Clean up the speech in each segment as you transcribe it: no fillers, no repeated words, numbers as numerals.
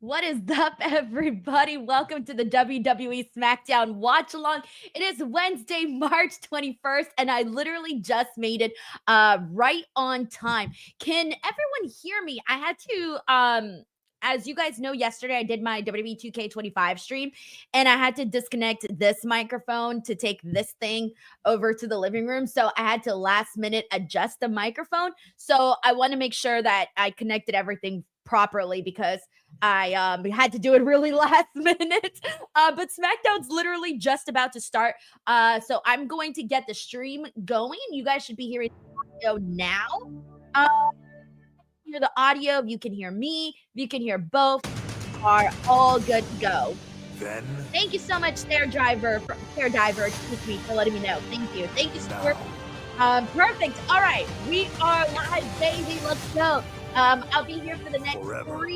What is up, everybody? Welcome to the WWE Smackdown watch along. It is Wednesday, March 21st, and I literally just made it right on time. Can everyone hear me? I had to as you guys know, yesterday I did my WWE 2K25 stream and I had to disconnect this microphone to take this thing over to the living room. So I had to last minute adjust the microphone. So I want to make sure that I connected everything properly because I had to do it really last minute. But SmackDown's literally just about to start. So I'm going to get the stream going. You guys should be hearing the audio now. Uh, hear the audio. If you can hear me, if you can hear both, are all good to go. Then Thank you so much, Stair Diver, excuse me, for letting me know. Thank you. Thank you, Stuart. Perfect. All right. We are live, baby. Let's go. I'll be here for the next Forever.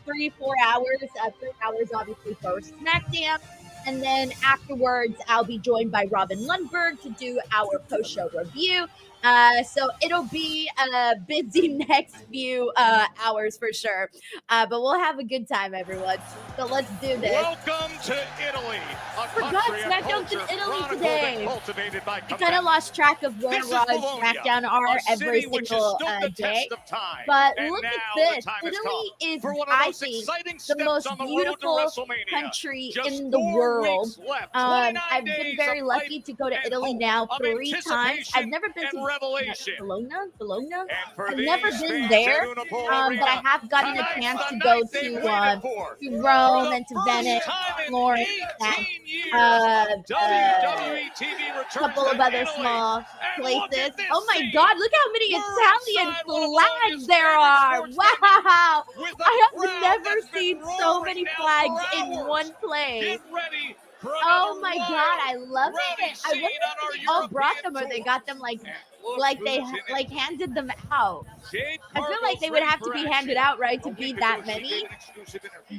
4 hours. 3 hours, obviously, for SmackDown. And then afterwards, I'll be joined by Robin Lundberg to do our post-show review. So it'll be a busy next few hours for sure. But we'll have a good time, everyone. So let's do this. Welcome to Italy. Forgot SmackDown's in Italy today. I kind of lost track of where Raw and SmackDown are every single day. But look at this. Italy is, I think, the most beautiful country in the world. I've been very lucky to go to Italy now 3 times. I've never been to Bologna. I've never been there, but I have gotten a chance to go to Rome and to Venice, Florence, and a couple of other small places. Oh my God, look how many Italian flags there are. Wow. I have never seen so many flags in one place. Oh my God, I love it. I wonder if they all brought them or they got them like they handed them out. I feel like they would have to be handed out, right, to be that many.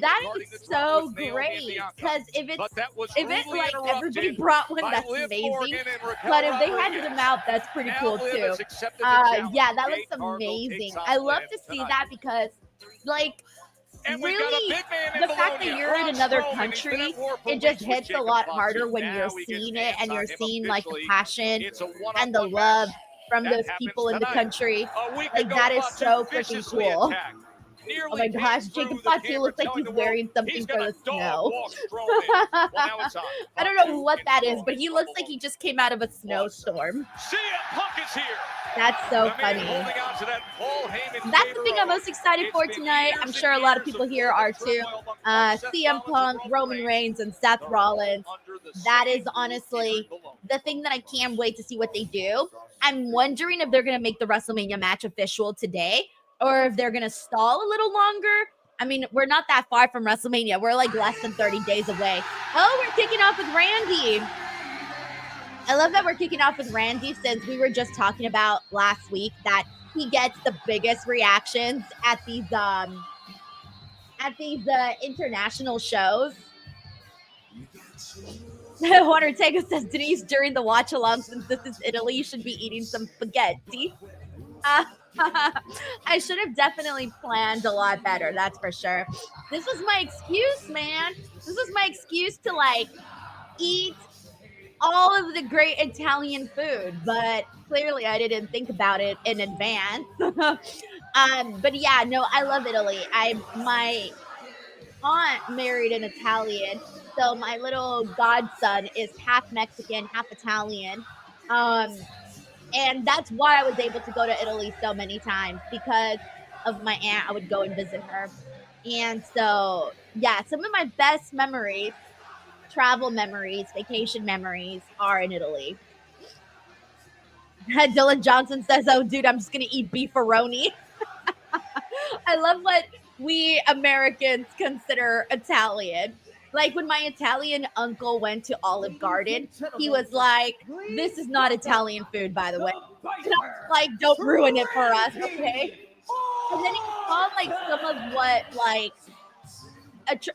That is so great, because if it like everybody brought one, that's amazing. But if they handed them out, that's pretty cool too. Yeah, that looks amazing. I love to see that because, like, really, the fact that you're in another country, it just hits a lot harder when you're seeing it and you're seeing like the passion and the love from those people in the country. Like, that is so freaking cool. Oh my gosh, Jacob Fatu looks like he's wearing something for the snow. I don't know what that is, but he looks like he just came out of a snowstorm. That's so funny. That's the thing I'm most excited for tonight. I'm sure a lot of people here are too. CM Punk, Roman Reigns, and Seth Rollins. That is honestly the thing that I can't wait to see what they do. I'm wondering if they're going to make the WrestleMania match official today or if they're going to stall a little longer. I mean, we're not that far from WrestleMania. We're like less than 30 days away. Oh, we're kicking off with Randy. I love that we're kicking off with Randy since we were just talking about last week that he gets the biggest reactions at these international shows. Ortega says, Denise, during the watch along, since this is Italy, you should be eating some spaghetti. I should have definitely planned a lot better, that's for sure. This was my excuse, man. This was my excuse to like eat all of the great Italian food, but clearly I didn't think about it in advance. But yeah, no, I love Italy. My aunt married an Italian, so my little godson is half Mexican, half Italian. And that's why I was able to go to Italy so many times, because of my aunt. I would go and visit her. And so, yeah, some of my best memories, travel memories, vacation memories are in Italy. Dylan Johnson says, oh, dude, I'm just going to eat beefaroni. I love what we Americans consider Italian. Like when my Italian uncle went to Olive Garden, he was like, this is not Italian food, by the way. Like, don't ruin it for us, okay? And then he saw like some of what like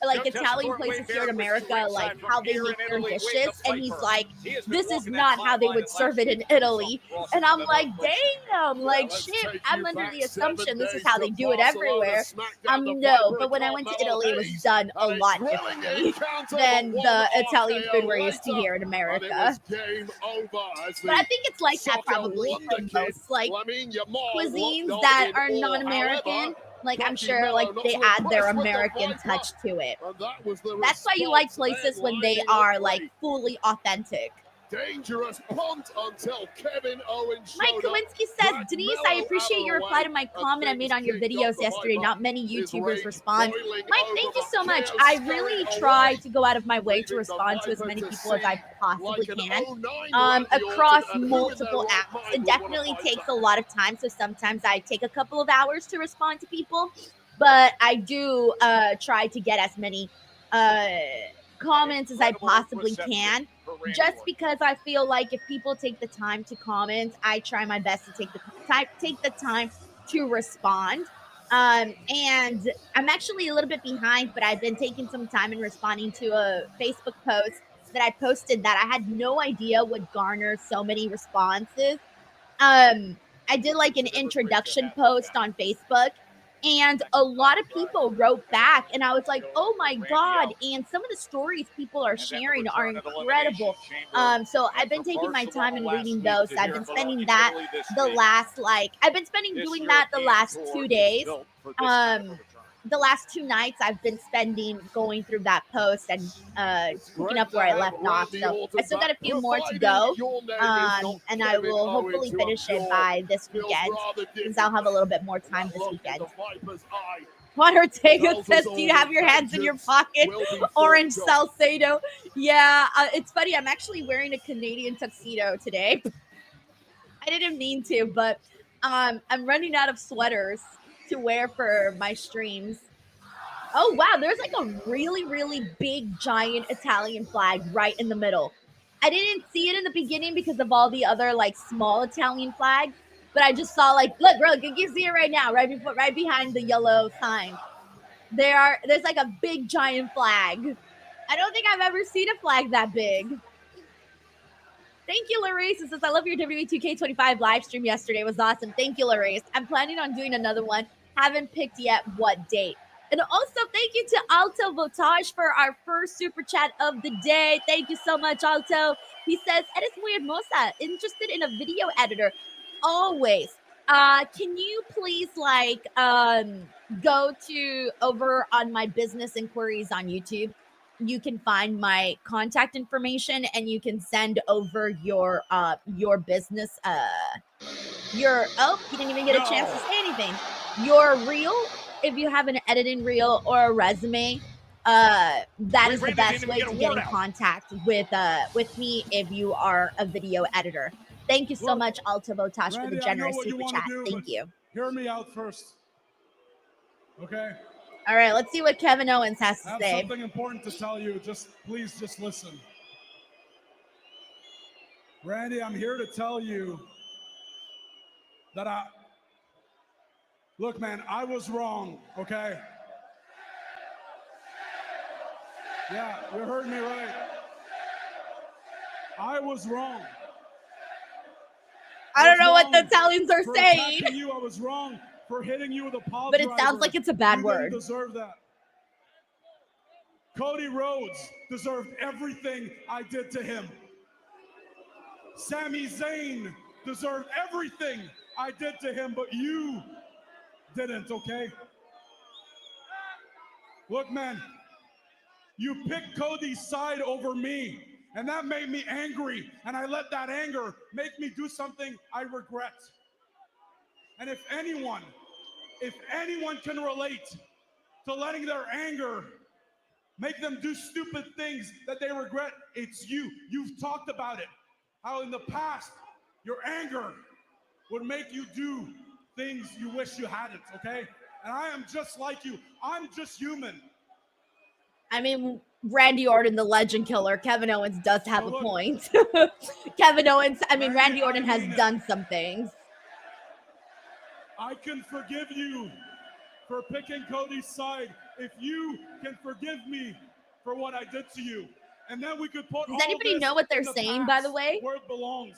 like Italian places here in America, like how they make their dishes, and he's like, this is not how they would serve it in Italy. And I'm like, damn, like shit, I'm under the assumption this is how they do it everywhere. No, but when I went to Italy, it was done a lot differently than the Italian food we're used to here in America. But I think it's like that probably in most like cuisines that are non-American. Like, I'm sure, like, they add their American touch to it. That's why you like places when they are, like, fully authentic. Dangerous punt until Kevin Owens. Mike Kowinski says, Denise, I appreciate your reply to my comment I made on your videos yesterday. Not many YouTubers respond. Mike, thank you so much. I really try to go out of my way to respond to as many people as I possibly can across multiple apps. It definitely takes a lot of time, so sometimes I take a couple of hours to respond to people, but I do try to get as many comments as I possibly can, just because I feel like if people take the time to comment, I try my best to take the time to respond. And I'm actually a little bit behind, but I've been taking some time and responding to a Facebook post that I posted that I had no idea would garner so many responses. I did like an introduction post on Facebook, and a lot of people wrote back, and I was like, oh my God. And some of the stories people are sharing are incredible. So I've been taking my time and reading those. I've been spending doing that the last 2 days. The last 2 nights I've been spending going through that post and picking up where I left off. So I still got a few more to go, and I will hopefully finish it by this weekend, since I'll have a little bit more time this weekend. Juan Ortega says, do you have your hands in your pocket? Orange Salcedo. Yeah, it's funny. I'm actually wearing a Canadian tuxedo today. I didn't mean to, but I'm running out of sweaters to wear for my streams. Oh wow, there's like a really, really big giant Italian flag right in the middle. I didn't see it in the beginning because of all the other like small Italian flags, but I just saw like, look, bro, you can see it right now, right behind the yellow sign. There's like a big giant flag. I don't think I've ever seen a flag that big. Thank you, Larice. It says, I love your WWE 2K25 live stream yesterday. It was awesome. Thank you, Larice. I'm planning on doing another one. Haven't picked yet what date. And also, thank you to Alto Voltage for our first super chat of the day. Thank you so much, Alto. He says, Eres muy hermosa. Interested in a video editor? Always. Can you please, like, go to over on my business inquiries on YouTube? You can find my contact information, and you can send over your business, he didn't even get a chance to say anything. Your reel, if you have an editing reel or a resume, that is the best way to get in contact with me if you are a video editor. Thank you so much, Alta Votash, for the generous super chat. Thank you. Hear me out first. Okay? All right, let's see what Kevin Owens has to say. I have something important to tell you. Please listen. Randy, I'm here to tell you that look, man, I was wrong, okay? Yeah, you heard me right. I was wrong. I don't know what the Italians are saying. I was wrong for hitting you with a pile but it sounds like it's a bad word. You deserve that. Cody Rhodes deserved everything I did to him. Sami Zayn deserved everything I did to him, but you didn't, okay? Look, man, you picked Cody's side over me, and that made me angry, and I let that anger make me do something I regret. And if anyone can relate to letting their anger make them do stupid things that they regret, it's you. You've talked about it. How in the past, your anger would make you do things you wish you hadn't, okay? And I am just like you. I'm just human. I mean, Randy Orton, the legend killer, Kevin Owens does have a point. Randy Orton has done some things. I can forgive you for picking Cody's side. If you can forgive me for what I did to you, and then we could put. Does anybody know what they're saying, by the way? Where it belongs.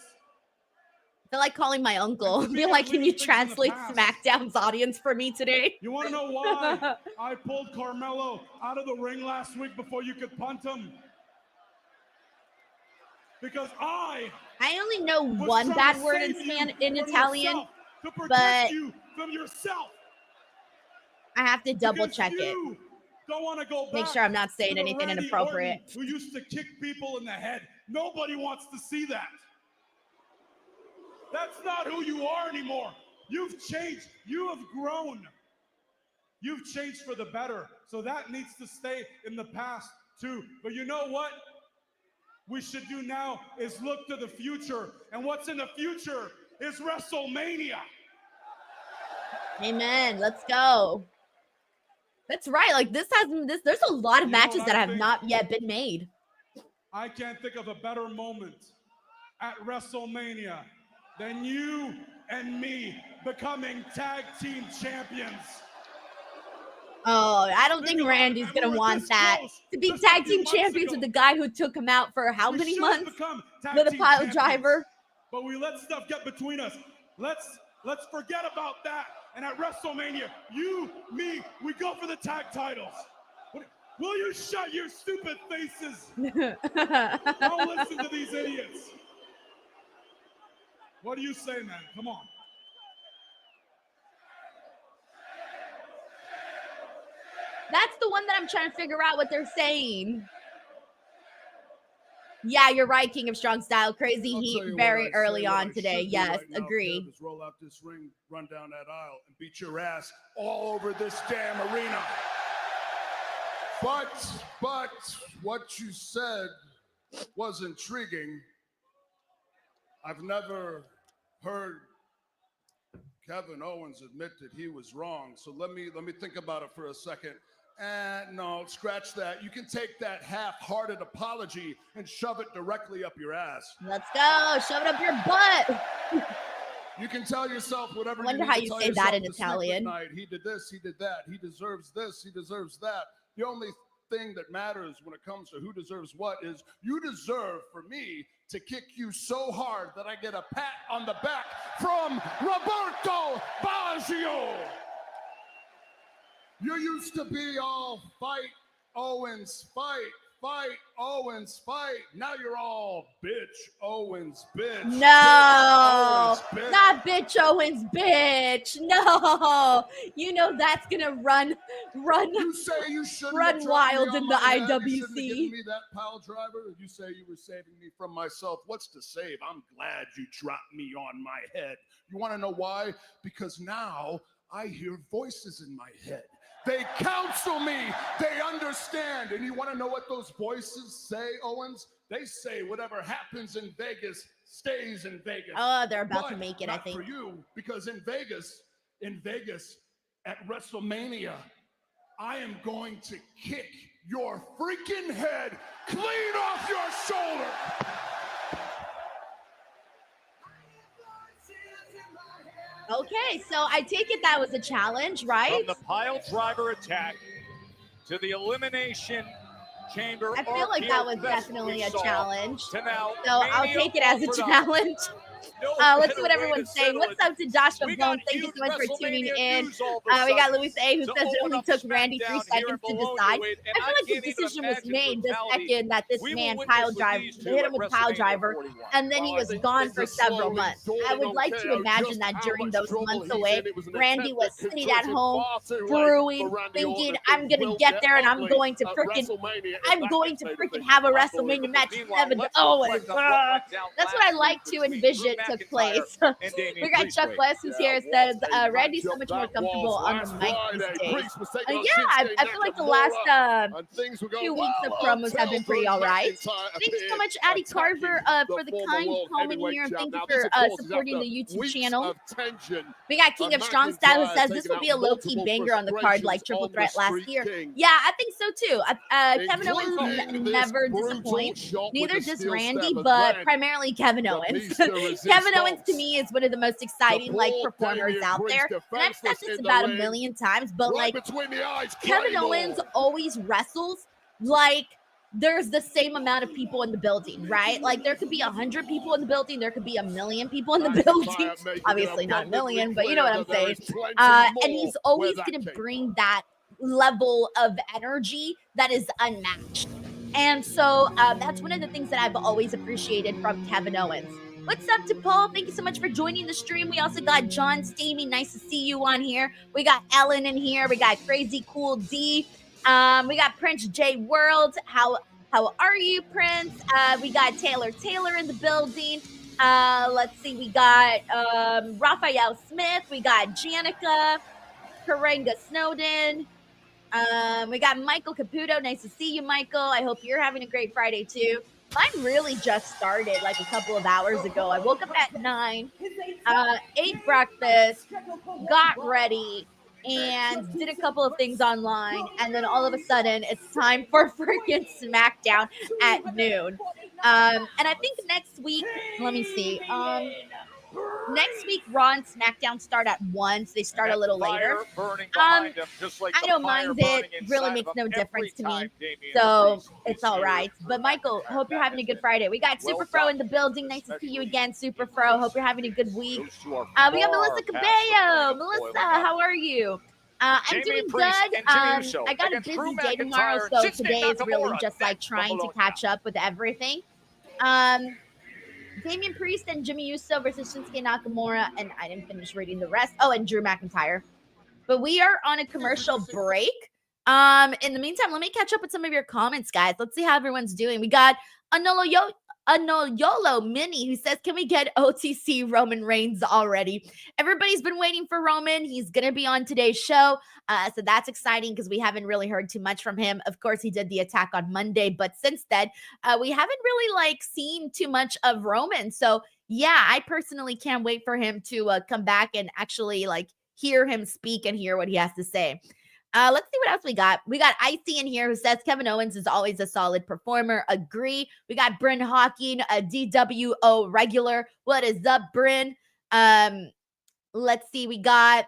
I feel like calling my uncle. I feel like, can you translate SmackDown's audience for me today? You want to know why I pulled Carmelo out of the ring last week before you could punt him? Because I only know one bad word in Italian, but you from yourself. I have to double check it. Don't want to go back. Make sure I'm not saying anything inappropriate. Orton, who used to kick people in the head. Nobody wants to see that. That's not who you are anymore. You've changed. You have grown. You've changed for the better. So that needs to stay in the past too. But you know what we should do now is look to the future. And what's in the future is WrestleMania. Amen. Let's go. That's right. Like there's a lot of matches that have not yet been made. I can't think of a better moment at WrestleMania than you and me becoming tag team champions. Oh, I don't think Randy's going to want that. To be tag team champions with the guy who took him out for how many months with a pile driver. But we let stuff get between us. Let's forget about that. And at WrestleMania, you, me, we go for the tag titles. Will you shut your stupid faces? Don't listen to these idiots. What do you say, man? Come on. That's the one that I'm trying to figure out what they're saying. Yeah, you're right, King of Strong Style. Crazy heat very early on today. Yes, agree. Roll out this ring, run down that aisle, and beat your ass all over this damn arena. But what you said was intriguing. I've never heard Kevin Owens admit that he was wrong. So let me think about it for a second. And no, scratch that. You can take that half-hearted apology and shove it directly up your ass. Let's go. Shove it up your butt. You can tell yourself whatever you wonder how you say that in Italian. He did this, he did that. He deserves this, he deserves that. The only thing that matters when it comes to who deserves what is you deserve for me to kick you so hard that I get a pat on the back from Roberto Baggio. You used to be all fight, Owens, fight, Owens, fight. Now you're all bitch, Owens, bitch. No, bitch, Owens, bitch. Not bitch, Owens, bitch. No, you know that's gonna run. You say you shouldn't run wild in the IWC. You shouldn't have given me that pile driver. You say you were saving me from myself. What's to save? I'm glad you dropped me on my head. You want to know why? Because now I hear voices in my head. They counsel me. They understand. And you want to know what those voices say, Owens? They say whatever happens in Vegas stays in Vegas. Oh, they're about to make it, I think. For you, because in Vegas at WrestleMania, I am going to kick your freaking head clean off your shoulder. Okay, so I take it that was a challenge, right? From the pile driver attack to the elimination chamber. I feel like that was definitely a challenge. So I'll take it as a challenge. Let's see what everyone's saying. What's up to Joshua Bones? Thank you so much for tuning in. We got Luis A, who says it only took Randy 3 seconds to decide. I feel like the decision was made the second that this man hit him with pile driver, and then he was gone for several months. I would like to imagine that during those months away, Randy was sitting at home, brewing, thinking, I'm gonna get there and I'm going to freaking have a WrestleMania match with Kevin Owens. That's what I like to envision took place. We got Chuck West who's here, says Randy's so much more comfortable on the mic these days. Yeah, I feel like the last 2 weeks of promos have been pretty all right. Thank you so much, Addie Carver, for the kind comment here, and thank you for supporting the YouTube channel. We got King of Strong Style who says this will be a low-key banger on the card like Triple Threat last year. Yeah, I think so too. Kevin Owens never disappoints. Neither does Randy, but primarily Kevin Owens. Kevin Owens to me is one of the most exciting like performers out there. And I've said this about a million times, but like Kevin Owens always wrestles like there's the same amount of people in the building, right? Like there could be 100 people in the building, there could be 1 million people in the building. Obviously not 1 million, but you know what I'm saying. And he's always going to bring that level of energy that is unmatched. And so that's one of the things that I've always appreciated from Kevin Owens. What's up to Paul? Thank you so much for joining the stream. We also got John Stamey. Nice to see you on here. We got Ellen in here. We got Crazy Cool D. We got Prince J World. How are you, Prince? We got Taylor in the building. Let's see. We got Raphael Smith. We got Janica, Karenga Snowden. We got Michael Caputo. Nice to see you, Michael. I hope you're having a great Friday too. Mine really just started like a couple of hours ago. I woke up at 9, ate breakfast, got ready, and did a couple of things online. And then all of a sudden, it's time for freaking SmackDown at noon. And I think next week, let me see. Next week, Raw and SmackDown start at 1, so they start a little later. I don't mind it. Really makes no difference to me. So it's all right. But Michael, hope you're having a good Friday. We got Super Fro in the building. Nice to see you again, Super Fro. Hope you're having a good week. We got Melissa Cabello. Melissa, how are you? I'm doing good. I got a busy day tomorrow, so today is really just like trying to catch up with everything. Damian Priest and Jimmy Uso versus Shinsuke Nakamura, and I didn't finish reading the rest. Oh, and Drew McIntyre. But we are on a commercial break. In the meantime, let me catch up with some of your comments, guys. Let's see how everyone's doing. We got Anoloyolo Mini who says, can we get OTC Roman Reigns already? Everybody's been waiting for Roman. He's going to be on today's show. So that's exciting because we haven't really heard too much from him. Of course, he did the attack on Monday, but since then, we haven't really like seen too much of Roman. So yeah, I personally can't wait for him to come back and actually like hear him speak and hear what he has to say. Let's see what else we got. We got Icy in here who says Kevin Owens is always a solid performer. Agree. We got Bryn Hawking, a DWO regular. What is up, Bryn? Let's see. We got,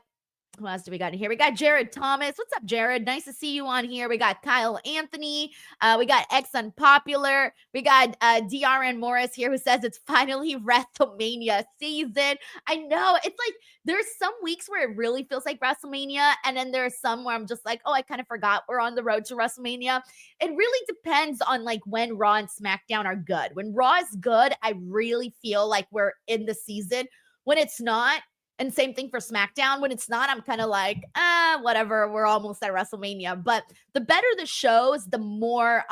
who else do we got in here? We got Jared Thomas. What's up, Jared? Nice to see you on here. We got Kyle Anthony. We got X Unpopular. We got DRN Morris here who says it's finally WrestleMania season. I know. It's like there's some weeks where it really feels like WrestleMania. And then there's some where I'm just like, oh, I kind of forgot we're on the road to WrestleMania. It really depends on like when Raw and SmackDown are good. When Raw is good, I really feel like we're in the season. When it's not, and same thing for SmackDown. When it's not, I'm kind of like, whatever. We're almost at WrestleMania. But the better the shows, the more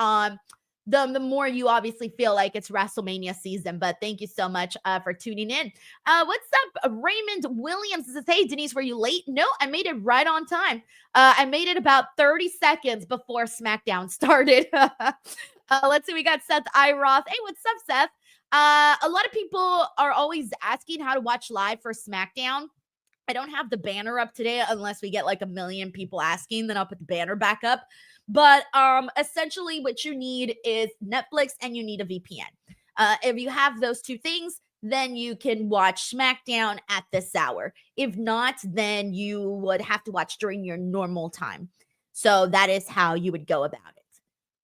the more you obviously feel like it's WrestleMania season. But thank you so much for tuning in. What's up? Raymond Williams says, hey, Denise, were you late? No, I made it right on time. I made it about 30 seconds before SmackDown started. Let's see. We got Seth Iroth. Hey, what's up, Seth? A lot of people are always asking how to watch live for SmackDown. I don't have the banner up today unless we get like 1 million people asking, then I'll put the banner back up. But essentially what you need is Netflix and you need a VPN. If you have those two things, then you can watch SmackDown at this hour. If not, then you would have to watch during your normal time. So that is how you would go about it.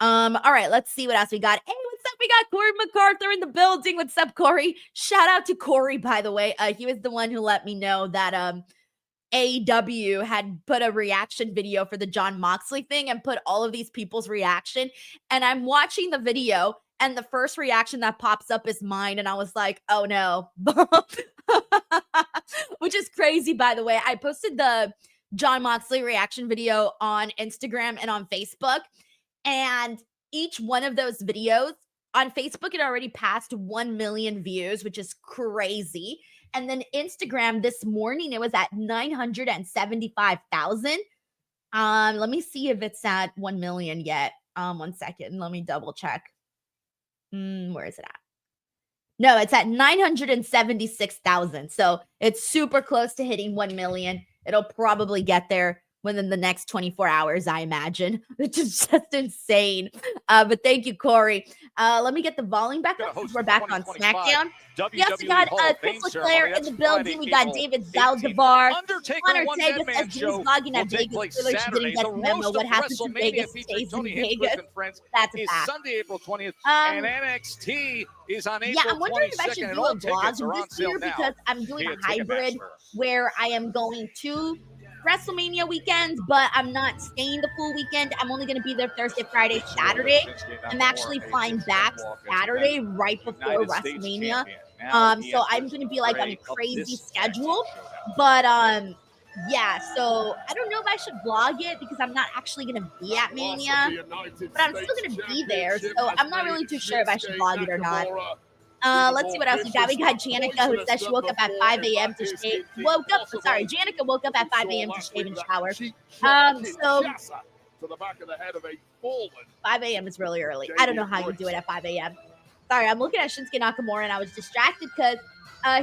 All right, let's see what else we got. Hey, what's up? We got Corey MacArthur in the building. What's up, Corey? Shout out to Corey, by the way. He was the one who let me know that AEW had put a reaction video for the Jon Moxley thing and put all of these people's reaction. And I'm watching the video, and the first reaction that pops up is mine. And I was like, oh no. Which is crazy, by the way. I posted the Jon Moxley reaction video on Instagram and on Facebook. And each one of those videos on Facebook, it already passed 1 million views, which is crazy. And then Instagram this morning, it was at 975,000. Let me see if it's at 1 million yet. 1 second. Let me double check. Where is it at? No, it's at 976,000. So it's super close to hitting 1 million. It'll probably get there within the next 24 hours, I imagine, which is just insane. But thank you, Corey. Let me get the volume back up. We're back on SmackDown. We also got Chris LeClaire in the building. We got David Zaldivar. Connor Tagus as he's vlogging at Vegas. Spoilers, she didn't get the memo. What happens in Vegas stays in Vegas. That's a fact. Sunday, April 20th, and NXT is on April 22nd. Yeah, I'm wondering if I should do a vlog this year because I'm doing a hybrid where I am going to WrestleMania weekend, but I'm not staying the full weekend. I'm only going to be there Thursday, Friday, Saturday. I'm actually flying back Saturday right before WrestleMania. So I'm going to be like on a crazy schedule. But yeah, so I don't know if I should vlog it because I'm not actually going to be at Mania, but I'm still going to be there. So I'm not really too sure if I should vlog it or not. Let's see what else we got. We got Janica who says she woke up at 5 a.m. to shave. Janica woke up at 5 a.m. to shave and shower. So 5 a.m. is really early. I don't know how you do it at 5 a.m. Sorry, I'm looking at Shinsuke Nakamura and I was distracted because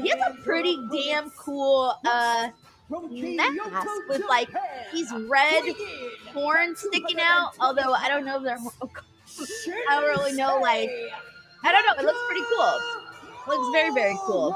he has a pretty damn cool mask with like these red horns sticking out. Although I don't know if they're. I don't really know. Like I don't know. It looks pretty cool. Looks very, very cool.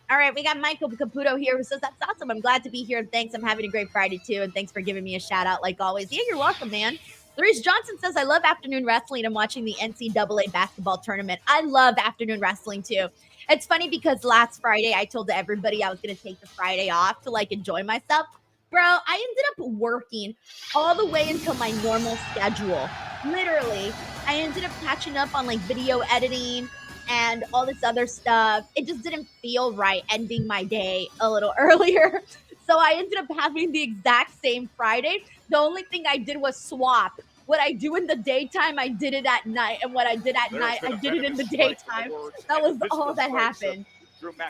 All right, we got Michael Caputo here who says, that's awesome. I'm glad to be here. And thanks. I'm having a great Friday, too. And thanks for giving me a shout out like always. Yeah, you're welcome, man. Larice Johnson says, I love afternoon wrestling. I'm watching the NCAA basketball tournament. I love afternoon wrestling, too. It's funny because last Friday, I told everybody I was going to take the Friday off to, like, enjoy myself. Bro, I ended up working all the way until my normal schedule. Literally, I ended up catching up on, like, video editing and all this other stuff. It just didn't feel right ending my day a little earlier. So I ended up having the exact same Friday. The only thing I did was swap. What I do in the daytime, I did it at night. And what I did at night, I did it in the daytime. That was all that happened.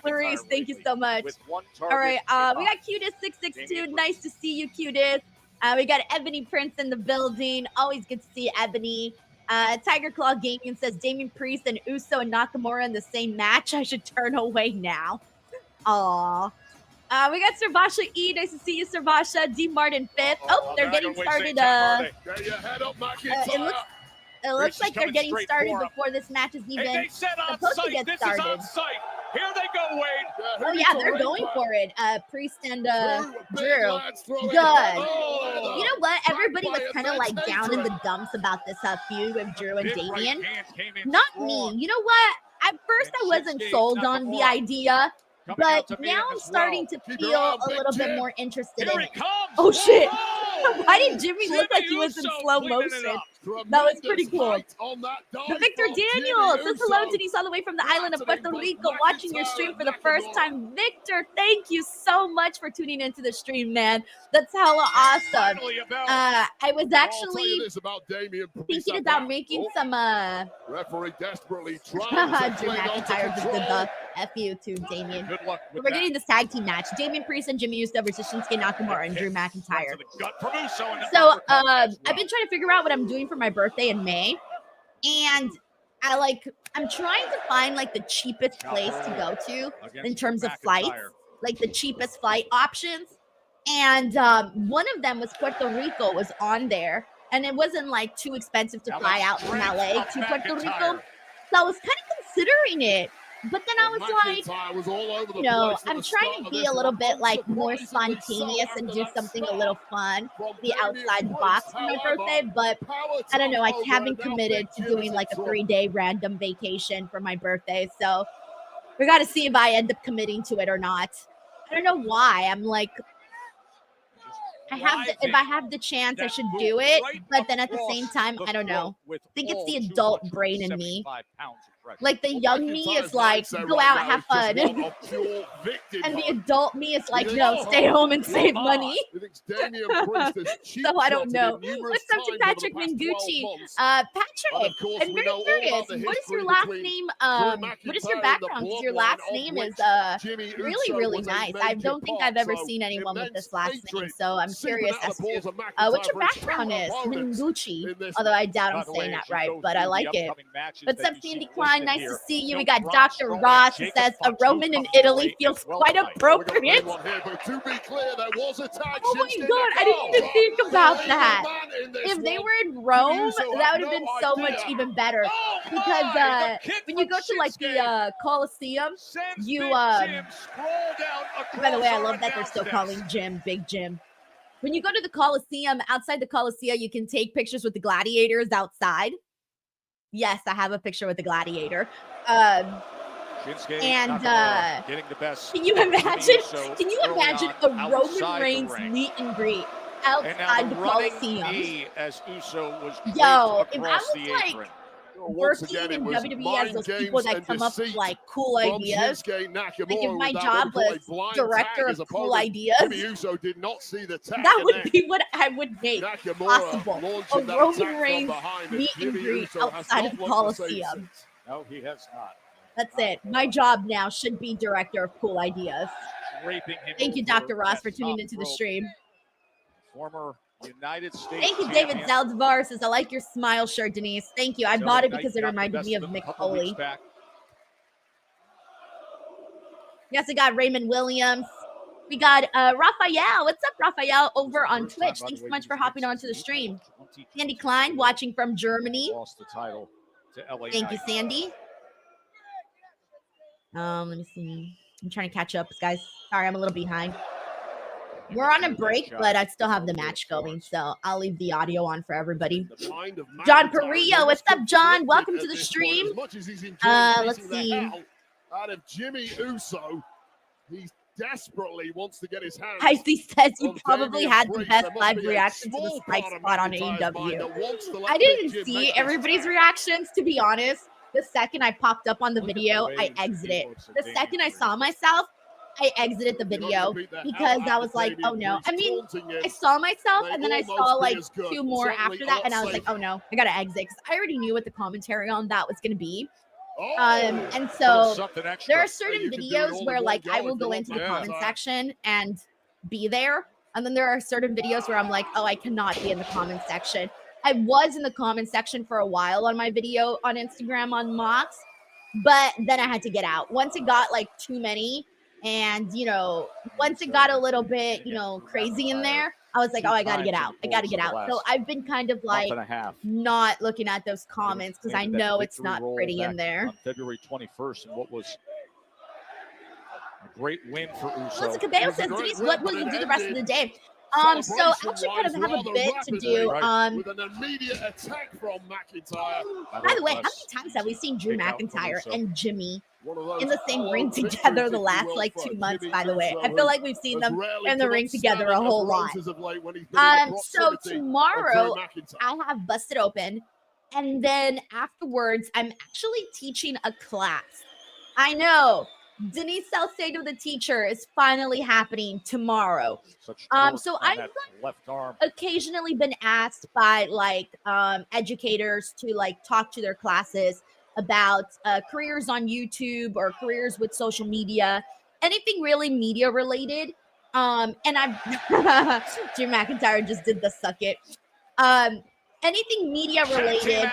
Clarice, thank you so much. All right, we got Cutest662. Nice to see you, Cutest. We got Ebony Prince in the building. Always good to see Ebony. Tiger Claw Gaming says Damian Priest and Uso and Nakamura in the same match. I should turn away now. Aw. We got Servasha E. Nice to see you, Servasha. D. Martin 5th. Oh, they're getting started. It looks like they're getting started before this match is even supposed to get started. Here they go, Wade. Oh, yeah, they're going for it. Priest and Drew. Good. You know what? Everybody was kind of like down in the dumps about this feud with Drew and Damian. Not me. You know what? At first, I wasn't sold on the idea. But now I'm starting to feel a little bit more interested in it. Oh, shit. Why did Jimmy look like he was in slow motion? That was pretty cool. The Victor Daniel says hello, Denise, all the way from the island of Puerto Rico, watching your stream for the first time. Victor, thank you so much for tuning into the stream, man. That's hella awesome. I was actually thinking about making some referee desperately Drew McIntyre just did the F you to Damian. We're getting this tag team match. Damian Priest and Jimmy Uso versus Shinsuke Nakamura and Drew McIntyre. So I've been trying to figure out what I'm doing for my birthday in May. And I'm trying to find like the cheapest place to go to in terms of flights, like the cheapest flight options. And one of them was Puerto Rico was on there. And it wasn't like too expensive to fly out from LA to Puerto Rico. So I was kind of considering it. But then I was like, you know, I'm trying to be a little bit like more spontaneous and do something a little fun, be outside the box for my birthday. But I don't know, I haven't committed to doing like a 3-day random vacation for my birthday. So we got to see if I end up committing to it or not. I don't know why. I'm like, if I have the chance, I should do it. But then at the same time, I don't know. I think it's the adult brain in me. Like the young me is like, go out, have fun. And the adult me is like, no, stay home and save money. So I don't know. What's up to Patrick Mingucci? Patrick, I'm very curious. What is your last name? What is your background? Because your last name is really, really nice. I don't think I've ever seen anyone with this last name. So I'm curious as to what your background is. Mingucci. Although I doubt I'm saying that right, but I like it. What's up, Sandy Klein? Line, nice to see you. We got Dr. Ross, who says a Roman in Italy feels quite appropriate. But to be clear, there was a tag. Oh my God, I didn't even think about that. If they were in Rome, that would have been so much even better. Because when you go to like the Coliseum, you by the way, I love that they're still calling Jim Big Jim. When you go to the Coliseum, outside the Coliseum, you can take pictures with the gladiators outside. Yes, I have a picture with the gladiator. And getting the best. Can you imagine? Can you imagine a Roman Reigns meet and greet outside the Coliseum? As Uso was yo, if I was like working in WWE as those people that come up with like cool ideas, like if my job was director of cool ideas, that would be what I would make possible. A Roman Reigns meet and greet outside of the Coliseum. No, he has not. That's it. My job now should be director of cool ideas. Thank you, Dr. Ross, for tuning into the stream. Former United States. Thank you, David Zaldivar says, I like your smile shirt, Denise. Thank you. I bought it because it reminded me of Mick Foley. Yes, I got Raymond Williams. We got Raphael. What's up, Raphael, over on Twitch? Thanks so much for hopping onto the stream. Sandy Klein, watching from Germany. Lost the title to LA. Thank you, Sandy. Let me see. I'm trying to catch up, guys. Sorry, I'm a little behind. We're on a break, but I still have the match going, so I'll leave the audio on for everybody. John Perillo, what's up, John? Welcome to the stream. Let's see. Out of Jimmy Uso, he desperately wants to get his hands. Icy says you probably had the best live reaction to the Spike spot on AEW. I didn't see everybody's reactions, to be honest. The second I popped up on the video, I exited. The second I saw myself, I exited the video because I was like, oh no. I mean, I saw myself and then I saw like two more after that and I was like, oh no, I gotta exit because I already knew what the commentary on that was gonna be. And so there are certain videos where like I will go into the comment section and be there. And then there are certain videos where I'm like, oh, I cannot be in the comment section. I was in the comment section for a while on my video on Instagram on Mox, but then I had to get out. Once it got like too many and, you know, once it got a little bit, you know, crazy in there, I was like, oh, I got to get out. I got to get out. So I've been kind of like not looking at those comments because I know it's not pretty in there. On February 21st, and what was a great win for Uso. Melissa Cabello says, Denise, what will you do the rest of the day? So actually kind of have a bit to do. With an immediate attack from McIntyre. By the way, how many times have we seen Drew McIntyre and Jimmy in the same ring together the last like 2 months, by the way? I feel like we've seen them in the ring together a whole lot. So tomorrow I have Busted Open, and then afterwards I'm actually teaching a class. I know. Denise Salcedo, the teacher, is finally happening tomorrow. So I've occasionally been asked by like educators to like talk to their classes about careers on YouTube or careers with social media, anything really media related. And I've Jim McIntyre just did the suck it. Anything media related,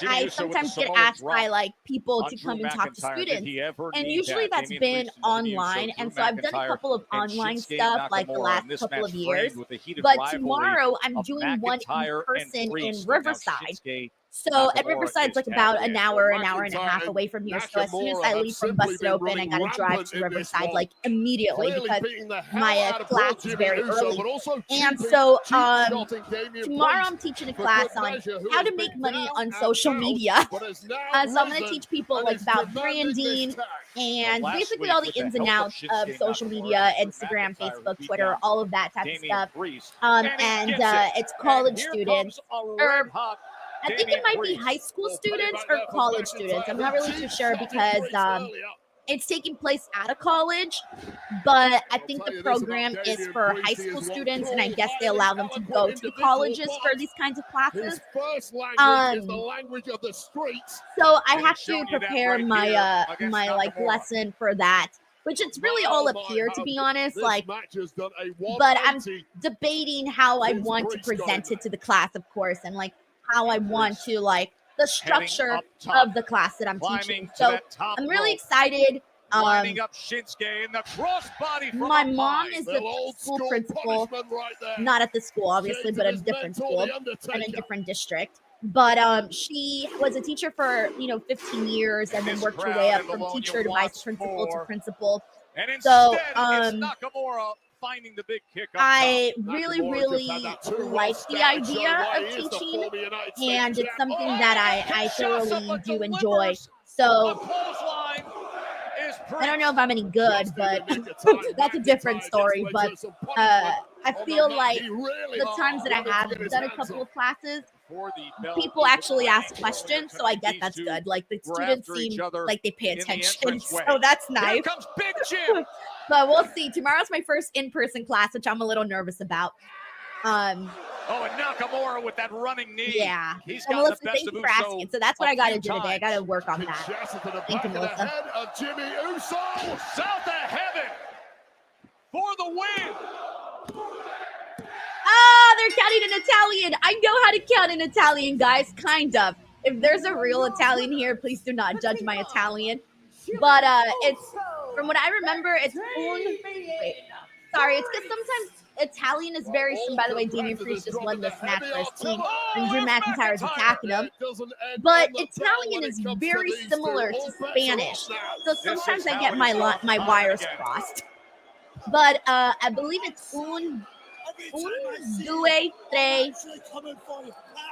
I sometimes get asked by like people to come and talk to students, and usually that's been online. And so I've done a couple of online stuff like the last couple of years. But tomorrow I'm doing one in person in Riverside. So at Riverside's like about an hour and a half away from here. So as soon as I leave from Busted Open, I gotta drive to Riverside like immediately because my class is very early. And so tomorrow I'm teaching a class on how to make money on social media. So I'm gonna teach people like about branding and basically all the ins and outs of social media, Instagram, Facebook, Twitter, all of that type of stuff. And it's college students. I think it might be high school students or college students. I'm not really too sure because it's taking place at a college, but I think the program is for high school students, and I guess they allow them to go to colleges for these kinds of classes. So I have to prepare my my like lesson for that, which it's really all up here, to be honest. Like, but I'm debating how I want to present it to the class, of course, and like how I want to like the structure of the class that I'm teaching. So I'm really excited. Lining up Shinsuke in the crossbody from my mom is the school principal, not at the school, obviously, but at a different school and a different district. But she was a teacher for 15 years and then worked her way up from teacher to vice principal to principal. So Nakamura finding the big kick. I really like the idea of teaching, and it's something that I thoroughly do enjoy. So I don't know if I'm any good, but that's a different story. But I feel like the times that I have done a couple of classes, people actually ask questions, so I get that's good. Like the students seem like they pay attention, so that's nice. Here comes Big Jim. But we'll see. Tomorrow's my first in-person class, which I'm a little nervous about. And Nakamura with that running knee. Yeah. He's got Melissa, thank you for asking. So that's what I got to do today. I got to work on that. Thank you, Melissa. Head of Jimmy Uso. South of heaven for the win. They're counting in Italian. I know how to count in Italian, guys. Kind of. If there's a real Italian here, please do not judge my Italian. But it's, from what I remember, it's sorry, it's because sometimes Italian is very similar. By the way, Damian Priest just won this match for his team, and Drew McIntyre is attacking him. But Italian is very similar to Spanish, so sometimes I get my wires crossed. But I believe it's un, due, tre.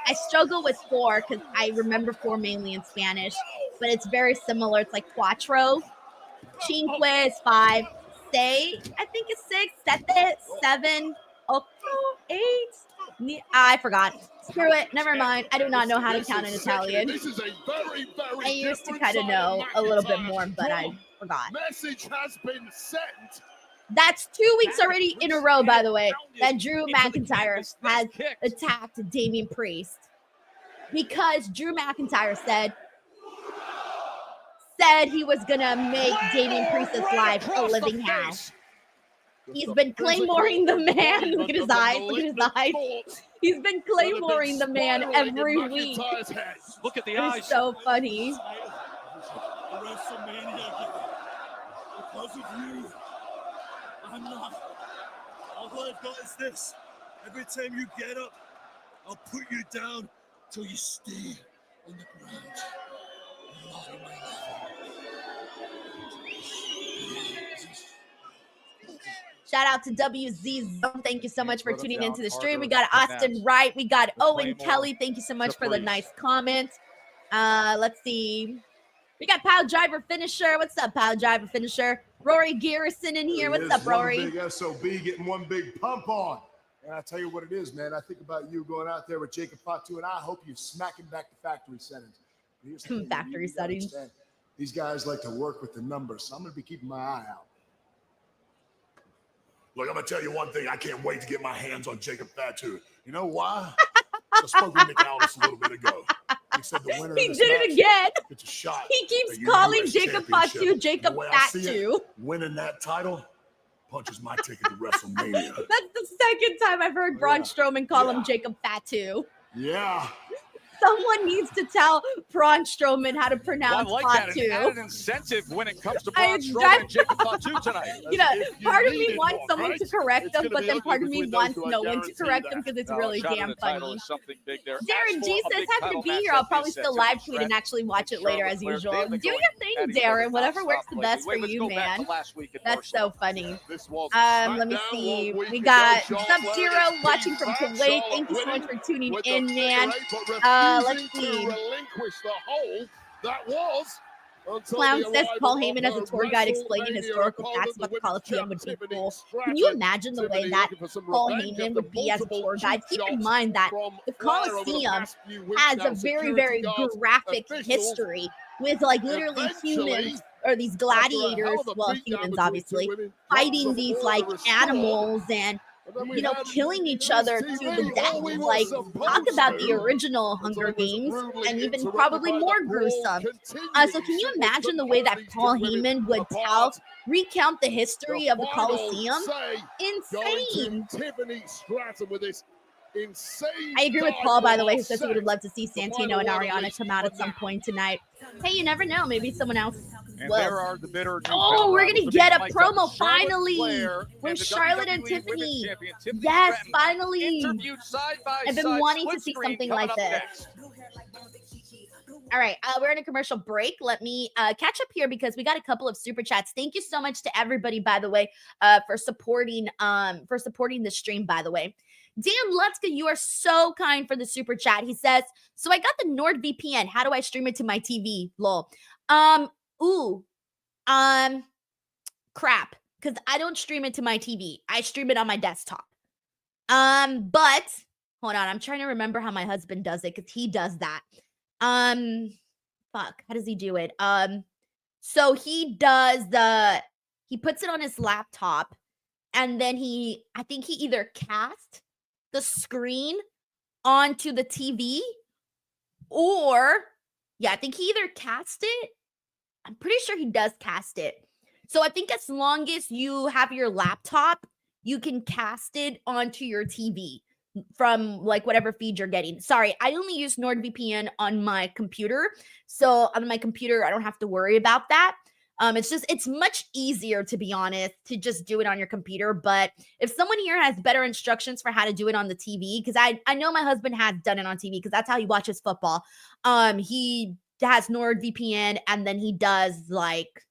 I struggle with 4 because I remember 4 mainly in Spanish, but it's very similar. It's like cuatro, cinque is 5. I think it's 6, 7, 8. I forgot. Screw it. Never mind. I do not know how to count in Italian. I used to kind of know a little bit more, but I forgot. Message has been sent. That's 2 weeks already in a row, by the way, that Drew McIntyre has attacked Damian Priest. Because Drew McIntyre said he was gonna make Damian Priest's life a living hell. He's been claymoring the man. Look at his eyes. Look at his eyes. He's been claymoring the man every week. Look at the eyes. It's so funny. Because of you, I'm not. All I've got is this. Every time you get up, I'll put you down till you stay on the ground. Not on my level. Shout out to WZ Zone. Thank you so much for tuning into the stream. We got Austin Wright. We got Owen Kelly. Thank you so much for the nice comment. Let's see. We got Pile Driver Finisher. What's up, Pile Driver Finisher? Rory Garrison in here. What's up, Rory? Big SOB getting one big pump on. And I tell you what it is, man. I think about you going out there with Jacob Fatu, and I hope you smack him back to factory settings. Factory settings. These guys like to work with the numbers, so I'm going to be keeping my eye out. Look, I'm going to tell you one thing. I can't wait to get my hands on Jacob Fatu. You know why? I spoke with McAllis a little bit ago. He said the winner he did it again. It's a shot. He keeps calling Jacob Fatu Jacob Fatu. Winning that title punches my ticket to WrestleMania. That's the second time I've heard Braun Strowman call him Jacob Fatu. Yeah. Someone needs to tell Braun Strowman how to pronounce Fatu. That. An added incentive when it comes to Braun Strowman and Jacob Fatu tonight. Part of me wants someone to correct them, but then part of me wants no one to correct them because it's really damn funny. Big there. Darren G says, happy to be here. I'll probably still live tweet and actually watch it later as usual. Do your thing, Darren. Whatever works the best for you, man. That's so funny. Let me see. We got Sub-Zero watching from Kuwait. Thank you so much for tuning in, man. Let's see. Clown says Paul Heyman as a tour guide explaining historical facts about the Coliseum would be cool. Can you imagine the way that Paul Heyman would be as a tour guide? Keep in mind that the Coliseum has a very, very graphic history with like literally humans or these gladiators, well, humans obviously, fighting these like animals and killing each other to the death. Like, talk about the original Hunger Games and even probably more gruesome. So can you imagine the way that Paul Heyman would recount the history of the Coliseum? Insane. Tiffany Stratton with this insane. I agree with dog Paul, by the way, who all says he set. would love to see Santino and Ariana come out at some point tonight. Hey, you never know. Maybe someone else And will. there are the bitter new Oh, power we're rivals gonna of get being a mic'd promo up. Charlotte finally Flair from the Charlotte and WWE Tiffany. Women's Champion, Tiffany Yes, Stratton, finally. interviewed side by I've been side, wanting to split see screen, something coming like up this. next. All right, we're in a commercial break. Let me catch up here because we got a couple of super chats. Thank you so much to everybody, by the way, for supporting the stream. By the way, Dan Lutzka, you are so kind for the super chat. He says, "So I got the NordVPN. How do I stream it to my TV?" Lol. Crap, because I don't stream it to my TV. I stream it on my desktop. But hold on, I'm trying to remember how my husband does it because he does that. Fuck, how does he do it? So he puts it on his laptop and then I think he either casts the screen onto the TV or, I think he either casts it. I'm pretty sure he does cast it. So I think as long as you have your laptop, you can cast it onto your TV from like whatever feed you're getting. Sorry, I only use NordVPN on my computer. So on my computer, I don't have to worry about that. It's much easier, to be honest, to just do it on your computer. But if someone here has better instructions for how to do it on the TV, because I know my husband has done it on TV because that's how he watches football. He has NordVPN and then he does like,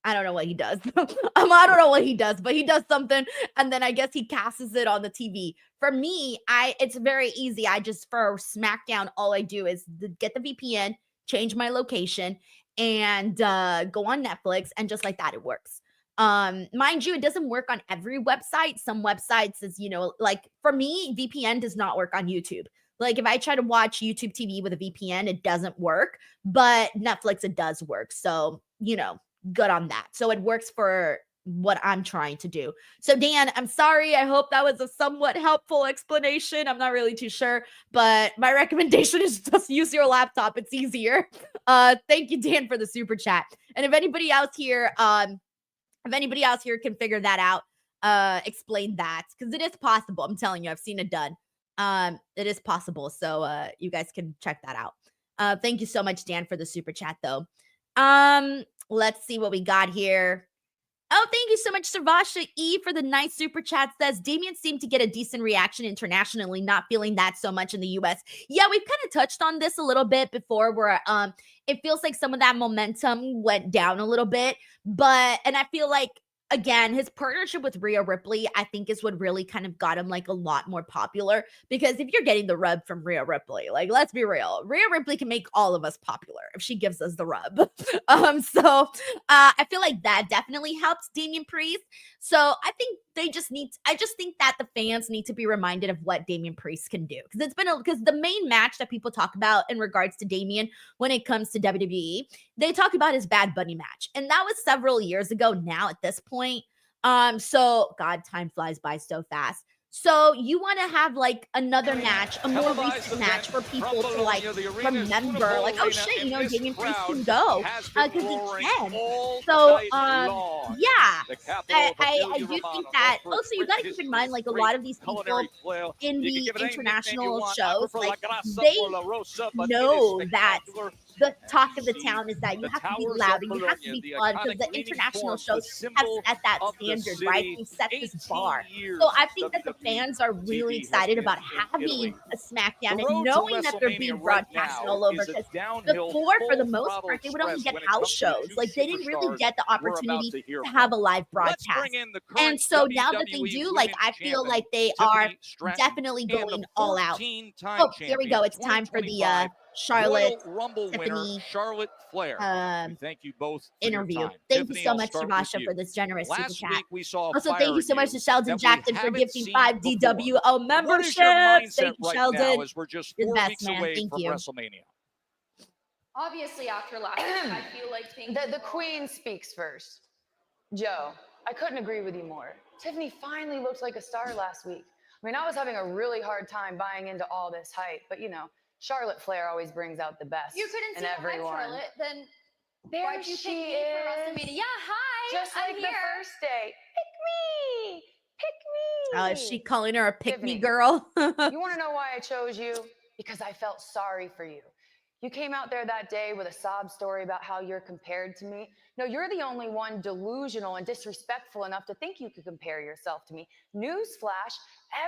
I don't know what he does. I don't know what he does, but he does something. And then I guess he casts it on the TV. For me, it's very easy. For SmackDown, all I do is get the VPN, change my location, and go on Netflix. And just like that, it works. Mind you, it doesn't work on every website. Some websites is, like for me, VPN does not work on YouTube. Like if I try to watch YouTube TV with a VPN, it doesn't work. But Netflix, it does work. So, good on that. So it works for what I'm trying to do. So Dan, I'm sorry. I hope that was a somewhat helpful explanation. I'm not really too sure, but my recommendation is just use your laptop. It's easier. Thank you, Dan, for the super chat. And if anybody else here can figure that out, explain that because it is possible. I'm telling you, I've seen it done. It is possible. So you guys can check that out. Thank you so much, Dan, for the super chat though. Let's see what we got here. Oh, thank you so much, Savasha E, for the nice super chat. Says Damian seemed to get a decent reaction internationally, not feeling that so much in the US. Yeah, we've kind of touched on this a little bit before where it feels like some of that momentum went down a little bit. And I feel like, again, his partnership with Rhea Ripley, I think, is what really kind of got him like a lot more popular. Because if you're getting the rub from Rhea Ripley, like, let's be real, Rhea Ripley can make all of us popular if she gives us the rub. So I feel like that definitely helps Damian Priest. So I think I just think that the fans need to be reminded of what Damian Priest can do. Because the main match that people talk about in regards to Damian when it comes to WWE, they talk about his Bad Bunny match. And that was several years ago now at this point. So God, time flies by so fast. So you want to have like another match, a more recent match for people to like remember, like, oh shit, Damian Priest can go because he can. So yeah, I do think that. Also, you got to keep in mind, like a lot of these people in the international shows, like they know that the talk of the town is that you have to be loud and you have to be fun because the international shows have set that standard, right? We've set this bar. So I think that the fans are really excited about having a SmackDown and knowing that they're being broadcast all over. Because before, for the most part, they would only get house shows. Like they didn't really get the opportunity to have a live broadcast. And so now that they do, like I feel like they are definitely going all out. Oh, here we go. It's time for the Charlotte, Tiffany, Flair. Thank you both interview. Thank you so much, Savasha, for this generous super chat. Also, thank you so much to Sheldon Jackson for gifting 5 DWO memberships. Thank you, Sheldon. As we're just You're 4 the best, weeks man. away Thank from you. WrestleMania. Obviously, after last week, I feel like things. The queen speaks first. Joe, I couldn't agree with you more. Tiffany finally looked like a star last week. I mean, I was having a really hard time buying into all this hype, but Charlotte Flair always brings out the best You couldn't in see everyone. Charlotte, then There why'd you she pick me is. for WrestleMania? Yeah, hi. Just I'm like here. the first day. Pick me! Pick me! me. Is she calling her a pick-me Tiffany, girl? You want to know why I chose you? Because I felt sorry for you. You came out there that day with a sob story about how you're compared to me. No, you're the only one delusional and disrespectful enough to think you could compare yourself to me. Newsflash,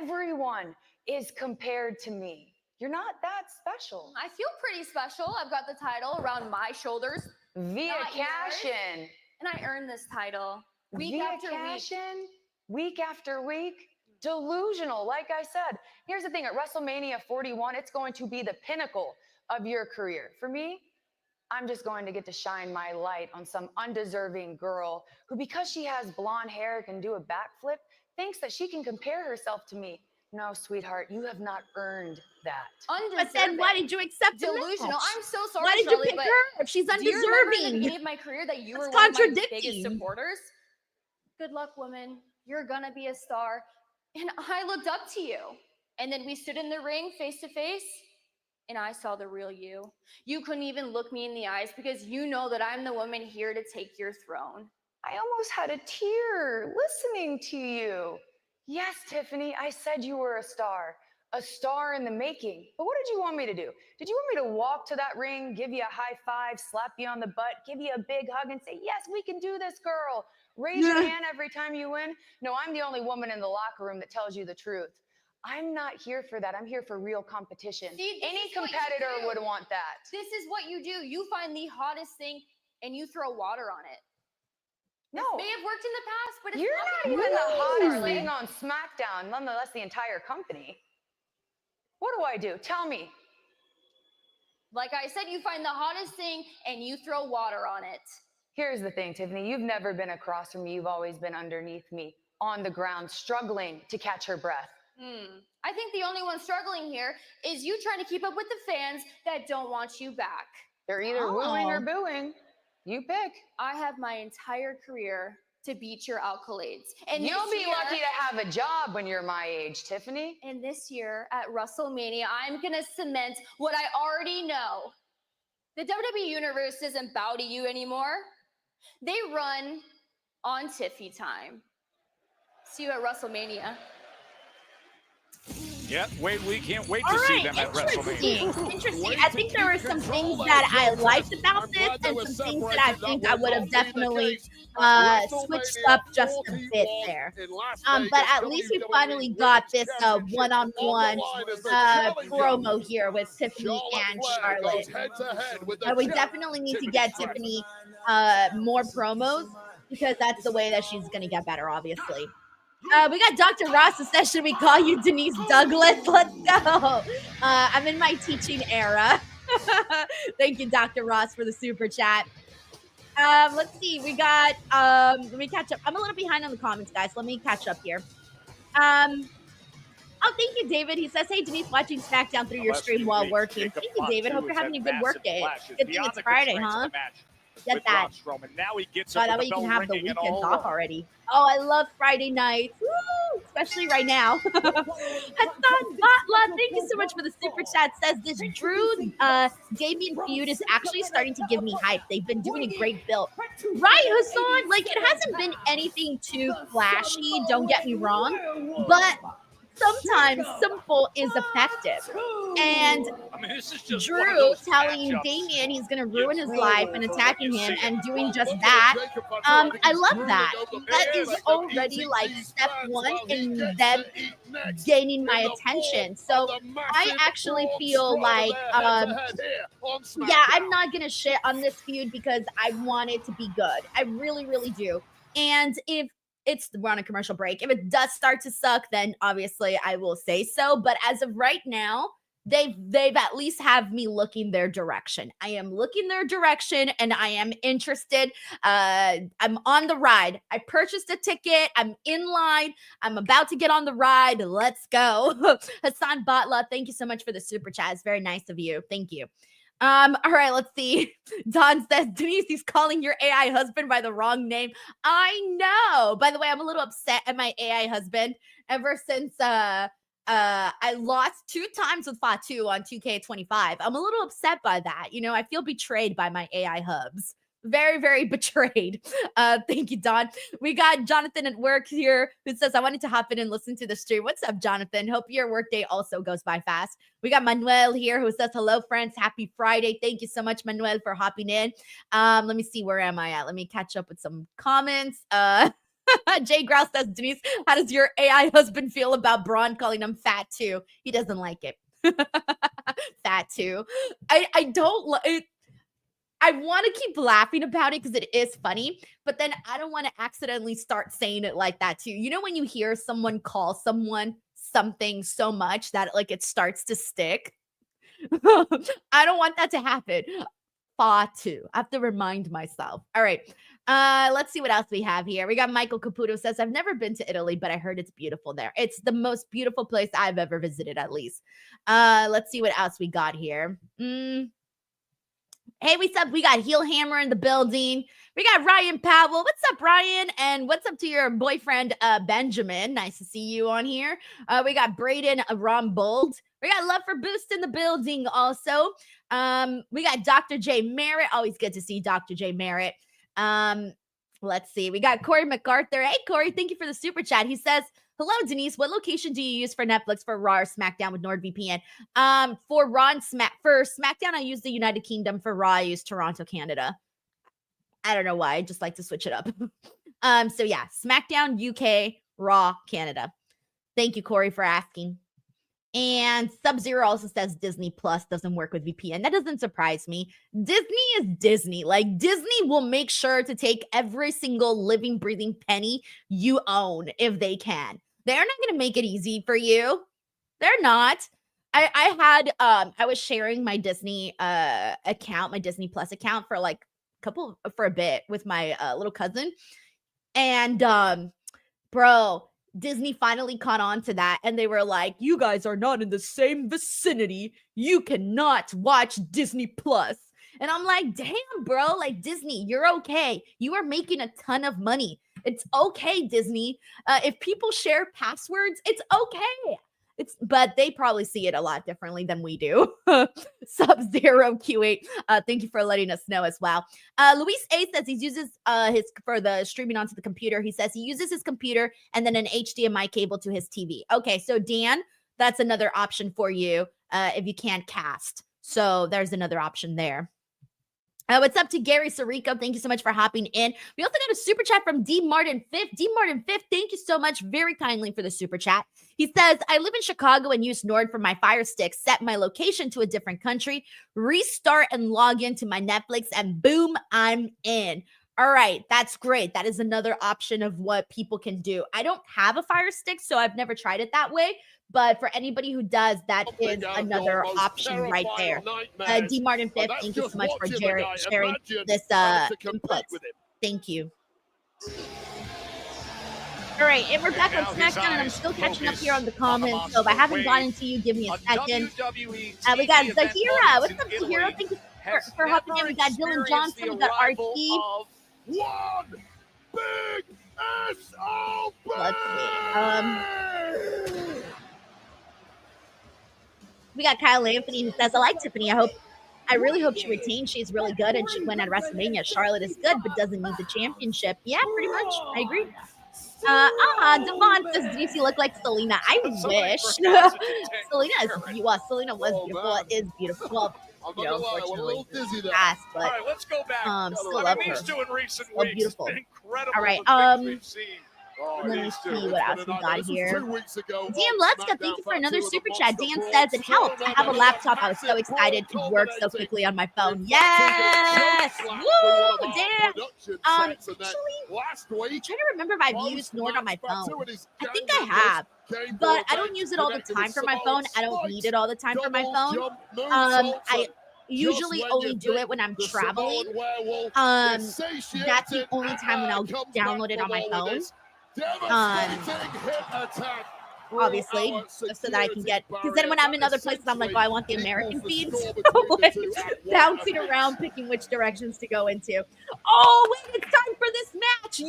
everyone is compared to me. You're not that special. I feel pretty special. I've got the title around my shoulders. Via Not cash-in. And I earned this title week Via after week. cash-in, week after week. Delusional, like I said. Here's the thing, at WrestleMania 41, it's going to be the pinnacle of your career. For me, I'm just going to get to shine my light on some undeserving girl who, because she has blonde hair, can do a backflip, thinks that she can compare herself to me. No, sweetheart, you have not earned that. But then why did you accept the Delusional. match? I'm so sorry, Why did Charlie, you pick her? She's do you remember in the undeserving. beginning of my career that you That's were one of my contradicting. biggest supporters? Good luck, woman. You're gonna be a star. And I looked up to you. And then we stood in the ring face to face, and I saw the real you. You couldn't even look me in the eyes because you know that I'm the woman here to take your throne. I almost had a tear listening to you. Yes, Tiffany, I said you were a star in the making. But what did you want me to do? Did you want me to walk to that ring, give you a high five, slap you on the butt, give you a big hug and say, yes, we can do this, girl? Raise your hand every time you win? No, I'm the only woman in the locker room that tells you the truth. I'm not here for that. I'm here for real competition. See, any competitor would want that. This is what you do. You find the hottest thing and you throw water on it. No. This may have worked in the past, but it's You're not even working. the hottest thing on Smackdown, nonetheless the entire company. What do I do? Tell me. Like I said, you find the hottest thing and you throw water on it. Here's the thing, Tiffany. You've never been across from me. You've always been underneath me, on the ground, struggling to catch her breath. I think the only one struggling here is you trying to keep up with the fans that don't want you back. They're either wooing or booing. You pick. I have my entire career to beat your accolades. And you'll be lucky to have a job when you're my age, Tiffany. And this year at WrestleMania, I'm going to cement what I already know. The WWE Universe doesn't bow to you anymore. They run on Tiffy time. See you at WrestleMania. Yeah, we can't wait to see them at WrestleMania. Interesting. I think there were some things that I liked about this and some things that I think I would have definitely switched up just a bit there. But at least we finally got this one-on-one promo here with Tiffany and Charlotte. We definitely need to get Tiffany more promos because that's the way that she's going to get better, obviously. We got Dr. Ross who says, should we call you Denise Douglas? Let's go. I'm in my teaching era. Thank you, Dr. Ross, for the super chat. Let's see. We got, let me catch up. I'm a little behind on the comments, guys. Let me catch up here. Oh, thank you, David. He says, hey, Denise, watching SmackDown through your stream while working. Thank you, David. Hope you're having a good work day. Good thing it's Friday, huh? Get that. Now he gets that way you can have the weekends off already. Oh, I love Friday nights. Woo! Especially right now. Hassan Batla, thank you so much for the super chat. Says this Drew Damian feud is actually starting to give me hype. They've been doing a great build. Right, Hassan? Like, it hasn't been anything too flashy, don't get me wrong. But sometimes simple is effective. And Drew telling Damian he's going to ruin his life and attacking him and doing just that. I love that. That is already like step one in them gaining my attention. So I actually feel like, yeah, I'm not going to shit on this feud because I want it to be good. I really, really do. And if we're on a commercial break. If it does start to suck, then obviously I will say so. But as of right now, they've at least have me looking their direction. I am looking their direction and I am interested. I'm on the ride. I purchased a ticket. I'm in line. I'm about to get on the ride. Let's go. Hassan Batla, thank you so much for the super chat. It's very nice of you. Thank you. All right, let's see. Don says, Denise, he's calling your AI husband by the wrong name. I know. By the way, I'm a little upset at my AI husband ever since I lost 2 times with Fatu on 2K25. I'm a little upset by that. You know, I feel betrayed by my AI hubs. Very, very betrayed. Thank you, Don. We got Jonathan at work here who says, I wanted to hop in and listen to the stream. What's up, Jonathan? Hope your workday also goes by fast. We got Manuel here who says, hello, friends. Happy Friday. Thank you so much, Manuel, for hopping in. Let me see. Where am I at? Let me catch up with some comments. Jay Grouse says, Denise, how does your AI husband feel about Braun calling him fat too? He doesn't like it. Fat too. I don't like. I want to keep laughing about it because it is funny, but then I don't want to accidentally start saying it like that too. You know, when you hear someone call someone something so much that like it starts to stick. I don't want that to happen. Fatu. I have to remind myself. All right. Let's see what else we have here. We got Michael Caputo says, I've never been to Italy, but I heard it's beautiful there. It's the most beautiful place I've ever visited, at least. Let's see what else we got here. Hey, what's up? We got Heel Hammer in the building. We got Ryan Powell. What's up, Ryan? And what's up to your boyfriend, Benjamin? Nice to see you on here. We got Braden Rombold. We got Love for Boost in the building also. We got Dr. J Merritt. Always good to see Dr. J Merritt. Let's see. We got Corey MacArthur. Hey, Corey, thank you for the super chat. He says, hello, Denise. What location do you use for Netflix for Raw or SmackDown with NordVPN? For Raw and for SmackDown, I use the United Kingdom. For Raw, I use Toronto, Canada. I don't know why. I just like to switch it up. So yeah, SmackDown, UK, Raw, Canada. Thank you, Corey, for asking. And Sub-Zero also says Disney Plus doesn't work with VPN. That doesn't surprise me. Disney is Disney. Like, Disney will make sure to take every single living, breathing penny you own if they can. They're not going to make it easy for you. They're not. I was sharing my Disney account, my Disney Plus account for a bit with my little cousin. And bro, Disney finally caught on to that, and they were like, you guys are not in the same vicinity. You cannot watch Disney Plus. And I'm like, damn, bro, like, Disney, you're okay. You are making a ton of money. It's okay, Disney. If people share passwords, it's okay. But they probably see it a lot differently than we do. Sub-Zero Q8. Thank you for letting us know as well. Luis A says he uses for the streaming onto the computer. He says he uses his computer and then an HDMI cable to his TV. Okay, so Dan, that's another option for you if you can't cast. So there's another option there. What's up to Gary Sirico? Thank you so much for hopping in. We also got a super chat from D Martin 5th. D Martin 5th, thank you so much very kindly for the super chat. He says, I live in Chicago and use Nord for my Fire Stick, set my location to a different country, restart and log into my Netflix, and boom, I'm in. All right, that's great. That is another option of what people can do. I don't have a Fire Stick, so I've never tried it that way. But for anybody who does, that is another option right there. D Martin 5th, thank you so much for sharing this input. Thank you. All right, and we're back on SmackDown, and I'm still catching up here on the comments. So if I haven't gotten to you, give me a second. We got Zahira. What's up, Zahira? Thank you for hopping in. We got Dylan Johnson. We got RT. One big SOB! Let's see. We got Kyle Anthony who says, I like Tiffany. I really hope she retains. She's really good and she win at WrestleMania. Charlotte is good, but doesn't need the championship. Yeah, pretty much. I agree. Devon says, Denise, you look like Selena. I wish. Selena was beautiful. Is beautiful. Well, unfortunately, past, but all right, let's go back. Still love her. So beautiful. All right, let me see what else we got here. Dan Lutzka, thank you for another super chat. Dan says it helped. I have a laptop. I was so excited to work so quickly on my phone. Yes! Woo, Dan! Actually, I'm trying to remember if I've used Nord on my phone. I think I have, but I don't use it all the time for my phone. I don't need it all the time for my phone. I usually only do it when I'm traveling. That's the only time when I'll download it on my phone. Obviously, so that I can get, because then when I'm in other places, I'm like, oh, I want the American feeds. Like, bouncing around, picking which directions to go into. Oh, wait, it's time for this match.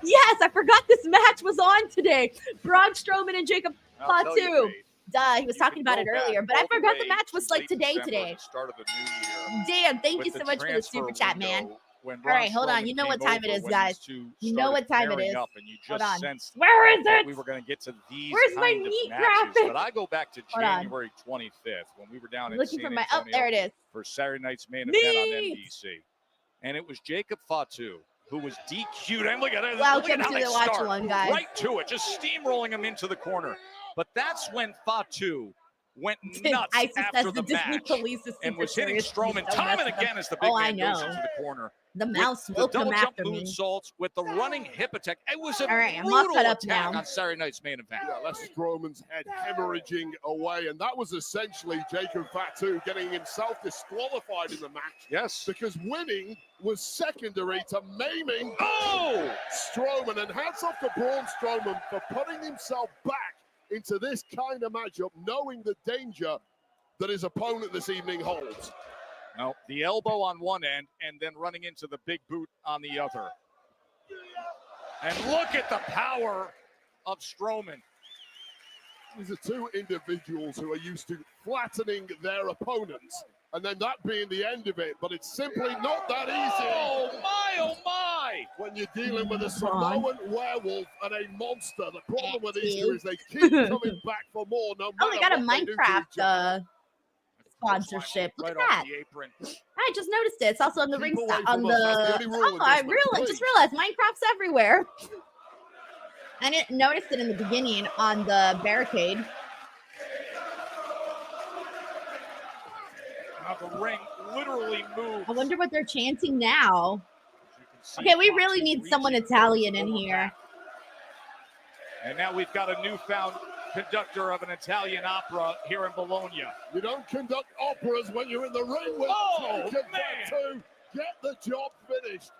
Yes, I forgot this match was on today. Braun Strowman and Jacob Fatu. Duh, he was talking about it earlier, but I forgot the match was like today. Dan, thank you so much for the super chat, man. when All right, Braun hold on. Strowman You know came what time it over is, when guys. these two You know what started time it pairing is. up, and you Hold just on. sensed Where is that it? we were going to get to these Where's my kind of meat matches. graphic? But I go back to Hold on. January 25th when we were down I'm in looking San for my. Antonio Oh, there it is. for Saturday night's main event on Meat! NBC. And it was Jacob Fatu who was DQ'd. And look at it. Welcome look at how to they the watch start. along, guys. Right to it, just steamrolling him into the corner. But that's when Fatu went nuts ISIS after says the Disney match police is and super was hitting serious to be Strowman so time and messed up. again as the big Oh, I man goes know. into the corner. The With mouse the will double come jump after me. moonsaults with the running hip attack. It was a All right, I'm all brutal caught up attack now. on Saturday night's main event. Yeah, that's Strowman's head hemorrhaging away, and that was essentially Jacob Fatu getting himself disqualified in the match. Yes. Because winning was secondary to maiming Strowman, and hats off to Braun Strowman for putting himself back into this kind of matchup, knowing the danger that his opponent this evening holds. No, the elbow on one end and then running into the big boot on the other. And look at the power of Strowman. These are two individuals who are used to flattening their opponents, and then that being the end of it, but it's simply not that easy. Oh my! When you're dealing with a Samoan werewolf and a monster, the problem with these two is they keep coming back for more no matter Oh, they got a what they do to Minecraft each other. sponsorship. Look Right at off that. the apron. I just noticed it. It's also on the Keep ring away side. from On us. That's the the. only rule in Oh, I this match, just please. realized Minecraft's everywhere. I didn't notice it in the beginning on the barricade. Now the ring literally moves. I wonder what they're chanting now. You can see Okay, we Fatu really need someone reaching Italian in over here. back. And now we've got a newfound conductor of an Italian opera here in Bologna. You don't conduct operas when you're in the ring with Jacob Fatu. Get the job finished.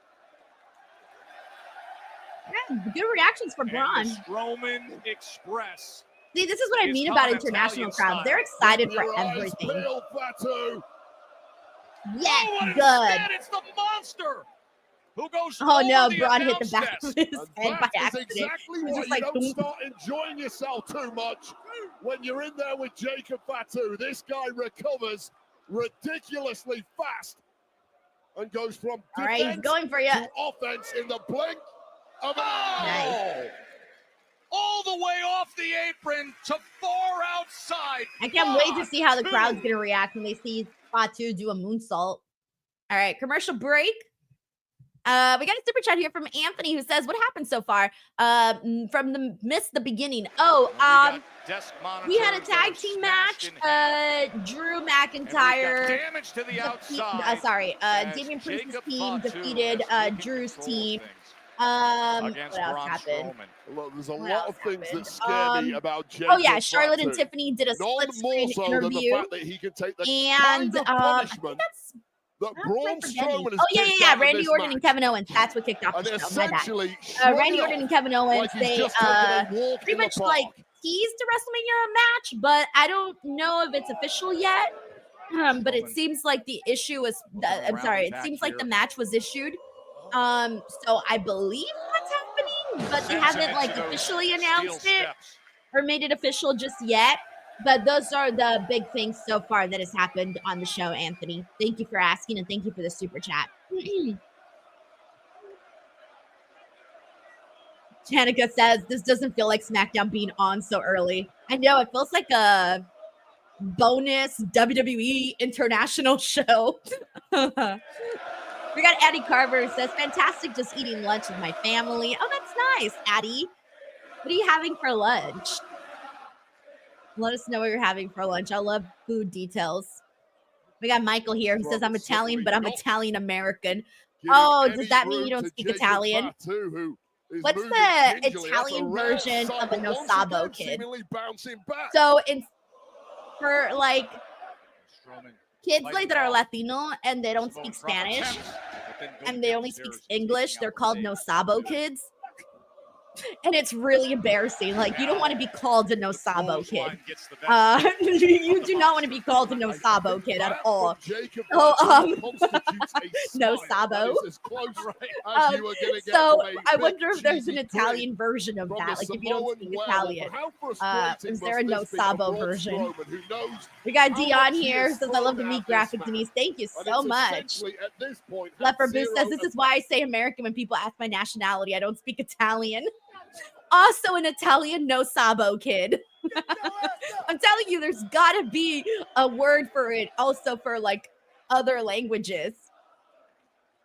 Yeah, good reactions for And Braun. the Strowman Express. See, this is what I It's mean about coming international Italian crowds. They're style. excited for Your eyes everything. peeled, Fatu. Yes, and good. instead it's the monster who goes Oh no, over the Braun hit the announce back desk. of his And head by that is accident. exactly It was why just you like, don't boom. start enjoying yourself too much when you're in there with Jacob Fatu. This guy recovers ridiculously fast and goes from All right, he's defense going for you. to offense in the blink of an eye. Nice. All the way off the apron to far outside. I can't wait to see how the Fatu. crowd's gonna react when they see Fatu do a moonsault. All right, commercial break. We got a super chat here from Anthony who says, "What happened so far? From the missed the beginning. Oh, we had a tag team match. Drew McIntyre. Damage to the outside. Damian Priest's Jacob team Fatu defeated has taken Drew's control of team. things What against else Braun happened? Strowman. Look, there's a What lot else of things happened? that scare me about Jacob Oh yeah, Charlotte and Fatu. Tiffany did a None split more screen so than the interview, fact that he can take the and kind of I think punishment that's. that That's Braun right for Denny. Strowman has Oh yeah, dished yeah, out in Randy this Orton and match. Kevin Owens. That's what kicked off And the show. My bad. essentially shrug Randy it Orton off and Kevin Owens. like he's They just taken a walk pretty in the much park. like teased a WrestleMania match, but I don't know if it's official yet. But it seems like the issue was. It seems like the match was issued. So I believe that's happening, but they haven't like officially announced it or made it official just yet. But those are the big things so far that has happened on the show, Anthony. Thank you for asking and thank you for the super chat. Danica says, this doesn't feel like SmackDown being on so early. I know, it feels like a bonus WWE international show. We got Addie Carver who says, fantastic, just eating lunch with my family. Oh, that's nice, Addie. What are you having for lunch? Let us know what you're having for lunch. I love food details. We got Michael here who says, I'm Italian, but I'm Italian American. Oh, does that mean you don't speak Italian? What's the Italian version of a no sabo kid? So it's for like kids like that are Latino and they don't speak Spanish and they only speak English. They're called no sabo kids. And it's really embarrassing. Like, you don't want to be called a no sabo kid. You do not want to be called a no sabo kid at all. No sabo. So I wonder if there's an Italian version of that. Like, if you don't speak Italian, is there a no sabo version? We got Dion here. Says, I love the meat graphic, Denise. Thank you so much. Leper Boost says, this is why I say American when people ask my nationality. I don't speak Italian. Also an Italian no sabo kid. I'm telling you, there's gotta be a word for it also for like other languages.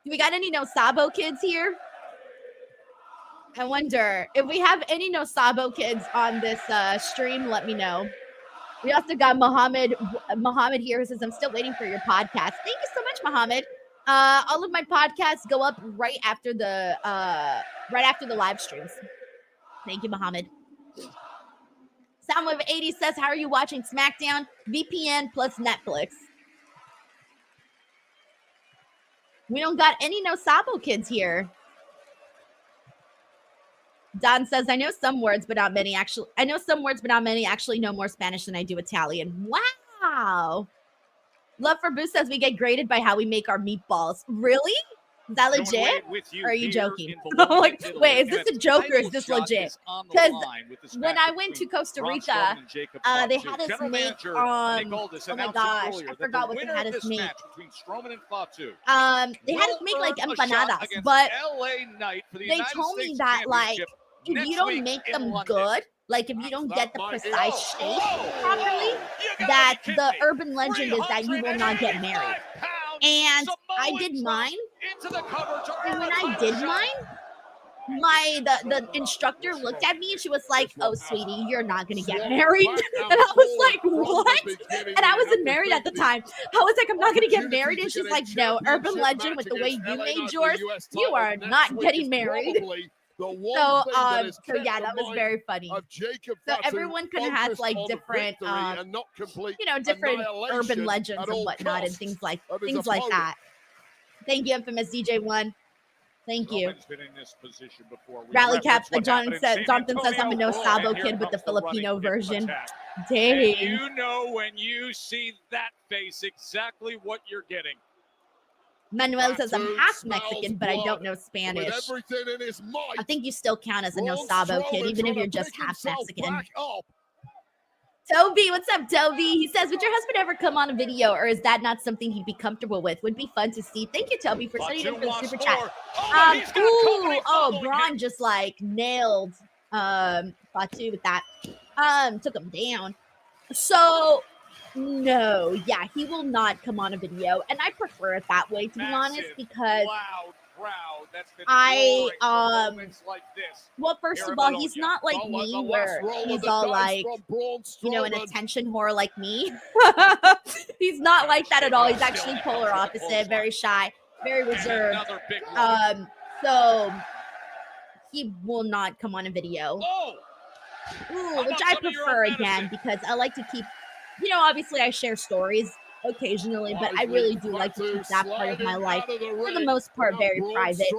Do we got any no sabo kids here? I wonder if we have any no sabo kids on this stream. Let me know. We also got Muhammad here who says, I'm still waiting for your podcast. Thank you so much, Muhammad. All of my podcasts go up right after the live streams. Thank you, Muhammad. Soundwave80 says, how are you watching SmackDown? VPN plus Netflix. We don't got any no sabo kids here. Don says, I know some words, but not many. Actually, I know some words, but not many. Actually know more Spanish than I do Italian. Wow. Love for Boo says, we get graded by how we make our meatballs. Really? Is that legit? Or are you joking? Like, wait, is this a joke or is this legit? Because when I went to Costa Rica, they had us make oh my gosh, I forgot what they had us make. They had us make like empanadas, but they told me that like if you don't make them good, like if you don't get the precise shape properly, that the urban legend is that you will not get married. And I did mine. And when I did mine, the instructor looked at me and she was like, oh, sweetie, you're not going to get married. And I was like, what? And I wasn't married at the time. I was like, I'm not going to get married. And she's like, no, urban legend with the way you made yours, you are not getting married. So yeah, that was very funny. So everyone kind of has like different, different urban legends and whatnot and things like that. Thank you, infamous DJ1. Thank you. Rally Cap. Jonathan says I'm a no sabo kid with the Filipino version. Dang. And you know when you see that face exactly what you're getting. Manuel says I'm half Mexican, but I don't know Spanish. I think you still count as a no sabo kid, even if you're just half Mexican. Toby, what's up, Toby? He says, would your husband ever come on a video, or is that not something he'd be comfortable with? Would be fun to see. Thank you, Toby, for sending in for the super chat. Braun just like nailed Fatu with that. Took him down. So no, yeah, he will not come on a video, and I prefer it that way, to be honest, because well, first of all, he's not like me where he's all like, an attention whore like me. He's not like that at all. He's actually polar opposite, very shy, very reserved. So he will not come on a video. Which I prefer again, because I like to keep, obviously I share stories occasionally, but I really do like to keep that part of my life for the most part very private.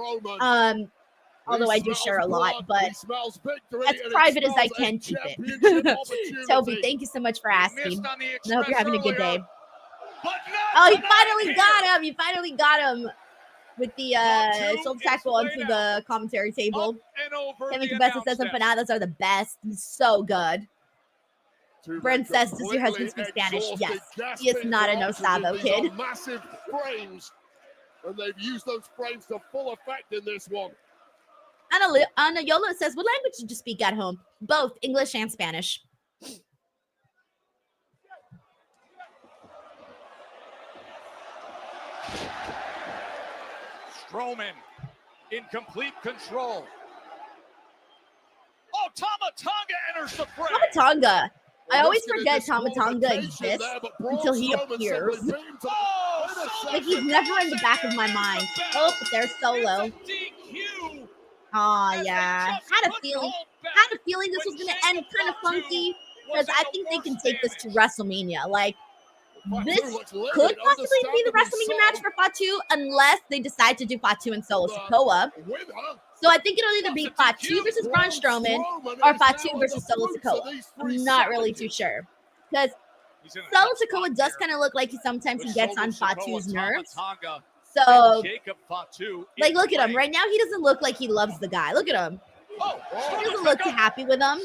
Although I do share a lot, but as private as I can keep it. Toby, thank you so much for asking. I hope you're having a good day. Oh, you finally got him with the shoulder tackle onto the commentary table. Kevin Cabeza says empanadas are the best. So good. Brent says, does your husband speak Spanish? Yes. He is not a no sabo kid. Massive frames, and they've used those frames to full effect in this one. Ana Yolo says, what language did you speak at home? Both English and Spanish. Strowman in complete control. Oh, Tama Tonga enters the fray. Tama Tonga. I always forget Tama Tonga exists until he appears. Like, he's never in the back of my mind. Oh, but there's Solo. Oh, yeah. Had a feeling this was going to end kind of funky, because I think they can take this to WrestleMania. Like, this could possibly be the WrestleMania match for Fatu, unless they decide to do Fatu and Solo Sikoa. So I think it'll either be Fatu versus Braun Strowman or Fatu versus Solo Sikoa. I'm not really too sure. Because Solo Sikoa does kind of look like sometimes he gets on Fatu's nerves. So, like, look at him. Right now, he doesn't look like he loves the guy. Look at him. He doesn't look too happy with him.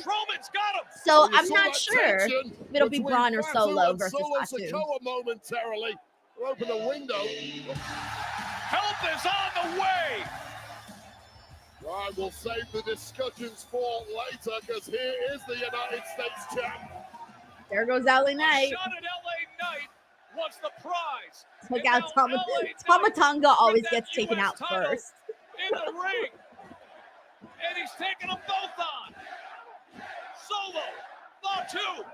So I'm not sure if it'll be Braun or Solo versus Fatu. Momentarily. We'll open the window. Help is on the way. Right, we'll save the discussions for later because here is the United States champ. There goes LA Knight. Shot at LA Knight was the prize. Look out, Tama Tonga always gets taken out first. In the ring. And he's taking them both on. Solo, Fatu.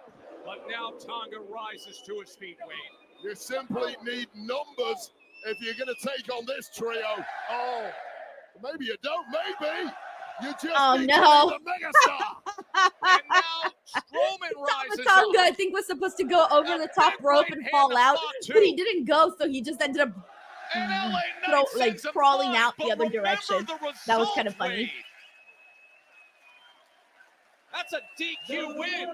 But now Tonga rises to his feet, Wayne. You simply need numbers if you're going to take on this trio. Oh, maybe you don't. Maybe you just need to be the megastar. And now Strowman rises Tonga, up. I think, was supposed to go over the top rope and fall out, but he didn't go, so he just ended up crawling out the other direction. That was kind of funny. That's a DQ win.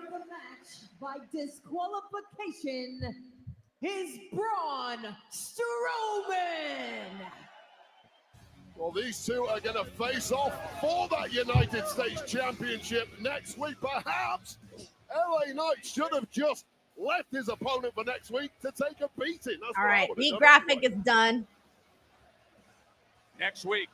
By disqualification is Braun Strowman. Well, these two are going to face off for that United States Championship next week. Perhaps LA Knight should have just left his opponent for next week to take a beating. That's all right, the graphic is done. Next week.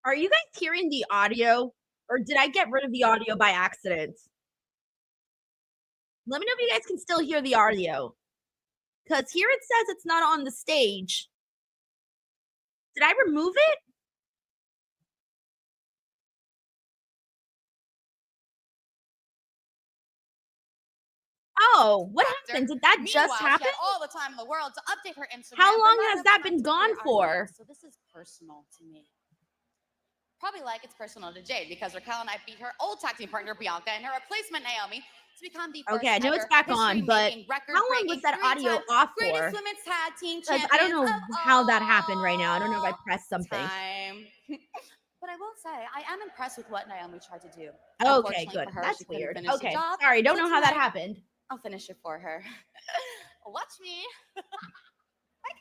Are you guys hearing the audio, or did I get rid of the audio by accident? Let me know if you guys can still hear the audio. Because here it says it's not on the stage. Did I remove it? Oh, what happened? Did that just happen? She had all the time in the world to update her Instagram. How long has that been gone for? So this is personal to me. Probably like it's personal to Jade because Raquel and I beat her old tag team partner Bianca and her replacement Naomi to become the first okay, I know it's back on, but how long was that audio off for? Women's tag team champions I don't know how that happened right now. I don't know if I pressed something. But I will say, I am impressed with what Naomi tried to do. Okay, good. That's weird. Okay, sorry, don't know how that happened. I'll finish it for her. Watch me. Bye,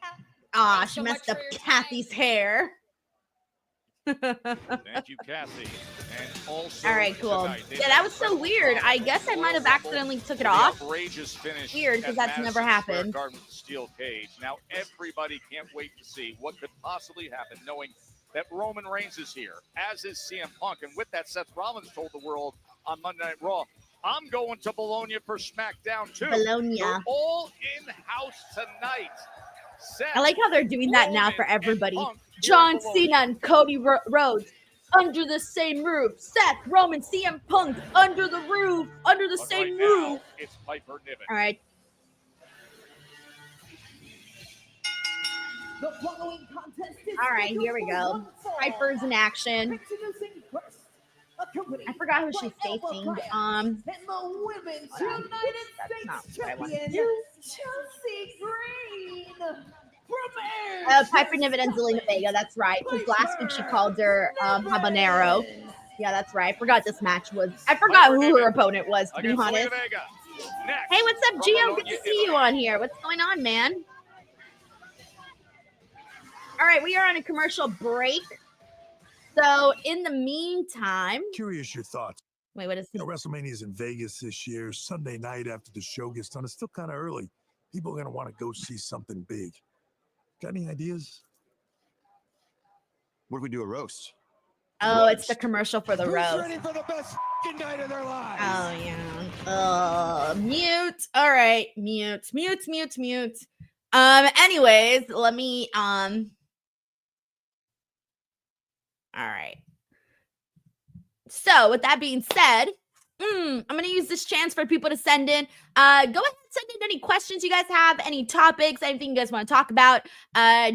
Kat. Aw, she messed up Kathy's hair. Thank you, Kathy. And also all right, cool. Tonight, yeah, that was so weird. I guess I might have accidentally took it off. Outrageous finish. Weird, because that's never happened. Garden with the steel cage. Now everybody can't wait to see what could possibly happen, knowing that Roman Reigns is here, as is CM Punk. And with that, Seth Rollins told the world on Monday Night Raw, I'm going to Bologna for SmackDown too. Bologna. They're all in-house tonight. Seth, I like how they're doing that now for everybody. John Cena and Cody Rhodes under the same roof. Seth Roman, CM Punk under the roof, under the same roof. It's Piper Niven. All right. The following contest is all right, here we go. Piper's in action. I forgot who she's facing. And the women's United States champion, Chelsea Green. Piper Niven and Zelina Vega, that's right. Because last week she called her Habanero. Yeah, that's right. I forgot this match was. I forgot who her opponent was, to be honest. Hey, what's up, Gio? Good to see you on here. What's going on, man? All right, we are on a commercial break. So in the meantime, curious your thoughts. Wait, what is it? WrestleMania is in Vegas this year. Sunday night after the show gets done. It's still kind of early. People are going to want to go see something big. Got any ideas? What if we do a roast? Oh, roast. It's the commercial for the roast. Ready for the best night of their lives. Oh, yeah. Mute. All right. Mute. Anyways, let me, all right. So with that being said, I'm going to use this chance for people to send in. Go ahead and send in any questions you guys have, any topics, anything you guys want to talk about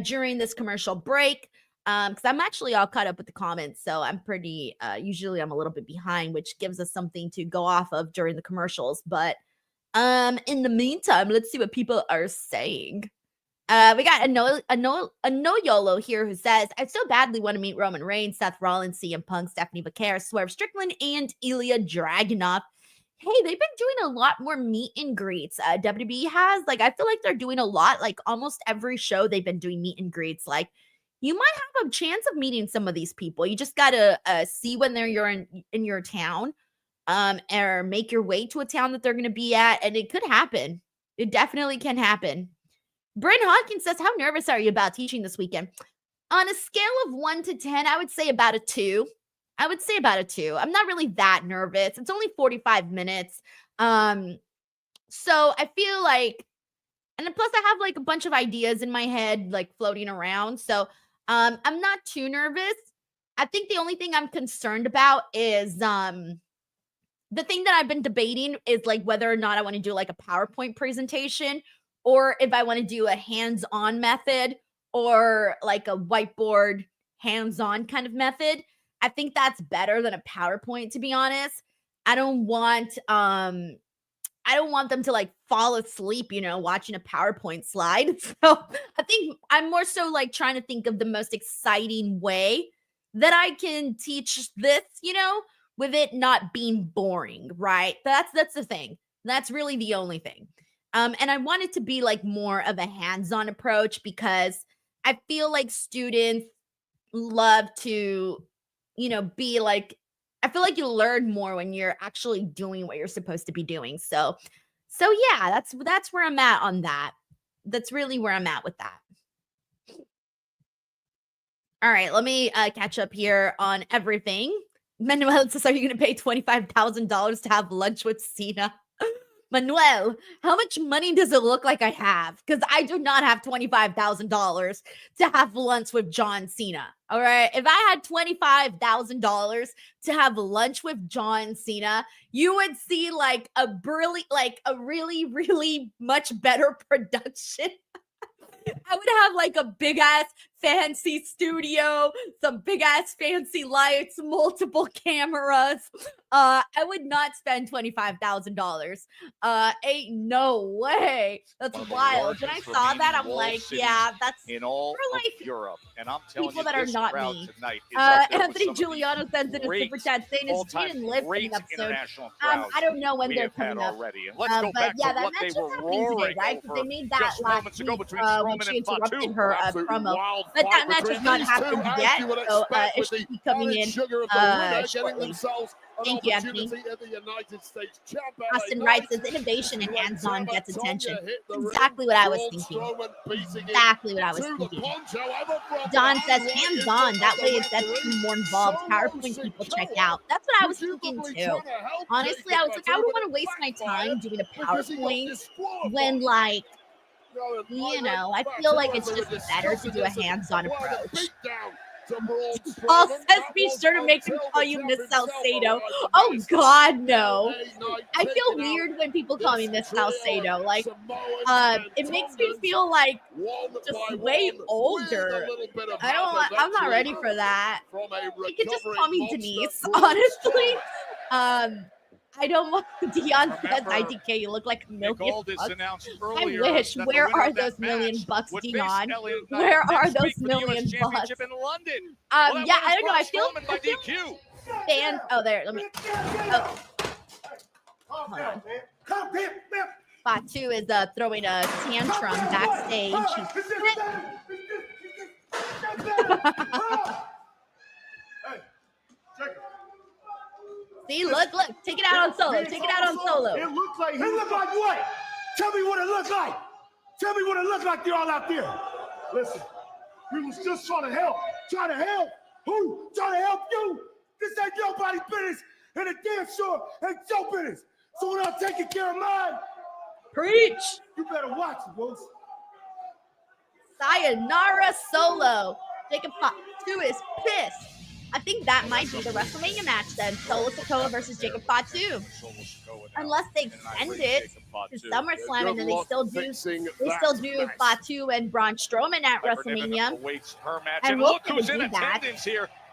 during this commercial break. Because I'm actually all caught up with the comments. So I'm usually I'm a little bit behind, which gives us something to go off of during the commercials. But In the meantime, let's see what people are saying. We got a no YOLO here who says, I so badly want to meet Roman Reigns, Seth Rollins, CM Punk, Stephanie Becerra, Swerve Strickland, and Ilya Dragunov. Hey, they've been doing a lot more meet and greets. WWE has, like, I feel like they're doing a lot. Like, almost every show they've been doing meet and greets. Like, you might have a chance of meeting some of these people. You just gotta see when you're in your town, or make your way to a town that they're gonna be at, and it could happen. It definitely can happen. Bryn Hawkins says, how nervous are you about teaching this weekend? On a scale of 1 to 10, I would say about a 2. I'm not really that nervous. It's only 45 minutes. So I feel like, and plus I have like a bunch of ideas in my head, like floating around. So I'm not too nervous. I think the only thing I'm concerned about is the thing that I've been debating is like whether or not I want to do like a PowerPoint presentation, or if I want to do a hands-on method or like a whiteboard hands-on kind of method. I think that's better than a PowerPoint, to be honest. I don't want them to like fall asleep, watching a PowerPoint slide. So I think I'm more so like trying to think of the most exciting way that I can teach this, with it not being boring, right? That's the thing. That's really the only thing. And I want it to be like more of a hands-on approach, because I feel like students love to, be like, I feel like you learn more when you're actually doing what you're supposed to be doing. So yeah, that's where I'm at on that. That's really where I'm at with that. All right, let me catch up here on everything. Manuel says, are you going to pay $25,000 to have lunch with Cena? Manuel, how much money does it look like I have? Because I do not have $25,000 to have lunch with John Cena. All right. If I had $25,000 to have lunch with John Cena, you would see like a really, really much better production. I would have like a big ass fancy studio, some big ass fancy lights, multiple cameras. I would not spend $25,000. Ain't no way. That's wild. When I saw that, I'm like, yeah, that's in all for like of Europe. And I'm telling people you, that are this not crowd me. tonight is up there with Anthony some of the Giuliano sends in a super chat saying it's Jaden listening episode. I don't know when they're coming up. Already. And let's go back to what they were roaring right? over They made that just moments ago between Strowman and Fatu. Her promo, but that match has not happened yet, so it should be coming in shortly. Thank you, Anthony. Austin Wright says innovation and hands-on gets attention. Exactly what I was thinking. Exactly what I was thinking. Don says hands-on. That way it gets more involved. PowerPoint people check out. That's what I was thinking too. Honestly, I was like, I don't want to waste my time doing a PowerPoint when like, I feel like it's just better to do a hands-on approach. Paul says be sure to make them call you Miss Salcedo. Oh God, no. I feel weird when people call me Miss Salcedo. Like, it makes me feel like just way older. I'm not ready for that. You can just call me Denise, honestly. I don't want Dion says IDK. You look like $1 million. I wish. Where are those $1 million, Dion? Where are those $1 million? Yeah, I don't know. I feel fans. Oh, there. Let me. Oh. Hold on. Fatu is throwing a tantrum backstage. See, look, take it out on Solo. It looks like what? Tell me what it looks like. Tell me what it looks like. They're all out there. Listen, we was just trying to help. Trying to help? Who? Trying to help you? This ain't nobody's business, and the damn sure ain't your business. So when I'm taking care of mine, preach. You better watch it, boys. Sayonara Solo. Jacob Fatu is pissed. I think that might be the WrestleMania match then. Solo Sikoa versus Jacob Fatu. Unless they extend it to SummerSlam and then they still do Fatu and Braun Strowman at WrestleMania. And look who's in attendance here.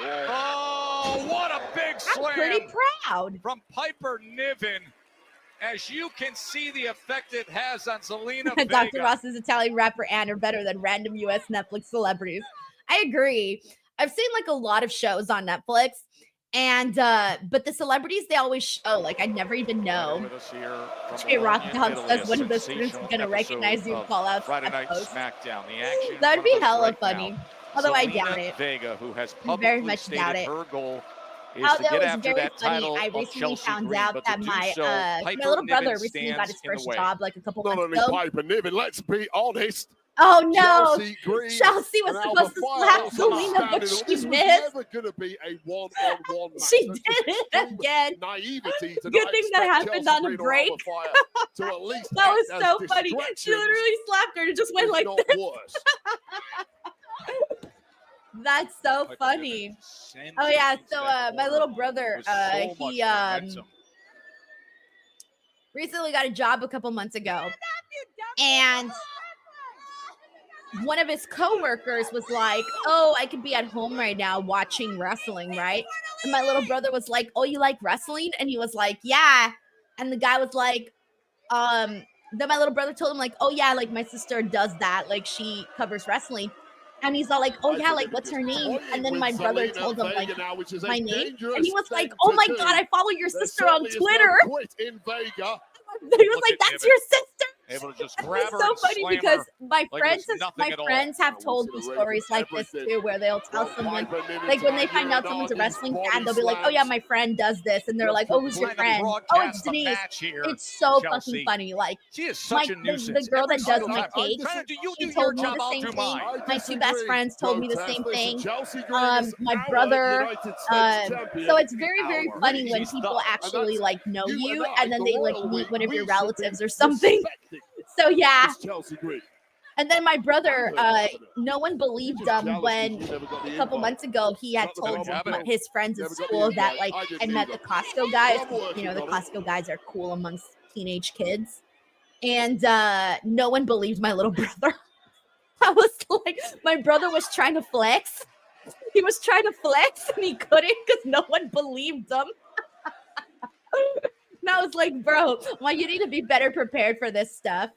Oh, what a big I'm slam pretty proud. from Piper Niven. as you can see the effect it has on Zelina Vega. Dr. Ross's Italian rapper and are better than random US Netflix celebrities. I agree. I've seen like a lot of shows on Netflix, and but the celebrities they always show, like I never even know. J-Rock Dog says one of the students is gonna recognize you and call out Friday Night Smackdown. The action that would be hella right funny. Now. Although Zelina I doubt it. Vega, who has Very publicly much stated doubt it. her goal is Oh, to that get was after very that funny. title I of recently Chelsea found Green, out but that to do my so, my Piper little brother Niven recently got his stands in the first way. job like a couple Not months only ago. Piper Niven, let's be honest. Oh no! Chelsea Green Chelsea was and supposed to Alba slap Fire Zelina, standing but on- she This was missed. never going to be a one-on-one match. She That's did just it again. naivety to Good not thing that expect happened Chelsea on a Green or break. Alba Fire to at least That was act as so funny. She distractions, literally slapped her and it just went if like not this. worse. That's so Piper funny. Niven sends Oh it yeah, into so that my corner little brother, with so much he momentum. recently got a job a couple months ago, and one of his coworkers was like, "Oh, I could be at home right now watching wrestling, right?" And my little brother was like, "Oh, you like wrestling?" And he was like, "Yeah." And the guy was like, then my little brother told him like, "Oh yeah, like my sister does that, like she covers wrestling." And he's all like, "Oh yeah, like what's her name?" And then my brother told him like my name, and he was like, "Oh my god, I follow your sister on Twitter." In Vega. He was like, "That's your sister." Able to just It's grab her so and funny slam because her my like friends, it was nothing my at all. friends have told me stories like this too, where they'll tell someone, like when they find out someone's a wrestling fan, they'll be like, "Oh yeah, my friend does this," and they're like, "Oh, who's your friend?" "Oh, it's Denise." It's so fucking funny. Like she is such a the nuisance. girl that does my I'm cake, trying to do she your told me job, the I'll same do thing. mine. My two best friends told me the same thing. My our brother. United States champion. So it's very, very Our funny when She's people the- actually and like know you you, and I, and then the they like royal meet one of we your should be relatives or something. respecting So yeah. Miss Chelsea Green. And then my brother, no one believed him when a couple months ago he had told his friends in school that like I met the Costco guys. You know, the Costco guys are cool amongst teenage kids. And no one believed my little brother. I was like, my brother was trying to flex. He was trying to flex and he couldn't because no one believed him. And I was like, bro, well, you need to be better prepared for this stuff.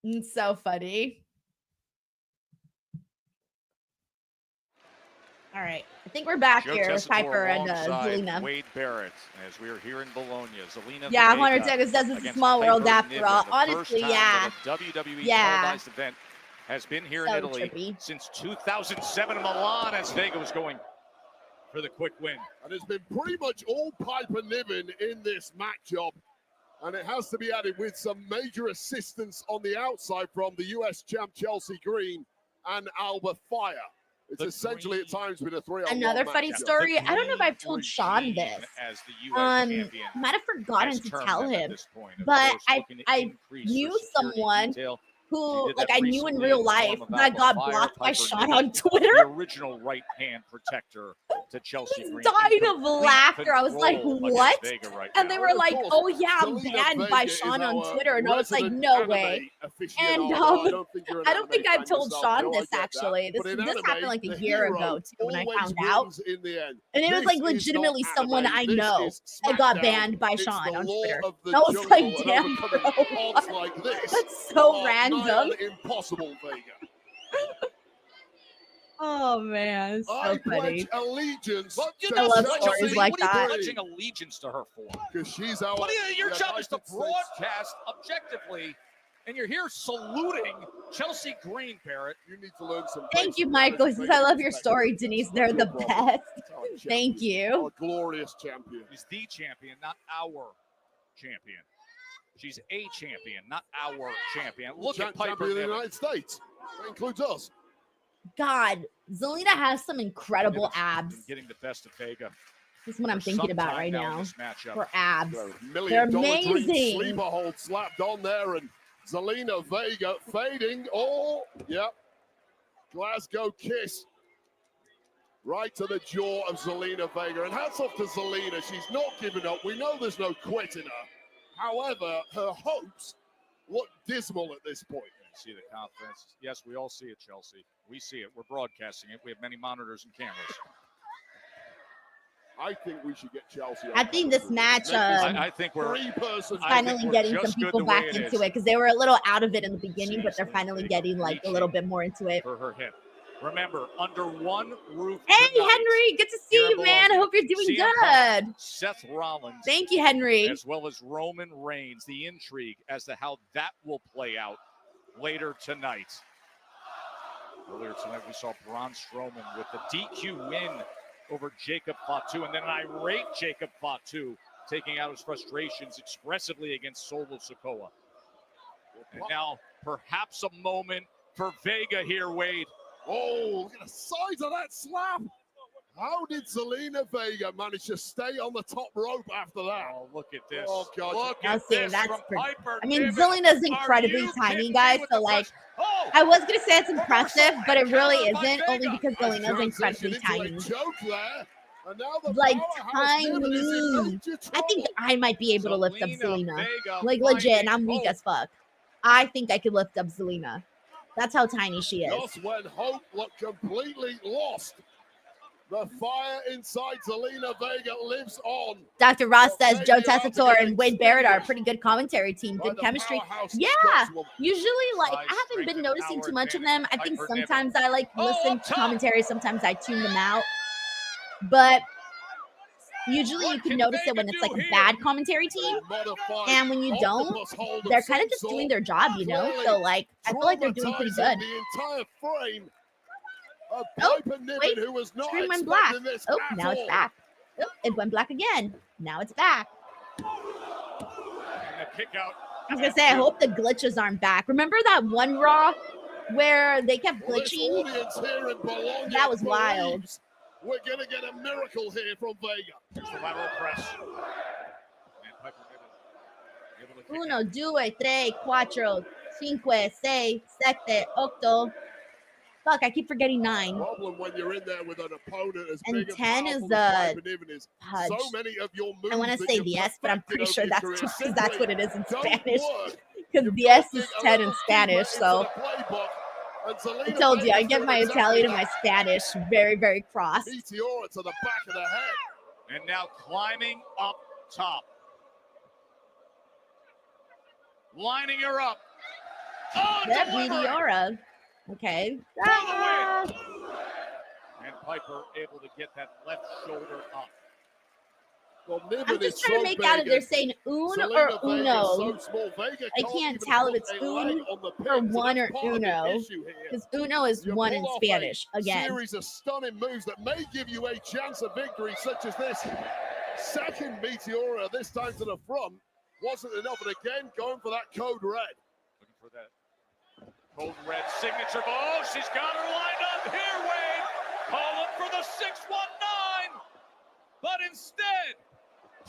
It's so funny. All right. I think we're back Joe here with Tessitore Piper and alongside Zelina. Wade Barrett as we are here in Bologna. Zelina Yeah, Vega 100 seconds says it's a against small world Piper after Niven, all. the Honestly, first time yeah. that a WWE Yeah. televised event has been here in So Italy trippy. since 2007 in Milan as Vega was going for the quick win. And it's been pretty much all Piper Niven in this matchup. And it has to be added with some major assistance on the outside from the US champ Chelsea Green and Alba Fire. It's essentially at times been a 3-on-1 Another funny matchup. story. I don't know if I've told Sean this. As the US champion Might have forgotten has to termed tell them at him, this point. Of but course, looking to I increase knew their security someone detail. who, did like, that I knew in recently real in the life form of that Alba got Fire, blocked by Piper Sean Niven, on Twitter. The original right-hand protector to Chelsea Green. Died of laughter. I was like, Control against what? Vega right And now. they were like, oh yeah, I'm Zelina banned Vega by is Sean on our Twitter. And I was like, resident no anime way. aficionado. And I don't think I've told Sean this actually. This happened like a year ago too when I found out. In the end. And it was like This is legitimately not someone anime. I This know is that got Smackdown. banned by It's Sean the on law Twitter. of the I was jungle, like, and damn, overcoming bro. odds like this That's so are random. nigh on impossible, Vega. Oh man, it's so I funny. pledge allegiance. Well, you to know, I love Chelsea stories like what are that. you pledging allegiance to her for? because she's our. What are you, your job is to United States- broadcast objectively, and you're here saluting Chelsea Green, Barrett. You need to learn some. Thank you, basic Michael. knowledge, Says, Vega. I love your story, Denise. They're the No problem. best. It's our champion. Thank you. Our glorious champion. She's the champion, not our champion. She's a champion, not our champion. Look at Piper Champion of the Niven. United States. That includes us. God, Zelina has some incredible Niven's abs. been getting the best of Vega. This is what I'm for thinking some about time right in now. this matchup. For abs. $1 They're million dream amazing. sleeper hold slapped on there, and Zelina Vega fading. Oh, yep. Glasgow kiss. Right to the jaw of Zelina Vega. And hats off to Zelina. She's not giving up. We know there's no quit in her. However, her hopes look dismal at this point. See the confidence. Yes, we all see it, Chelsea. We see it. We're broadcasting it. We have many monitors and cameras. I think we should get Chelsea. I think this match I think we're finally getting some people back into it because they were a little out of it in the beginning, but they're finally getting like a little bit more into it. For her hip. Remember, under one roof. Hey, tonight, Henry, good to see you, man. I hope you're doing good. Seth Rollins. Thank you, Henry. As well as Roman Reigns. The intrigue as to how that will play out later tonight. Earlier tonight, we saw Bruan Strowman with the DQ win over Jacob Fatu, and then an irate Jacob Fatu taking out his frustrations expressively against Solo Sikoa. And now, perhaps a moment for Vega here, Wade. Oh, look at the size of that slap. How did Zelina Vega manage to stay on the top rope after that? Oh, look at this. Oh, God. Look I'll at see, this that's from pretty, Piper I mean, Niven. Zelina's incredibly Are you tiny, kidding guys, me with so the like, press? Oh, I was going to say it's impressive, but it really counter by isn't, only Vega. because Zelina's incredibly Transition tiny. into a choke there. And now the Like, powerhouse Niven is in tiny. major I think trouble. I might be able to lift up Zelina Zelina. Vega Like, legit, and I'm finding weak hope. as fuck. I think I could lift up Zelina. That's how tiny she is. Just when hope looked completely lost, the fire inside Zelina Vega lives on. Dr. Ross But says Joe Vega after Tessitore getting and Wade Barrett are a extinguished pretty good commentary team. by Good the chemistry. powerhouse Yeah. Scotswoman. Usually, like, Size, I haven't strength, been and noticing power too much of advantage them. I think Piper Niven. sometimes I like Oh, listen up to top. commentary. Sometimes I tune them out. But usually you What can can notice it Vega when it's do like a here? bad commentary team. Modified And when you don't, octopus hold of they're kind some of just doing sort. their job, you know? Clearly So, like, I feel like they're doing pretty traumatizing good. The entire frame of Oh, Piper Niven, wait. who was not Screen went black. expecting this Oh, at now it's all. back. Oh, it went black again. Now it's back. And a kick out. I was gonna say, I hope the glitches aren't back. Remember that one Raw where they kept Well, this glitching? audience here in Bologna That was wild. believes we're gonna get a miracle here from Vega. Here's the lateral press. And Piper Niven able to kick Uno, due, tres, cuatro, cinque, seis, sete, octo. Fuck, I keep forgetting 9. Problem when you're in there with an opponent as And big and 10 powerful is, as Piper Niven is. Pudge. So many of your moves I want to that say you've the S, but I'm perfected pretty over sure your that's career just because that's what it is in don't Spanish. work. Because You've the got S to is dig a 10 in little Spanish, deeper so into the playbook, and I Zelina told you, I Vega's get doing my exactly Italian and that. my Spanish very, very crossed. Meteora to the back of the head. And now climbing up top. Lining her up. Oh, That delivery. Meteora. Okay. And Piper able to get that left shoulder up. Well, Niven I'm is just trying to so make out if big they're and saying un Zelina or Vega is uno. so small. Vega I can't can't even tell if put it's a leg un on the pin, or so one that's or part of the uno. issue here. Because uno is You one pull in off Spanish. a Again. series of stunning moves that may give you a chance of victory, such as this second Meteora, this time to the front, wasn't enough. And again, going for that code red. Looking for that code red signature. Oh, she's got her lined up here, Wade. Calling for the 619. But instead,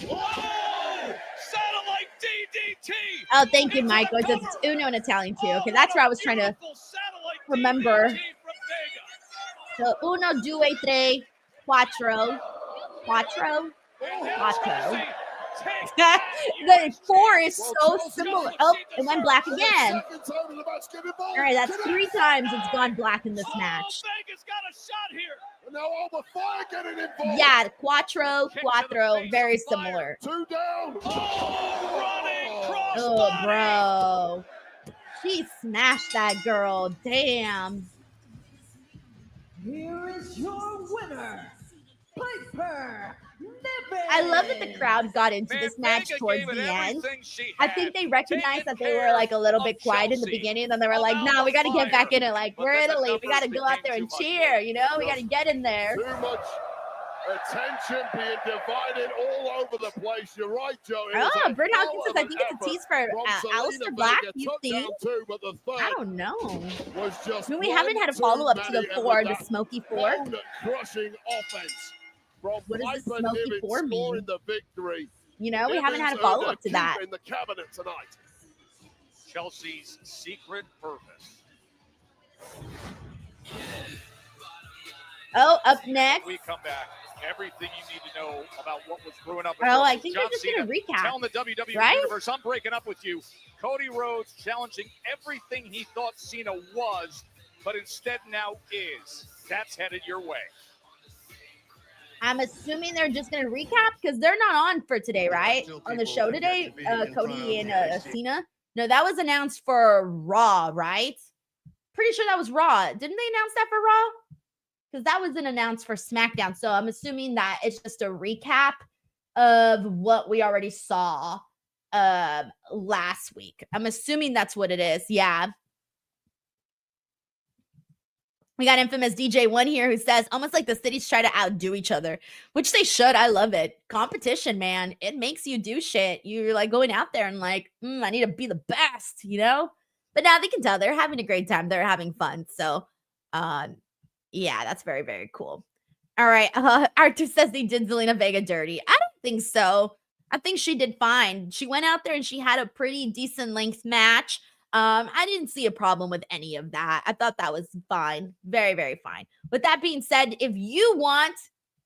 whoa! Satellite DDT. Oh, thank you, Michael. It says it's uno in Italian too. Okay, that's where I was trying to remember. So uno, due, tres, cuatro. Quattro? Quattro. The 4 is so similar. Oh, it went black again. All right, that's 3 times it's gone black in this match. Vega's got a shot here. And now all the fire getting involved. Yeah, quattro, very similar. 2 down. Oh, bro. She smashed that girl. Damn. Here is your winner, Piper Niven. I love that the crowd got into this match towards the end. I think they recognized that they were like a little bit quiet in the beginning, and then they were like, "No, we got to get back in it. Like we're Italy, we got to go out there and cheer. You know, we got to get in there." Too much attention being divided all over the place. You're right, Joe. It was Oh, a Britt hell Hawkins of says, I an think it's a tease for effort from Aleister Zelina Black. Vega. You Took think? down 2, but the third I don't know. was just I mean, we haven't had a follow up to the 4, the Smoky 4. Crushing offense from What does the Piper Smoky Niven 4 mean? scoring the victory. You know, we haven't had a Niven's follow earned up to a that. keep in the cabinet tonight. Chelsea's secret purpose. Oh, up next. We come back. Everything you need to know about what was brewing up. Oh, I think they're just going to recap. Telling the WWE right? Universe, I'm breaking up with you. Cody Rhodes challenging everything he thought Cena was, but instead now is. That's headed your way. I'm assuming they're just going to recap because they're not on for today, right? On the show today, Cody and Cena. No, that was announced for Raw, right? Pretty sure that was Raw. Didn't they announce that for Raw? Because that wasn't announced for SmackDown. So I'm assuming that it's just a recap of what we already saw last week. I'm assuming that's what it is. Yeah. We got infamous DJ1 here who says, almost like the cities try to outdo each other, which they should. I love it. Competition, man. It makes you do shit. You're like going out there and like, I need to be the best, you know? But now they can tell they're having a great time. They're having fun. So, yeah, that's very, very cool. All right. Arthur says they did Zelina Vega dirty. I don't think so. I think she did fine. She went out there and she had a pretty decent length match. I didn't see a problem with any of that. I thought that was fine. Very, very fine. With that being said, if you want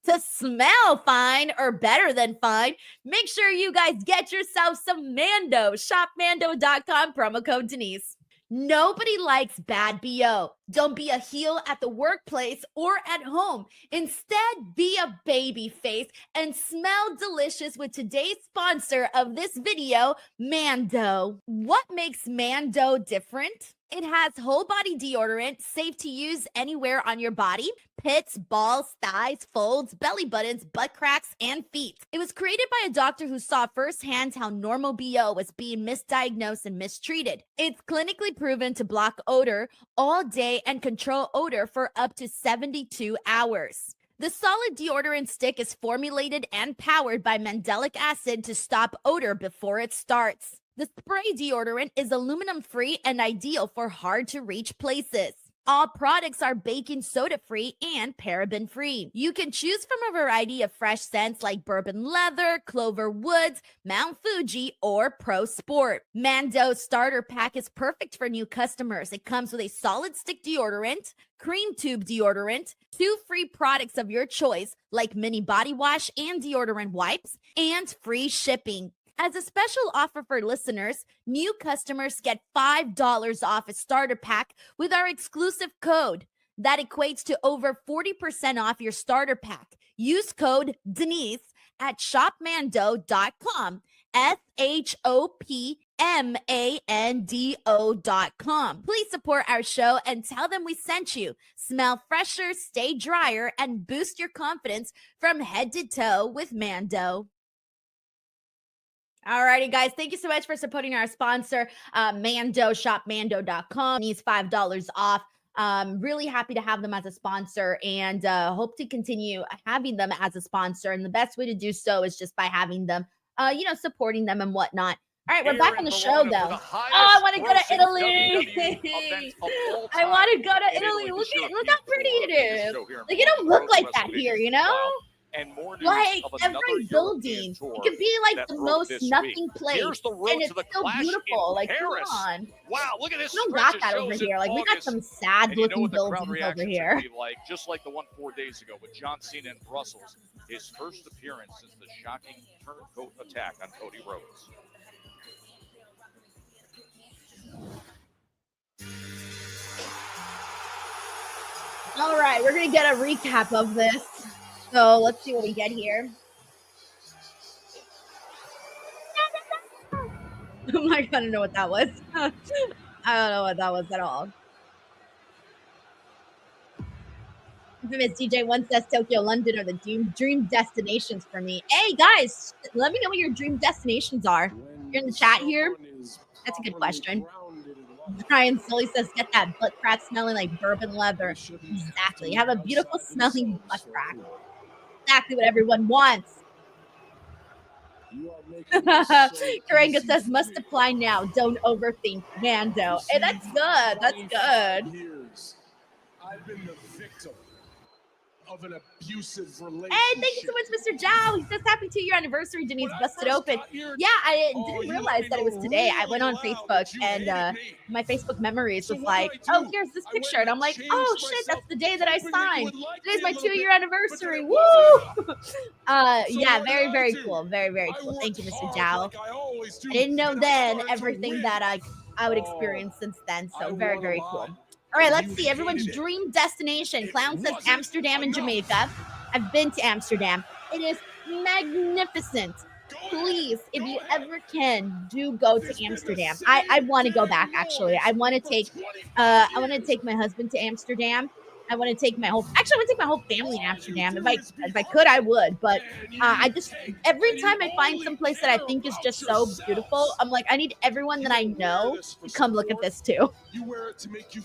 to smell fine or better than fine, make sure you guys get yourself some Mando. Shopmando.com, promo code Denise. Nobody likes bad BO. Don't be a heel at the workplace or at home. Instead, be a baby face and smell delicious with today's sponsor of this video, Mando. What makes Mando different? It has whole body deodorant, safe to use anywhere on your body, pits, balls, thighs, folds, belly buttons, butt cracks, and feet. It was created by a doctor who saw firsthand how normal BO was being misdiagnosed and mistreated. It's clinically proven to block odor all day and control odor for up to 72 hours. The solid deodorant stick is formulated and powered by mandelic acid to stop odor before it starts. The spray deodorant is aluminum-free and ideal for hard-to-reach places. All products are baking soda-free and paraben-free. You can choose from a variety of fresh scents like bourbon leather, clover woods, Mount Fuji, or Pro Sport. Mando's starter pack is perfect for new customers. It comes with a solid stick deodorant, cream tube deodorant, 2 free products of your choice like mini body wash and deodorant wipes, and free shipping. As a special offer for listeners, new customers get $5 off a starter pack with our exclusive code. That equates to over 40% off your starter pack. Use code Denise at shopmando.com, SHOPMANDO.com. Please support our show and tell them we sent you. Smell fresher, stay drier, and boost your confidence from head to toe with Mando. Alrighty, guys. Thank you so much for supporting our sponsor, Mando, shopmando.com. Needs $5 off. Really happy to have them as a sponsor and hope to continue having them as a sponsor. And the best way to do so is just by having them, supporting them and whatnot. All right, we're back on the show, though. Oh, I want to go to Italy. I want to go to Italy. Look how pretty it is. Like, it don't look like that here, you know? And more like every building, it could be like the most nothing place, and it's so beautiful. Like, come on! Wow, look at this! We don't got that over here. Like, we got some sad-looking buildings over here. Like, just like the one 4 days ago with John Cena in Brussels, his first appearance since the shocking turncoat attack on Cody Rhodes. All right, we're gonna get a recap of this. So let's see what we get here. Oh my God, I don't know what that was. I don't know what that was at all. Infamous DJ1 says Tokyo, London are the dream destinations for me. Hey guys, let me know what your dream destinations are. You're in the chat here. That's a good question. Brian Sully says, get that butt crack smelling like bourbon leather. Exactly. Have a beautiful smelling butt crack. Exactly what everyone wants. Karanga says, must apply now. Don't overthink. Mando. Hey, that's good. That's good. I've been the victim of an abusive relationship. Hey, thank you so much, Mr. Zhao. He says, happy 2-year anniversary, Denise busted open. Yeah, I didn't realize that it was today. I went on Facebook and my Facebook memories was like, oh, here's this picture. And I'm like, oh, shit, that's the day that I signed. Today's my 2-year anniversary. Woo! Yeah, very, very cool. Very, very cool. Thank you, Mr. Zhao. I didn't know then everything that I would experience since then. So very, very cool. All right, let's see. Everyone's dream destination. Clown says Amsterdam and Jamaica. I've been to Amsterdam. It is magnificent. Please, if you ever can, do go to Amsterdam. I want to go back, actually. I want to take my husband to Amsterdam. I want to take my whole family to Amsterdam. If I could, I would. But I just, every time I find some place that I think is just so beautiful, I'm like, I need everyone that I know to come look at this too.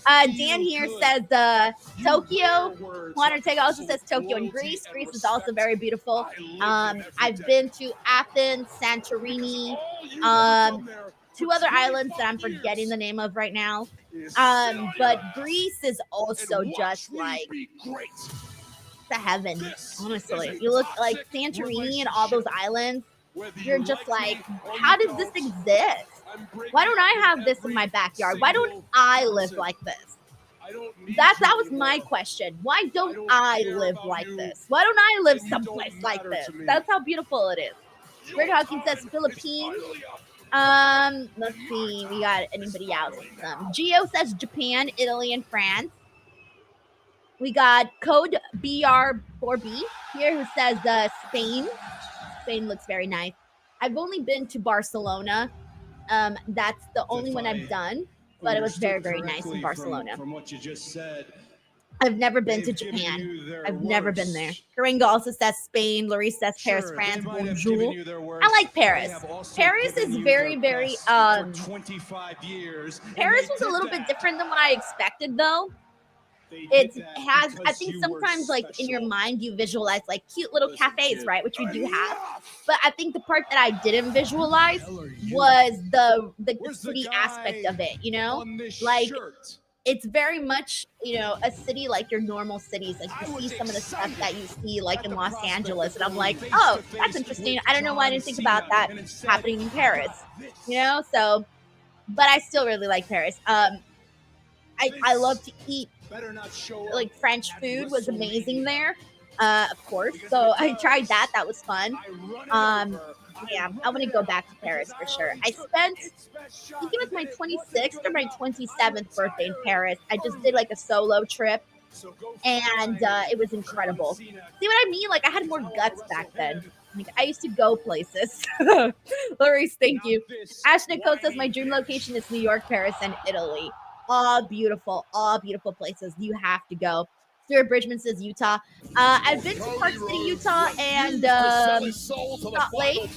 Dan here says Tokyo. Juan Ortega also says Tokyo and Greece. Greece is also very beautiful. I've been to Athens, Santorini, two other islands that I'm forgetting the name of right now. But Greece is also just like the heaven, honestly. You look like Santorini and all those islands, you're just like, how does this exist? Why don't I have this in my backyard? Why don't I live like this? That was my question. Why don't I live like this? Why don't I live someplace like this? That's how beautiful it is. Red Hawkins says Philippines. Let's see. We got anybody else? Gio says Japan, Italy, and France. We got Code BR4B here who says Spain. Spain looks very nice. I've only been to Barcelona. That's the only one I've done, but it was very, very nice in Barcelona. From what you just said, I've never been to Japan. I've never been there. Karinga also says Spain. Larice says Paris, France. Bonjour. I like Paris. Paris is very, very, 25 years. Paris was a little bit different than what I expected, though. It has, I think sometimes, like, in your mind, you visualize, like, cute little cafes, right? Which we do have. But I think the part that I didn't visualize was the city aspect of it, you know? Like, it's very much, you know, a city like your normal cities. Like, you see some of the stuff that you see, like, in Los Angeles. And I'm like, oh, that's interesting. I don't know why I didn't think about that happening in Paris, you know? So, but I still really like Paris. I love to eat. Like, French food was amazing there, of course. So I tried that. That was fun. Yeah, I want to go back to Paris for sure. I spent, I think it was my 26th or my 27th birthday in Paris. I just did like a solo trip, and it was incredible. See what I mean? Like, I had more guts back then. Like, I used to go places. Larice, thank you. Ashton Cole says my dream location is New York, Paris, and Italy. All beautiful places. You have to go. Stuart Bridgman says Utah. I've been to Park City, Utah, and Salt Lake.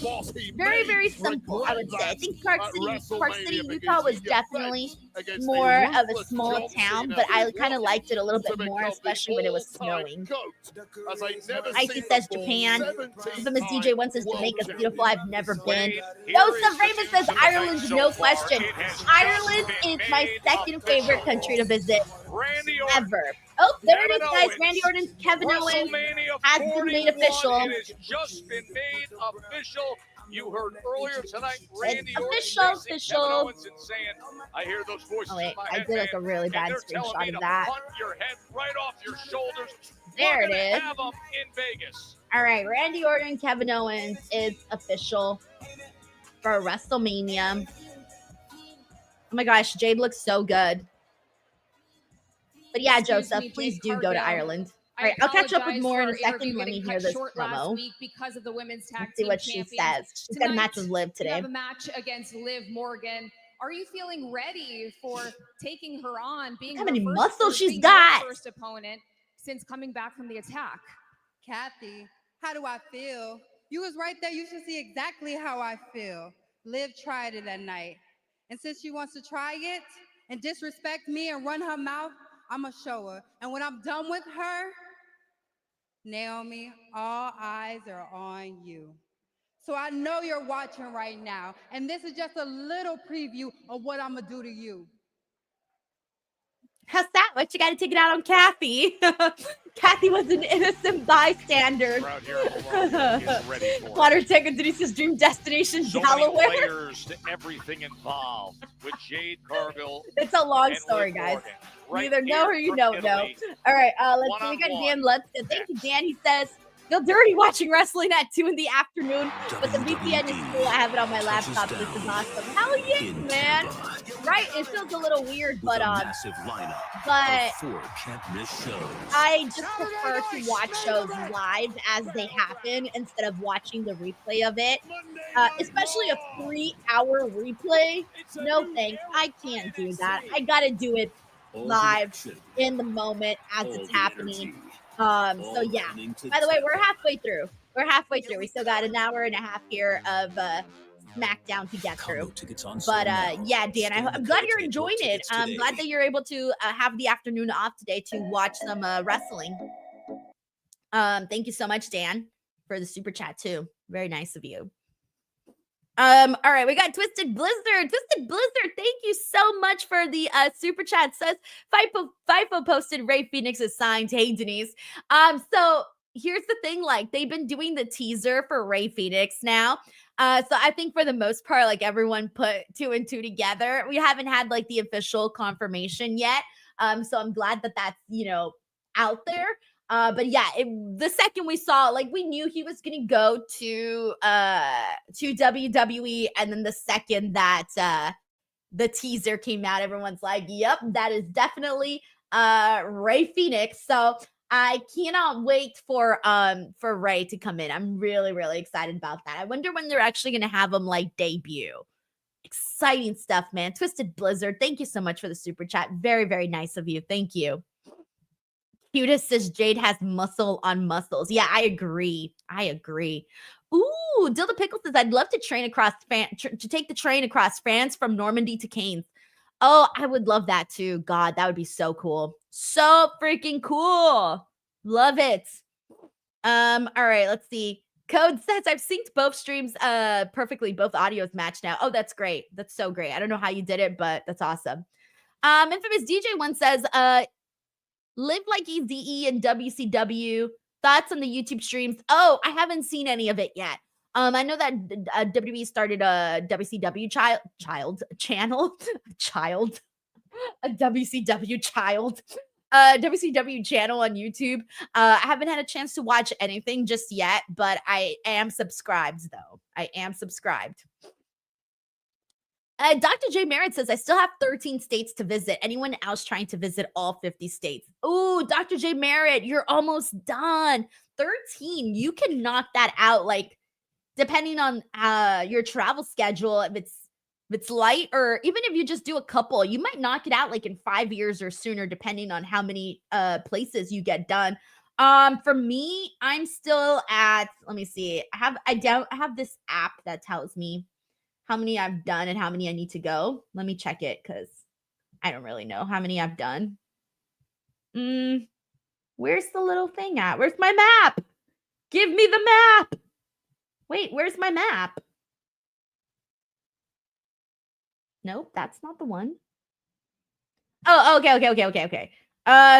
Very, very simple, I would say. I think Park City, Utah was definitely more of a small town, but I kind of liked it a little bit more, especially when it was snowing. Icy says Japan. Infamous DJ One says Jamaica's beautiful. I've never been. Joseph Raymond says Ireland, no question. Ireland is my second favorite country to visit ever. Oh, there it is, guys. Randy Orton's Kevin Owens has been made official. It has just been made official. You heard earlier tonight, Randy official. Kevin Owens saying, I hear those voices in my head, I did like a really bad screenshot of that. Punt your head right off your shoulders. There it is. Have them in Vegas. All right, Randy Orton, Kevin Owens is official for WrestleMania. Oh my gosh, Jade looks so good. But yeah, Joseph, please do go to Ireland. All right, I'll catch up with more in a second. Let me hear this promo. Because of the women's tag Let's see what she says. She's got a match with Liv today. You have a match against Liv Morgan. Are you feeling ready for taking her on? Being how many muscles she's got? First opponent since coming back from the attack. Kathy, how do I feel? You was right there. You should see exactly how I feel. Liv tried it that night, and since she wants to try it and disrespect me and run her mouth, I'm going to show her. And when I'm done with her, Naomi, all eyes are on you. So I know you're watching right now. And this is just a little preview of what I'm going to do to you. How's that? What, you got to take it out on Kathy? Kathy was an innocent bystander. Water Tech and Denise's dream destination, so Delaware. Many layers to everything involved with Jade Cargill. It's a long story, guys. You either know or you don't know. All right, let's see. We got Dan Lutz. Thank you, Dan. He says, feel dirty watching wrestling at 2 in the afternoon, but the VPN is cool. I have it on my laptop. This is awesome. Hell yeah, man. right? It feels a little weird, With but a massive lineup but of 4 can't-miss shows. I just prefer to watch shows live as they happen instead of watching the replay of it. Especially a 3-hour replay. No thanks. I can't do that. I gotta do it live in the moment as it's happening. So yeah. By the way, we're halfway through. We still got an hour and a half here of SmackDown to get through. But yeah, Dan, I'm glad you're enjoying it. I'm glad that you're able to have the afternoon off today to watch some wrestling. Thank you so much, Dan, for the super chat too. Very nice of you. All right, we got Twisted Blizzard. Twisted Blizzard, thank you so much for the super chat. Says FIFO posted Ray Phoenix's signed. Hey, Denise. So here's the thing, like they've been doing the teaser for Ray Phoenix now. So I think for the most part, like everyone put 2 and 2 together. We haven't had like the official confirmation yet. So I'm glad that that's, you know, out there. But yeah, the second we saw, like we knew he was gonna go to WWE, and then the second that the teaser came out, everyone's like, "Yep, that is definitely Ray Phoenix." So I cannot wait for Ray to come in. I'm really, really excited about that. I wonder when they're actually gonna have him like debut. Exciting stuff, man. Twisted Blizzard, thank you so much for the super chat. Very, very nice of you. Thank you. Cutest says Jade has muscle on muscles. Yeah, I agree. Ooh, Dilda Pickle says I'd love to to take the train across France from Normandy to Cairns. Oh, I would love that too. God, that would be so cool. So freaking cool. Love it. All right, let's see. Code says I've synced both streams perfectly. Both audios match now. Oh, that's great. That's so great. I don't know how you did it, but that's awesome. Infamous DJ one says Live Like EZE and WCW. Thoughts on the YouTube streams? Oh, I haven't seen any of it yet. I know that WWE started a WCW child channel. A WCW child. WCW channel on YouTube. I haven't had a chance to watch anything just yet, but I am subscribed though. I am subscribed. Dr. J. Merritt says, I still have 13 states to visit. Anyone else trying to visit all 50 states? Ooh, Dr. J. Merritt, you're almost done. 13, you can knock that out, like, depending on your travel schedule, if it's light, or even if you just do a couple, you might knock it out, like, in 5 years or sooner, depending on how many places you get done. For me, I'm still at, let me see, I have this app that tells me how many I've done and how many I need to go. Let me check it because I don't really know how many I've done. Where's the little thing at? Where's my map? Give me the map. Wait, where's my map? Nope, that's not the one. Oh, okay.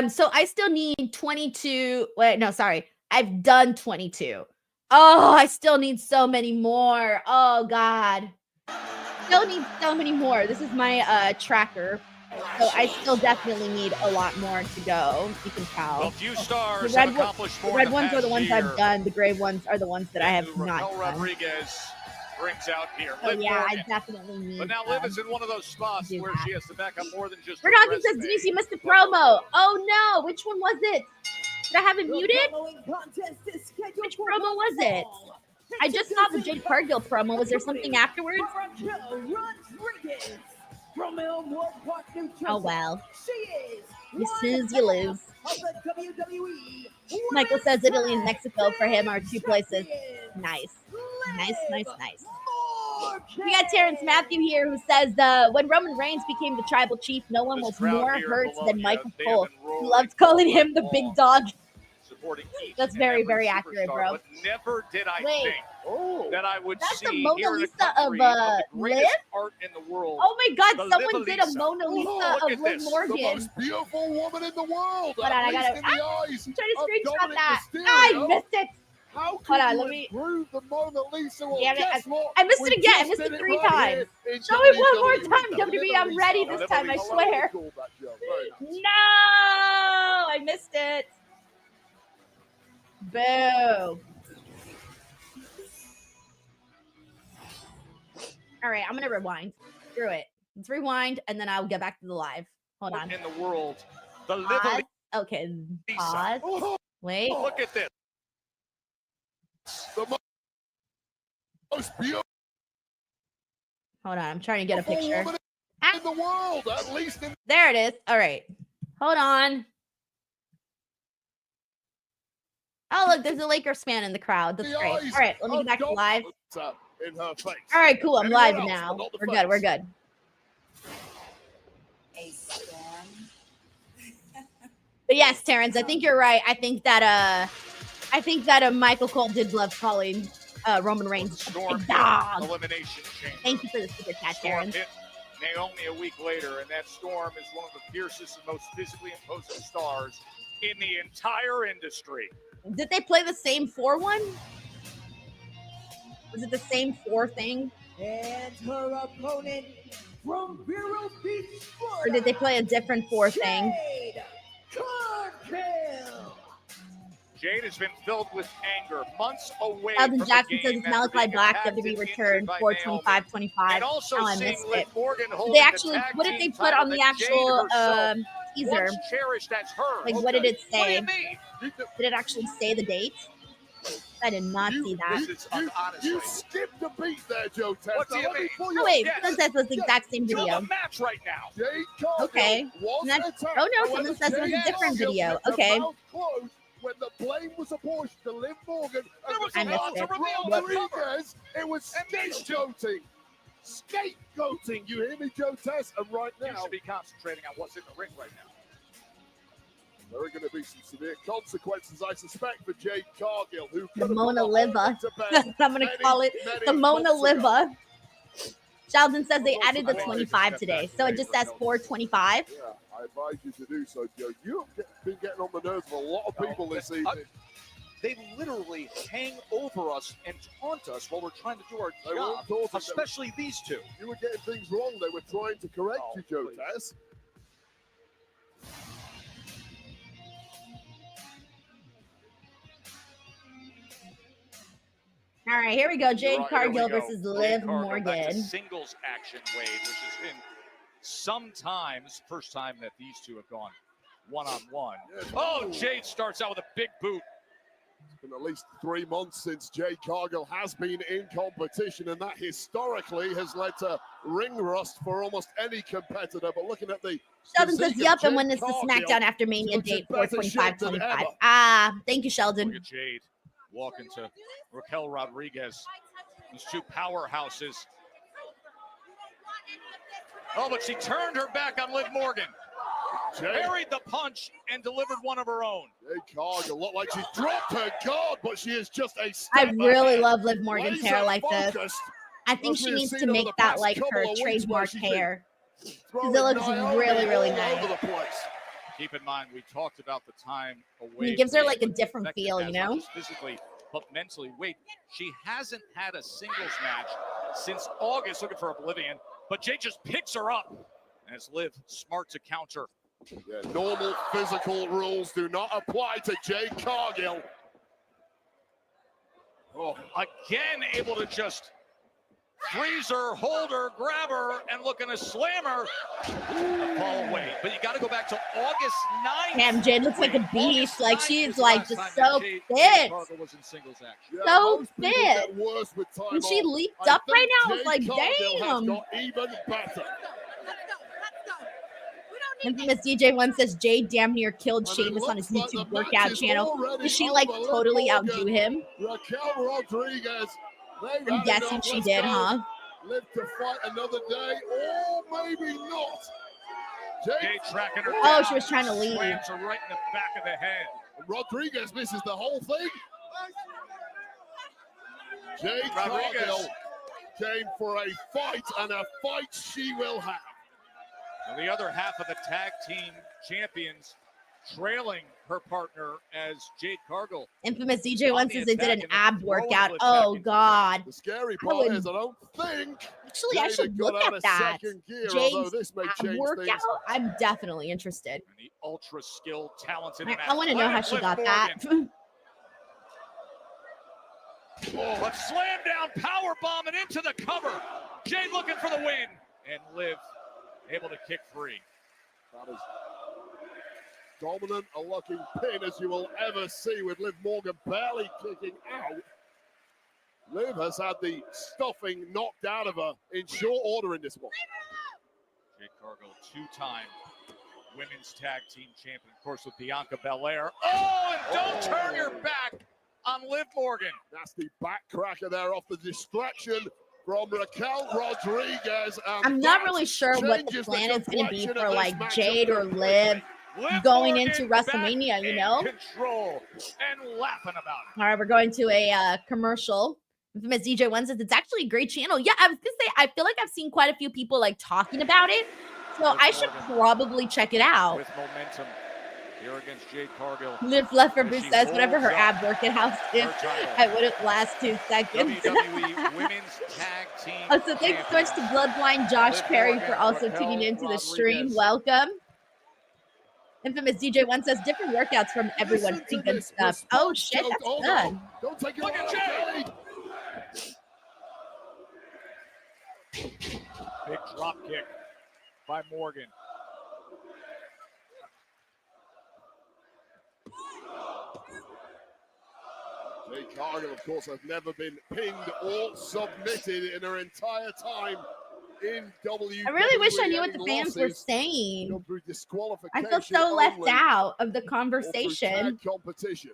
So I still need 22. Wait, no, sorry. I've done 22. Oh, I still need so many more. Oh, God. Still need so many more. This is my tracker. So I still definitely need a lot more to go. You can tell. A few stars the red ones are the ones I've done. The gray ones are the ones that I have not done. Rodriguez brings out here. Oh, yeah, I definitely need. But now Liv is in one of those spots where she has to back up more than just. We're talking says Denise, you missed the promo. Oh no, which one was it? Did I have it muted? Which promo was it? I just saw the Jade Cargill promo. Was there something afterwards? Oh well. This is you lose. Michael says Italy and Mexico for him are 2 places. Nice. We got Terrence Matthew here who says when Roman Reigns became the tribal chief, no one was more hurt than Michael Cole. He loved calling him the big dog. That's very, very accurate, bro. But never did I think that I would see the Mona Lisa of the Liv? greatest art in the world. Oh my God, someone Liv did a Mona Lisa of Liv Morgan. The most beautiful woman in the world. Hold on, I gotta. I'm trying to screenshot that. I missed it. How Hold on, let me. Prove the Mona Lisa? Well, Damn it, guess what? I missed We it again. I just missed did it 3 right times. here in Show me one more WWE. time, WWE. I'm ready this time, I swear. Cool, that job. Very nice. No, I missed it. Boo. All right, I'm gonna rewind. Screw it. Let's rewind, and then I'll get back to the live. Hold on. In the world, the pause. Okay, pause. Wait. Look at this. The most beautiful. Hold on, I'm trying to get a picture. Woman in the world, at least in. There it is. All right. Hold on. Oh, look, there's a Lakers fan in the crowd. That's great. All right, let me get back to live. In her face. All right, cool. I'm Anyone live else, now. but not the We're face. good. We're good. But yes, Terrence, I think you're right. I think that Michael Cole did love calling Roman Reigns a big dog. Elimination chamber. Thank you for the super chat, Storm Terrence. hit Naomi a week later, and that Storm is one of the fiercest and most physically imposing stars in the entire industry. Did they play the same 4-1? Was it the same 4 thing? And her opponent from Vero Beach, Or did they play a different 4 thing? Cargill. Jade has been filled with anger, months away Alvin from Jackson the says game it's after Malachi being Black, attacked WWE and return injured by 425.25. And also Oh, I seeing missed Liv it. Morgan Did holding they the actually, tag what did they team put on the title that Jade actual herself teaser? once cherished as her. Like, what did it What do say? you mean? Did it actually say the date? I did not see that. You skipped a beat there, Joe Testa. What do you mean? Oh, wait, someone says it's the exact same You're video. the match right now. Jade Cargill Okay. was And that- attacked. oh, no, However, someone says it's a Jade different Cargill video. kept her Okay. mouth closed when the blame was apportioned to Liv Morgan. There was I a missed lot to it. reveal Yep. on the cover. Rodriguez, it was scapegoating. Scapegoating. You hear me, Joe Test? And right You now, should be concentrating on what's in the ring right now. there are going to be some severe consequences, I suspect, for Jade Cargill, who The could have Mona put a Liva. whole to bed That's what I'm going to many, call it. many The Mona months ago. Liva. Sheldon says they Well, added the I 25 today. So it just says 425. Yeah, I advise you to do so, Joe. You've been getting on the nerves of a lot of people this evening. They literally hang over us and taunt us while we're trying to do our They weren't job, taunting, especially these two. You were getting things wrong. They were trying to correct Oh, you, Joe please. Tess. All right, here we go. Jade Right, here we Cargill go. versus Jade Liv Cargill back to Morgan. singles action, Wade, which has been sometimes first time that these two have gone one-on-one. Yes. Oh, Jade starts out with a big boot. It's been at least 3 months since Jade Cargill has been in competition, and that historically has led to ring rust for almost any competitor. But looking at the Sheldon says, physique of yep, and when Jade is the Cargill, SmackDown after Mania looks in date? better shape than 425.25. ever. Ah, thank you, Look Sheldon. at Jade walking to Raquel Rodriguez. These two powerhouses. Oh, but she turned her back on Liv Morgan. Jade, Parried the punch and delivered one of her own. Jade Cargill looked like she dropped her guard, but she is just a step I really ahead. love Liv Morgan's hair Laser like this. focused. I think As she we have needs seen to over make the that past like couple her of weeks where trademark she's been hair. throwing It looks Naomi really, really all nice. over the place. Keep in mind, we talked about the time away. It gives her from like a what different effect it feel, has, you not know? just physically, but mentally. Wait, she hasn't had a singles match since August looking for Oblivion, but Jade just picks her up. As Liv, smart to counter. Yeah, normal physical rules do not apply to Jade Cargill. Oh, again, able to just freeze her, hold her, grab her, and looking to slam her. Fall away. But you got to go back to August 9th. Damn, Jade looks like a beast. Like she's like just so fit. Cargill was in singles action. Yeah, So most people fit. get worse with time When she off. leaped I up right think now, I was Jade like, Cargill has damn. got even better. Infamous DJ1 says Jade damn near killed And it Sheamus on his looks like YouTube the match workout is channel. already Did she like over. Liv totally Morgan, outdo him? Raquel Rodriguez. They've I'm had guessing enough. she Let's did, go. huh? Live to fight another day, or maybe not. Jade Jade tracking her Oh, down. she was trying to leave. Slams her right in the back of the head. Rodriguez misses the whole thing. Jade Rodriguez. Cargill came for a fight, and a fight she will have. And the other half of the tag team champions trailing her partner as Jade Cargill. Infamous DJ1 says they did an attack and ab then throwing workout. Liv Oh back into God. The scary I part would- is I don't think Actually, I Jade should had got look out at of that. second gear, although Jade's this may ab change workout. things. I'm definitely interested. And the ultra skilled, talented, I want to know how she got that. Oh, but slam down, power bomb and into the cover. Jade looking for the win. And Liv able to kick free. That is dominant a looking pin as you will ever see, with Liv Morgan barely kicking out. Liv has had the stuffing knocked out of her in short order in this one. Jade Cargill, two-time women's tag team champion, of course, with Bianca Belair. Oh, and don't turn your back on Liv Morgan. That's the back cracker there off the distraction from Raquel Rodriguez. I'm not really sure what the plan is going to be for like Jade or Liv going into WrestleMania, you know? Control and laughing about it. All right, we're going to a commercial. Infamous DJ One says it's actually a great channel. Yeah, I was gonna say I feel like I've seen quite a few people like talking about it, so I should probably check it out. With momentum here against Jade Cargill. Liv left for Bruce says whatever her ab working house is, I wouldn't last 2 seconds. WWE Women's Tag Team. Also, thanks so much to Bloodline Josh Perry for also tuning into the stream. Welcome. Infamous DJ One says different workouts from everyone. Pretty good stuff. Oh shit, that's good. Don't take your eye. Big drop kick by Morgan. Jade Cargill, of course, has never been pinned or submitted in her entire time in WWE. I really wish I knew what the fans were saying. I feel so left out of the conversation. Competition.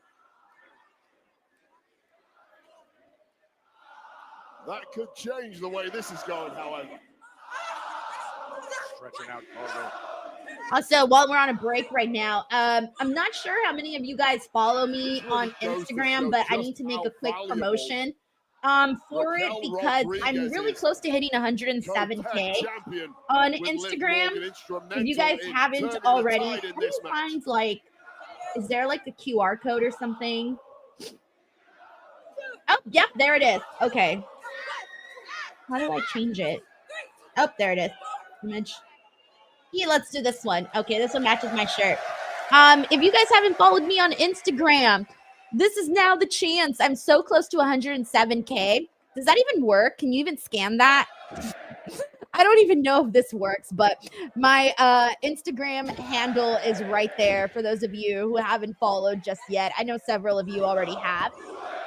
That could change the way this is going, however. Stretching out Cargill. Also, while we're on a break right now, I'm not sure how many of you guys follow me on Instagram, but I need to make a quick promotion for it because I'm really close to hitting 107K on Instagram. If you guys haven't already, how do you find like, is there like a QR code or something? Oh, yep, there it is. Okay. How do I change it? Oh, there it is. Image. Yeah, let's do this one. Okay, this one matches my shirt. If you guys haven't followed me on Instagram, this is now the chance. I'm so close to 107K. Does that even work? Can you even scan that? I don't even know if this works, but my Instagram handle is right there for those of you who haven't followed just yet. I know several of you already have.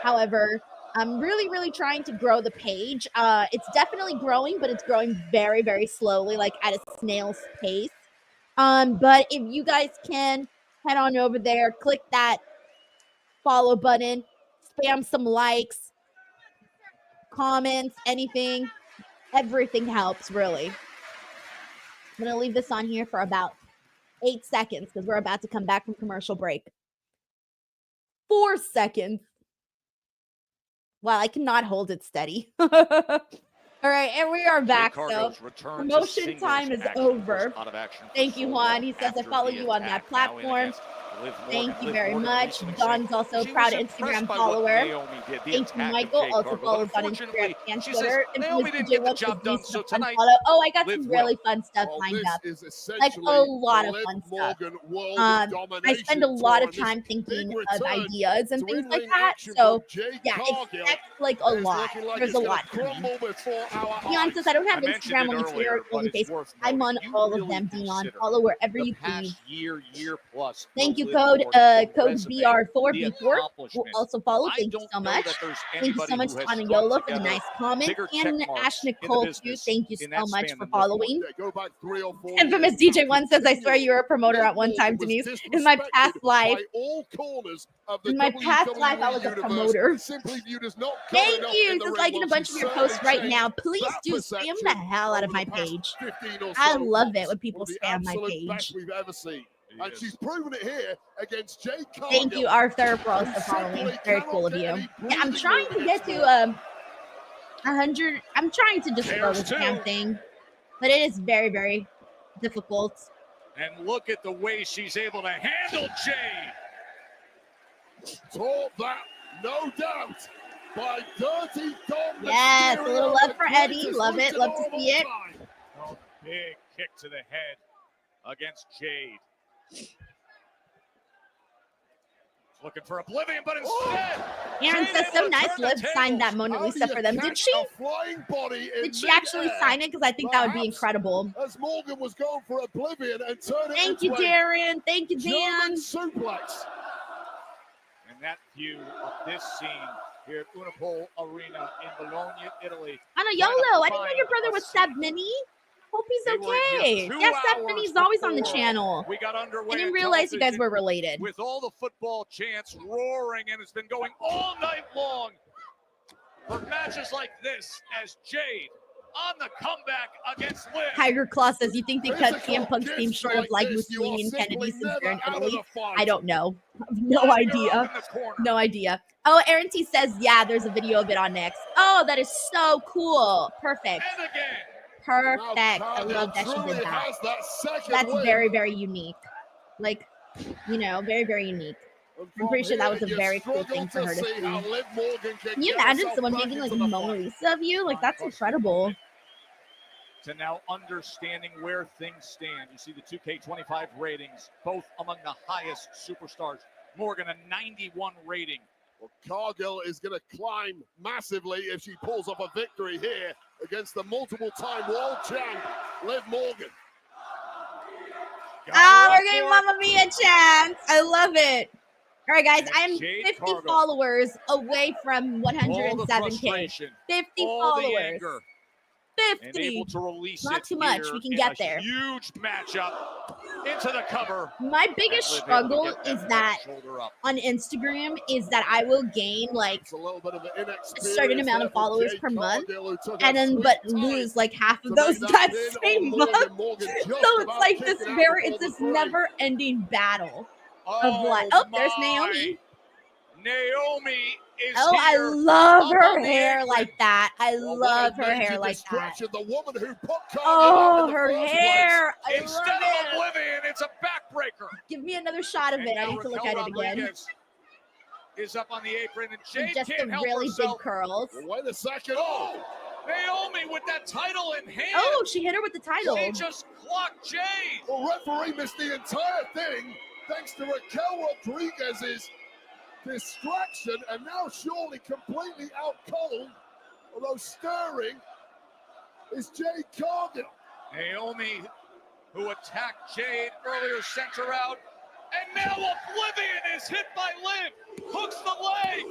However, I'm really, really trying to grow the page. It's definitely growing, but it's growing very, very slowly, like at a snail's pace. But if you guys can head on over there, click that follow button, spam some likes, comments, anything. Everything helps, really. I'm going to leave this on here for about 8 seconds because we're about to come back from commercial break. 4 seconds. Wow, I cannot hold it steady. All right, and we are back, so promotion time is over. Thank you, Juan. He says, I follow you on that platform. Thank you very much. Don's also a proud Instagram follower. Thank you, Michael. Also follows on Instagram and Twitter. Naomi didn't get the job done, so tonight, oh, I got some really fun stuff lined up. Like a lot of fun stuff. I spend a lot of time thinking of ideas and things like that. So yeah, expect like a lot. There's a lot coming. Dion says, I don't have Instagram, only Twitter, only Facebook. I'm on all of them, Dion. Follow wherever you please. Year plus. Thank you, code BR4B4 will also follow. Thank you so much. Thank you so much, Tana Yola, for the nice comment. And Ash Nicole, too. Thank you so much for following. Infamous DJ One says, I swear you were a promoter at one time, Denise. In my past life, I was a promoter. Thank you. Just liking a bunch of your posts right now. Please do spam the hell out of my page. I love it when people spam my page. And she's proven it here against Jade Cargill. Thank you, Arthur, for also following. Very cool of you. Yeah, I'm trying to get to 100. I'm trying to just grow this damn thing, but it is very, very difficult. And look at the way she's able to handle Jade. Taught that, no doubt, by Dirty Dom. Yes, a little love for Eddie. Love it. Love to see it. Oh, big kick to the head against Jade. Looking for Oblivion, but instead, Aaron says, so nice Liv signed that Mona Lisa for them. Did she? Did she actually sign it? Because I think that would be incredible. As Morgan was going for Oblivion and turned it Thank you, Darren. Thank you, Dan. Suplex. And that view of this scene here at Unipol Arena in Bologna, Italy. I know, YOLO. I didn't know your brother was Seb Mini. Hope he's okay. Yeah, Seth Mini's always on the channel. We got underway. I didn't realize you guys were related. With all the football chants roaring, and it's been going all night long for matches like this as Jade on the comeback against Liv. Tiger Claw says, you think they cut CM Punk's theme short like Mussolini and Kennedy since they're in Italy? I don't know. No idea. No idea. Oh, Aaron T says, yeah, there's a video of it on Next. Oh, that is so cool. Perfect. And again. Perfect. I love that she did that. That's very, very unique. Like, you know, very, very unique. I'm pretty sure that was a very cool thing for her to see. Can you imagine someone making like a Mona Lisa of you? Like, that's incredible. To now understanding where things stand. You see the 2K25 ratings, both among the highest superstars. Morgan, a 91 rating. Well, Cargill is going to climb massively if she pulls off a victory here against the multiple-time world champ, Liv Morgan. Oh, we're getting Mamma Mia chance. I love it. All right, guys, I'm 50 followers away from 107K. 50 followers. 50. And able to release not too much. We can get there. Huge matchup into the cover. My biggest struggle is that on Instagram is that I will gain like a certain amount of followers per month, and then but lose like half of those that same month. So it's like this never-ending battle of like. Oh, there's Naomi. Naomi is here. I love her hair like that. I love her hair like that. Oh, her hair. I Instead love it. of Oblivion, it's a backbreaker. Give me another shot of it. I need to look at it again. Is up on the apron, and Jade just can't the help really herself. big curls. Wait a second. Oh, Naomi with that title in hand. Oh, she hit her with the title. She just clocked Jade. The referee missed the entire thing thanks to Raquel Rodriguez's distraction, and now surely completely out cold, although stirring, is Jade Cargill. Naomi, who attacked Jade earlier, sent her out, and now Oblivion is hit by Liv, hooks the leg.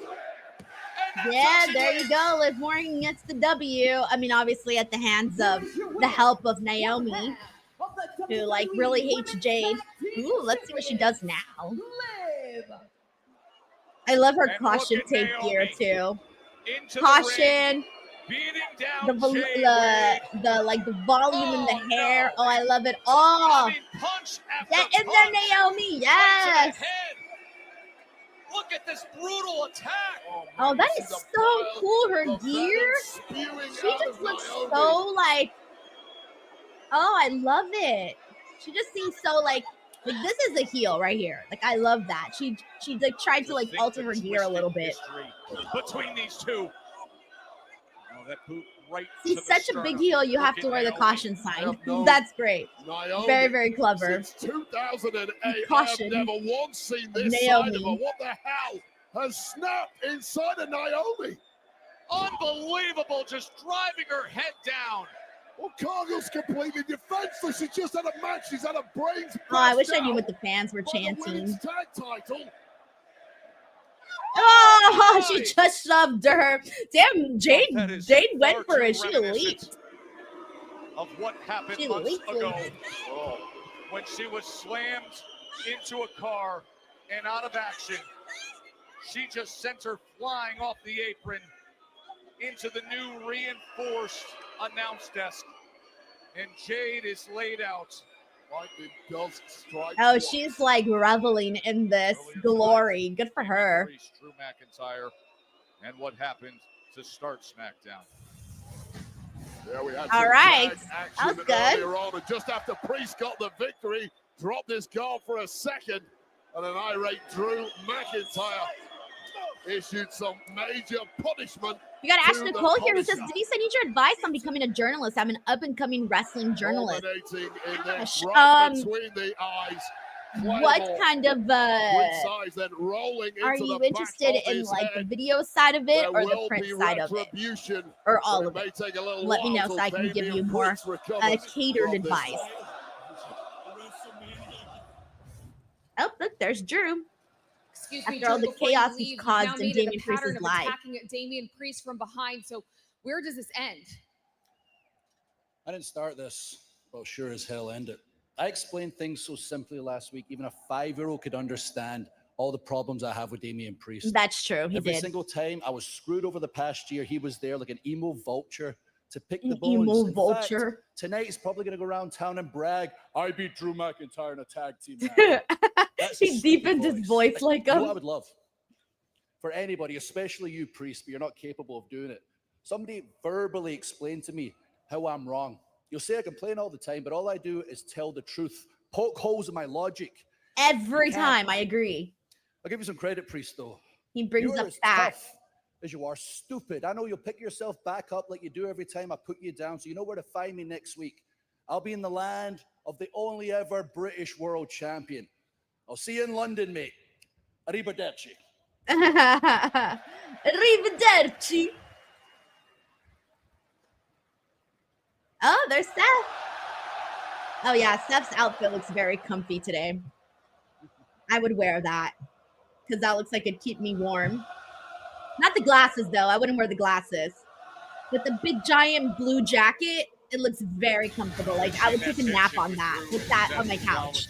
Yeah, there you go. Liv Morgan gets the W. I mean, obviously at the hands of the help of Naomi, who like really hates Jade. Ooh, let's see what she does now. I love her caution tape gear too. Caution, the volume in the hair. Oh, I love it all. Get in there, Naomi. Yes. Look at this brutal attack. Oh, that is so cool. Her gear. She just looks so like. Oh, I love it. She just seems so like this is a heel right here. Like I love that. She like tried to like alter her gear a little bit. Between these two. Oh, that boot right. She's such a big heel. You have to wear the caution sign. That's great. Very, very clever. Since 2008, Caution. I have never once seen this Naomi. side of her. What the hell has snapped inside of Naomi? Unbelievable, just driving her head down. Well, Cargill's completely defenseless. She just had a match. She's had a brains. Oh, I wish I knew what the fans were chanting. Tag title. Oh, she just shoved her. Damn, Jade went for it. She leaped. Of what happened months ago when she was slammed into a car and out of action. She just sent her flying off the apron into the new reinforced announce desk, and Jade is laid out. Oh, she's like reveling in this glory. Good for her. Drew McIntyre, and what happened to start SmackDown. Yeah, we had all right, that was good. On, and just after Priest got the victory, dropped his guard for a second, and an irate Drew McIntyre issued some major punishment. You got Ashley Nicole here who says, Denise, I need your advice on becoming a journalist. I'm an up-and-coming wrestling journalist. Right between the eyes. what kind of then rolling are into you the interested back of in, his like the head. video side of it There or the will print be side of it, retribution, or but all it of may it? take a little Let me while know so till I can give Damian you more Priest recovers catered from this. advice. Oh, look, there's Drew. Excuse me, After all Drew, the before chaos you he's leave, you've caused now in made it a Damian Priest's pattern of life. attacking Damian Priest from behind. So where does this end? I didn't start this, but sure as hell end it. I explained things so simply last week, even a 5-year-old could understand all the problems I have with Damian Priest. That's true, he Every did. single time I was screwed over the past year, he was there like an emo vulture to pick the An bones. emo In vulture. fact, tonight he's probably going to go around town and brag, I beat Drew McIntyre in a tag team match. That's a He stupid deepened his voice like You know him. what I would love? For anybody, especially you, Priest, but you're not capable of doing it. Somebody verbally explain to me how I'm wrong. You'll say I complain all the time, but all I do is tell the truth. Poke holes in my logic. Every time, I agree. I'll give you some credit, Priest, though. He brings You're up as facts. tough as you are stupid. I know you'll pick yourself back up like you do every time I put you down, so you know where to find me next week. I'll be in the land of the only ever British world champion. I'll see you in London, mate. Arrivederci. Arrivederci. Oh, there's Seth. Oh yeah, Seth's outfit looks very comfy today. I would wear that because that looks like it'd keep me warm. Not the glasses though. I wouldn't wear the glasses. But the big giant blue jacket, it looks very comfortable. Like I would take a nap on that with that on my couch.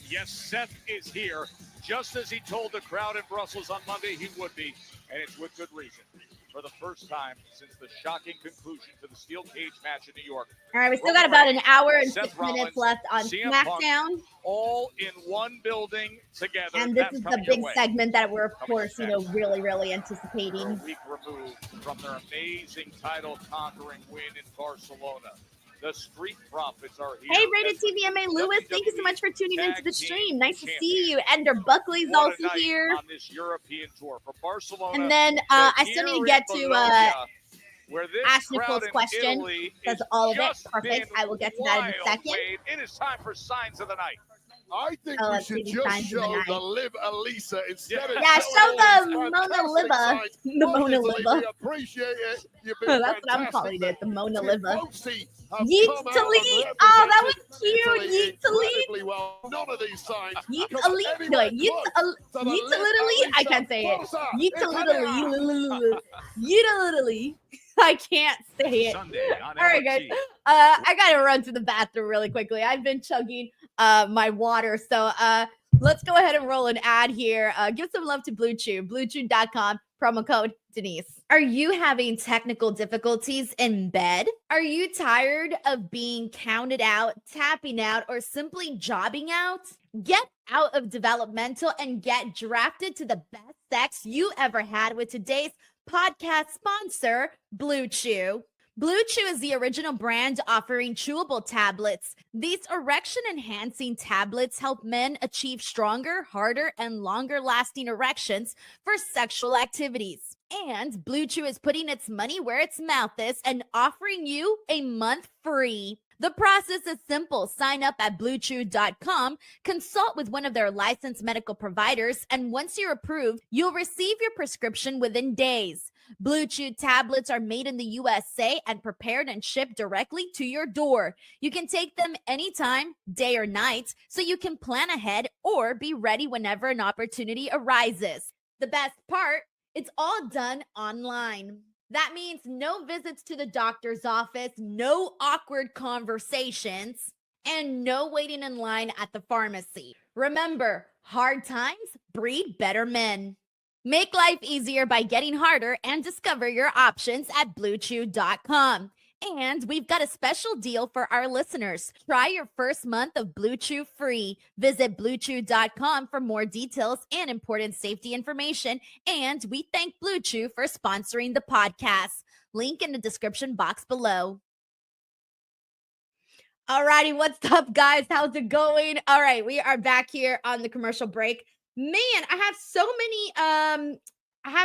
Yes, Seth is here, just as he told the crowd in Brussels on Monday he would be, and it's with good reason. For the first time since the shocking conclusion to the steel cage match in New York. All right, we still got about an hour and Seth 6 minutes Rollins, left on CM SmackDown. Punk, all in one building together. And this That's is the coming your big way. segment that we're, of course, really, really They're anticipating. a week removed from their amazing title-conquering win in Barcelona. The Street Profits are here. Hey, Rated TVMA Lewis, thank you so much for tuning into the stream. Nice to see you. Ender Buckley's What a also night here. on this European tour for Barcelona. And then I still need to get to where this Ask crowd Nicole's in question. Italy Does is all of it. just Perfect. been I will get to that in a wild, second. Wade. It is time for signs of the night. I think Oh, we let's see should these just signs of the show the night. Liv Elisa instead of Yeah, showing show all the these Mona fantastic Liva. signs. The Mona Obviously, Liva. we appreciate it. You've been That's what I'm fantastic. calling it, the Mona Tim Liva. Foxy have Yeet come to out Lee. and Oh, that was represented cute. Italy Yeet to Lee. incredibly well. None of these signs Yeet come to Lee. No, anywhere Yeet close to to the Yeet to Liv Little Lee. I Elisa can't say it. Forza Yeet to Little Lee. Yeet to Little Lee. I can't say it. Sunday on All right, guys. LFT. I gotta run to the bathroom really quickly. I've been chugging my water, so let's go ahead and roll an ad here. Give some love to Blue Chew. BlueChew.com. Promo code Denise. Are you having technical difficulties in bed? Are you tired of being counted out, tapping out, or simply jobbing out? Get out of developmental and get drafted to the best sex you ever had with today's podcast sponsor, Blue Chew. Blue Chew is the original brand offering chewable tablets. These erection-enhancing tablets help men achieve stronger, harder, and longer-lasting erections for sexual activities. And Blue Chew is putting its money where its mouth is and offering you a month free. The process is simple. Sign up at BlueChew.com, consult with one of their licensed medical providers, and once you're approved, you'll receive your prescription within days. Blue Chew tablets are made in the USA and prepared and shipped directly to your door. You can take them anytime, day or night, so you can plan ahead or be ready whenever an opportunity arises. The best part, it's all done online. That means no visits to the doctor's office, no awkward conversations, and no waiting in line at the pharmacy. Remember, hard times breed better men. Make life easier by getting harder and discover your options at BlueChew.com. And we've got a special deal for our listeners. Try your first month of Blue Chew free. Visit BlueChew.com for more details and important safety information. And we thank Blue Chew for sponsoring the podcast. Link in the description box below. All righty, what's up, guys? How's it going? All right, we are back here on the commercial break. Man, I have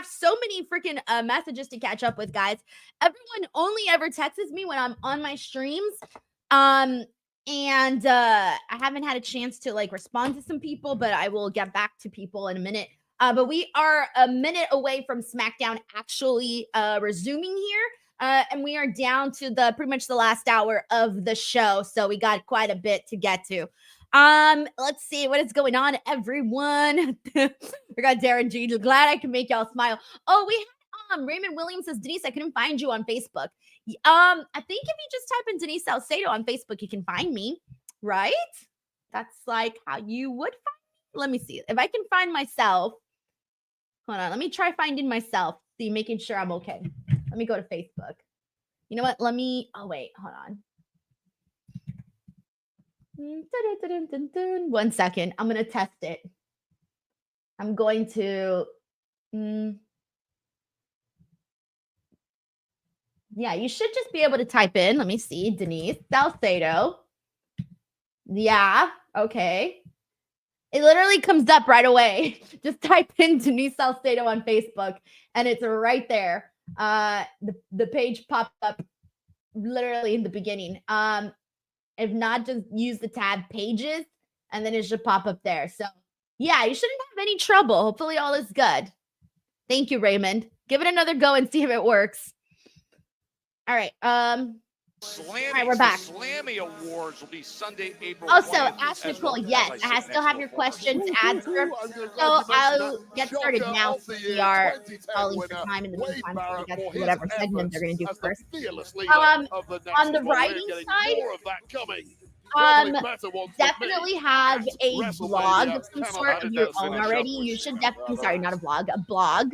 so many freaking messages to catch up with, guys. Everyone only ever texts me when I'm on my streams. And I haven't had a chance to like respond to some people, but I will get back to people in a minute. But we are a minute away from SmackDown actually resuming here. And we are down to the pretty much the last hour of the show. So we got quite a bit to get to. Let's see what is going on, everyone. We got Darren G. Glad I can make y'all smile. Oh, we had Raymond Williams says, Denise, I couldn't find you on Facebook. I think if you just type in Denise Salcedo on Facebook, you can find me, right? That's like how you would find me. Let me see if I can find myself. Hold on, let me try finding myself. See, making sure I'm okay. Let me go to Facebook. You know what? Let me. Oh wait, hold on. 1 second. I'm gonna test it. I'm going to. Yeah, you should just be able to type in. Let me see. Denise Salcedo. Yeah. Okay. It literally comes up right away. Just type in Denise Salcedo on Facebook, and it's right there. The page popped up literally in the beginning. If not, just use the tab pages, and then it should pop up there. So yeah, you shouldn't have any trouble. Hopefully all is good. Thank you, Raymond. Give it another go and see if it works. All right. Slammy, all right, we're back. Slammy Awards will be Sunday, April. Also, Ash Nicole, yes, I still have your questions to answer. So I'll get started now. We are calling for time in the meantime. So we got whatever segment they're going to do first. On the writing side, definitely have a blog of some sort of your own already. You should definitely, sorry, not a vlog, a blog.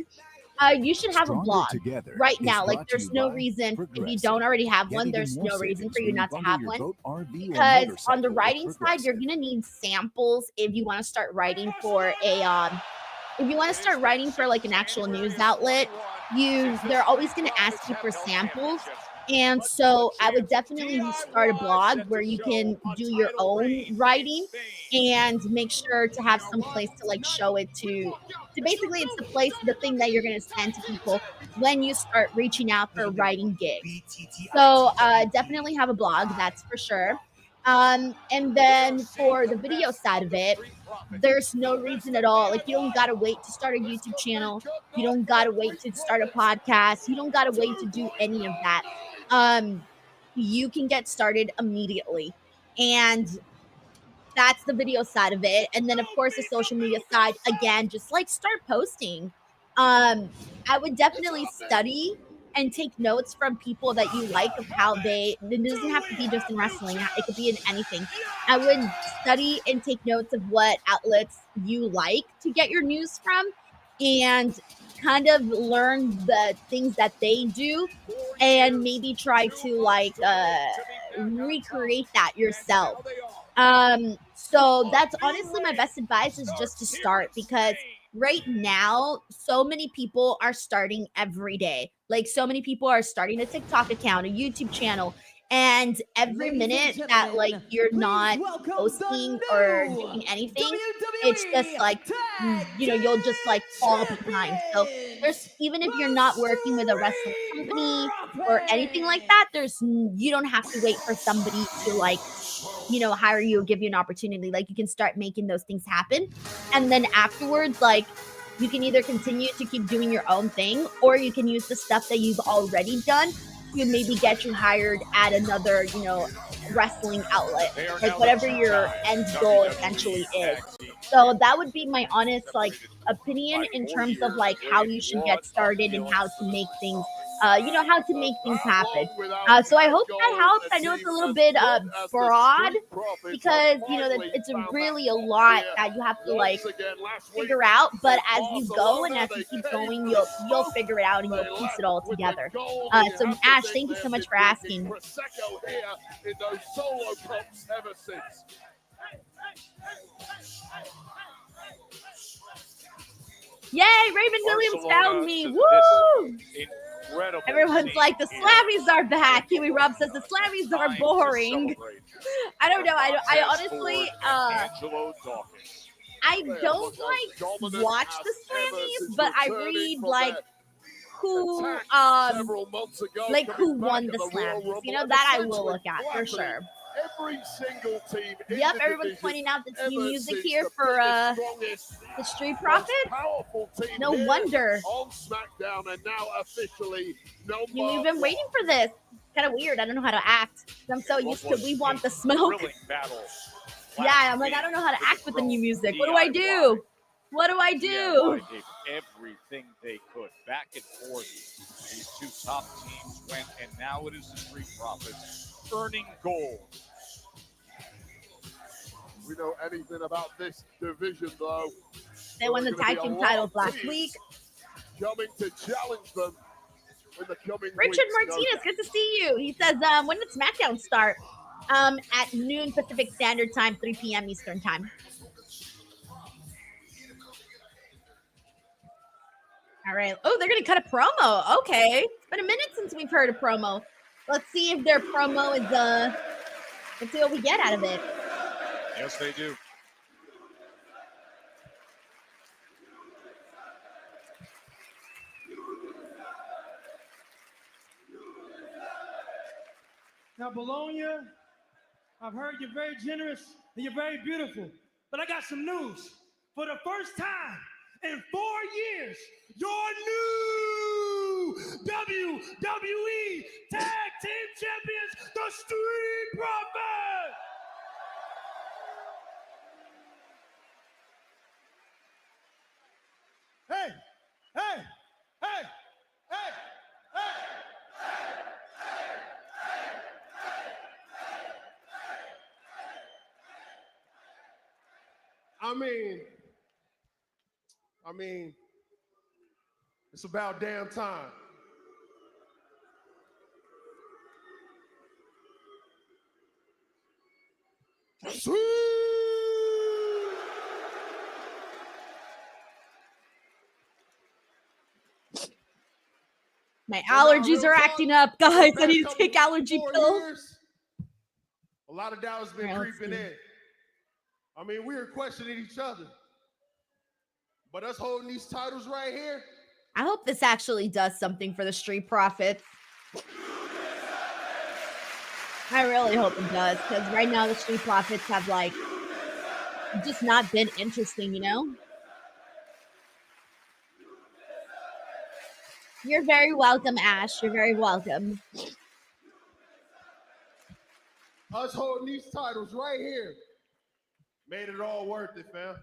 You should have a blog right now. Like, there's no reason, if you don't already have one, there's no reason for you not to have one. Because on the writing side, you're going to need samples if you want to start writing for a, if you want to start writing for like an actual news outlet, they're always going to ask you for samples. And so I would definitely start a blog where you can do your own writing and make sure to have some place to like show it to basically it's the thing that you're going to send to people when you start reaching out for writing gigs. So definitely have a blog, that's for sure. And then for the video side of it, there's no reason at all. Like, you don't got to wait to start a YouTube channel. You don't got to wait to start a podcast. You don't got to wait to do any of that. You can get started immediately. And that's the video side of it. And then, of course, the social media side, again, just like start posting. I would definitely study and take notes from people that you like of how it doesn't have to be just in wrestling. It could be in anything. I would study and take notes of what outlets you like to get your news from and kind of learn the things that they do and maybe try to like recreate that yourself. So that's honestly my best advice is just to start, because right now, so many people are starting every day. Like, so many people are starting a TikTok account, a YouTube channel, and every minute that like you're not posting or doing anything, it's just like, you'll just like fall behind. So there's, even if you're not working with a wrestling company or anything like that, you don't have to wait for somebody to like, hire you or give you an opportunity. Like, you can start making those things happen. And then afterwards, like, you can either continue to keep doing your own thing, or you can use the stuff that you've already done to maybe get you hired at another, wrestling outlet, like whatever your end goal essentially is. So that would be my honest, like, opinion in terms of like how you should get started and how to make things how to make things happen. So I hope that helps. I know it's a little bit broad because, it's really a lot that you have to like figure out. But as you go and as you keep going, you'll figure it out and you'll piece it all together. So Ash, thank you so much for asking. Yay, Raymond Williams found me. Woo! Everyone's like, the Slammies are back. Huey Rob says the Slammies are boring. I don't know. I honestly, I don't like watch the Slammies, but I read like who won the Slammies. That I will look at for sure. Every single team. Yep, everyone's pointing out this new music here for the Street Profits. No wonder. On SmackDown and now officially number We've been waiting for this. Kind of weird. I don't know how to act. I'm so used to We Want the Smoke. Yeah, I'm like, I don't know how to act with the new music. What do I do? What do I do? Gave everything they could. Back and forth. These two top teams went, and now it is the Street Profits earning gold. We know anything about this division, though. They won the tag team titles last week. Coming to challenge them in the coming Richard weeks. Martinez, good to see you. He says, when did SmackDown start? At noon Pacific Standard Time, 3 p.m. Eastern Time. All right. Oh, they're going to cut a promo. Okay. It's been a minute since we've heard a promo. Let's see if their promo is, let's see what we get out of it. Yes, they do. Now, Bologna, I've heard you're very generous and you're very beautiful, but I got some news. For the first time in 4 years, your new WWE Tag Team Champions, the Street Profits! Hey, hey, hey, hey, hey. I mean, it's about damn time. Sweet! My allergies are acting up, guys. I need to take allergy pills. A lot of doubt has been creeping in. I mean, we were questioning each other. But us holding these titles right here. I hope this actually does something for the Street Profits. I really hope it does, because right now the Street Profits have, like, just not been interesting, you know? You're very welcome, Ash. You're very welcome. Us holding these titles right here made it all worth it, fam.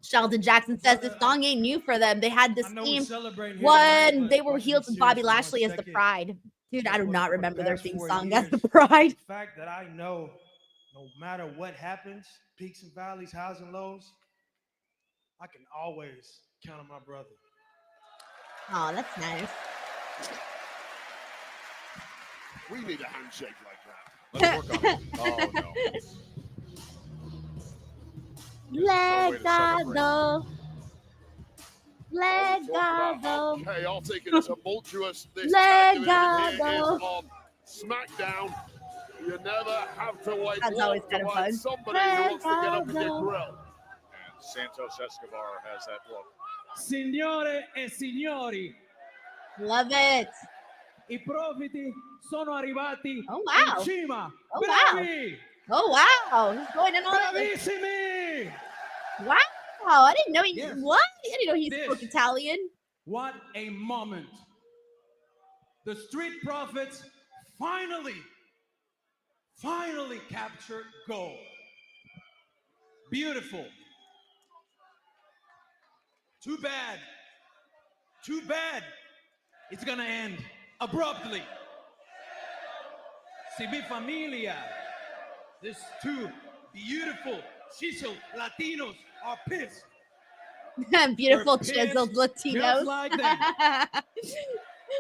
Sheldon Jackson says this song ain't new for them. They had this theme when they were healed with Bobby Lashley as the Pride. Dude, I do not remember their theme song as the Pride. The fact that I know no matter what happens, peaks and valleys, highs and lows, I can always count on my brother. Oh, that's nice. We need a handshake like that. Let's work on it. Oh, no. Legado. Legado. Chaotic and tumultuous. This tag division here is on SmackDown. You never have to wait That's long always to kind of find fun. somebody who wants to get up in your grill. And Santos Escobar has that look. Signore e signori, Love it. I profiti sono arrivati Oh, wow. in cima. Oh, wow. Bravi! Oh, wow. He's going in on it. Bravissimi! Wow. I didn't know he Yes. what? I didn't know he This. spoke Italian. What a moment. The Street Profits finally captured gold. Beautiful. Too bad. It's gonna end abruptly. Si mi familia, these two beautiful chiseled Latinos are pissed. Beautiful They're pissed chiseled Latinos. just like them.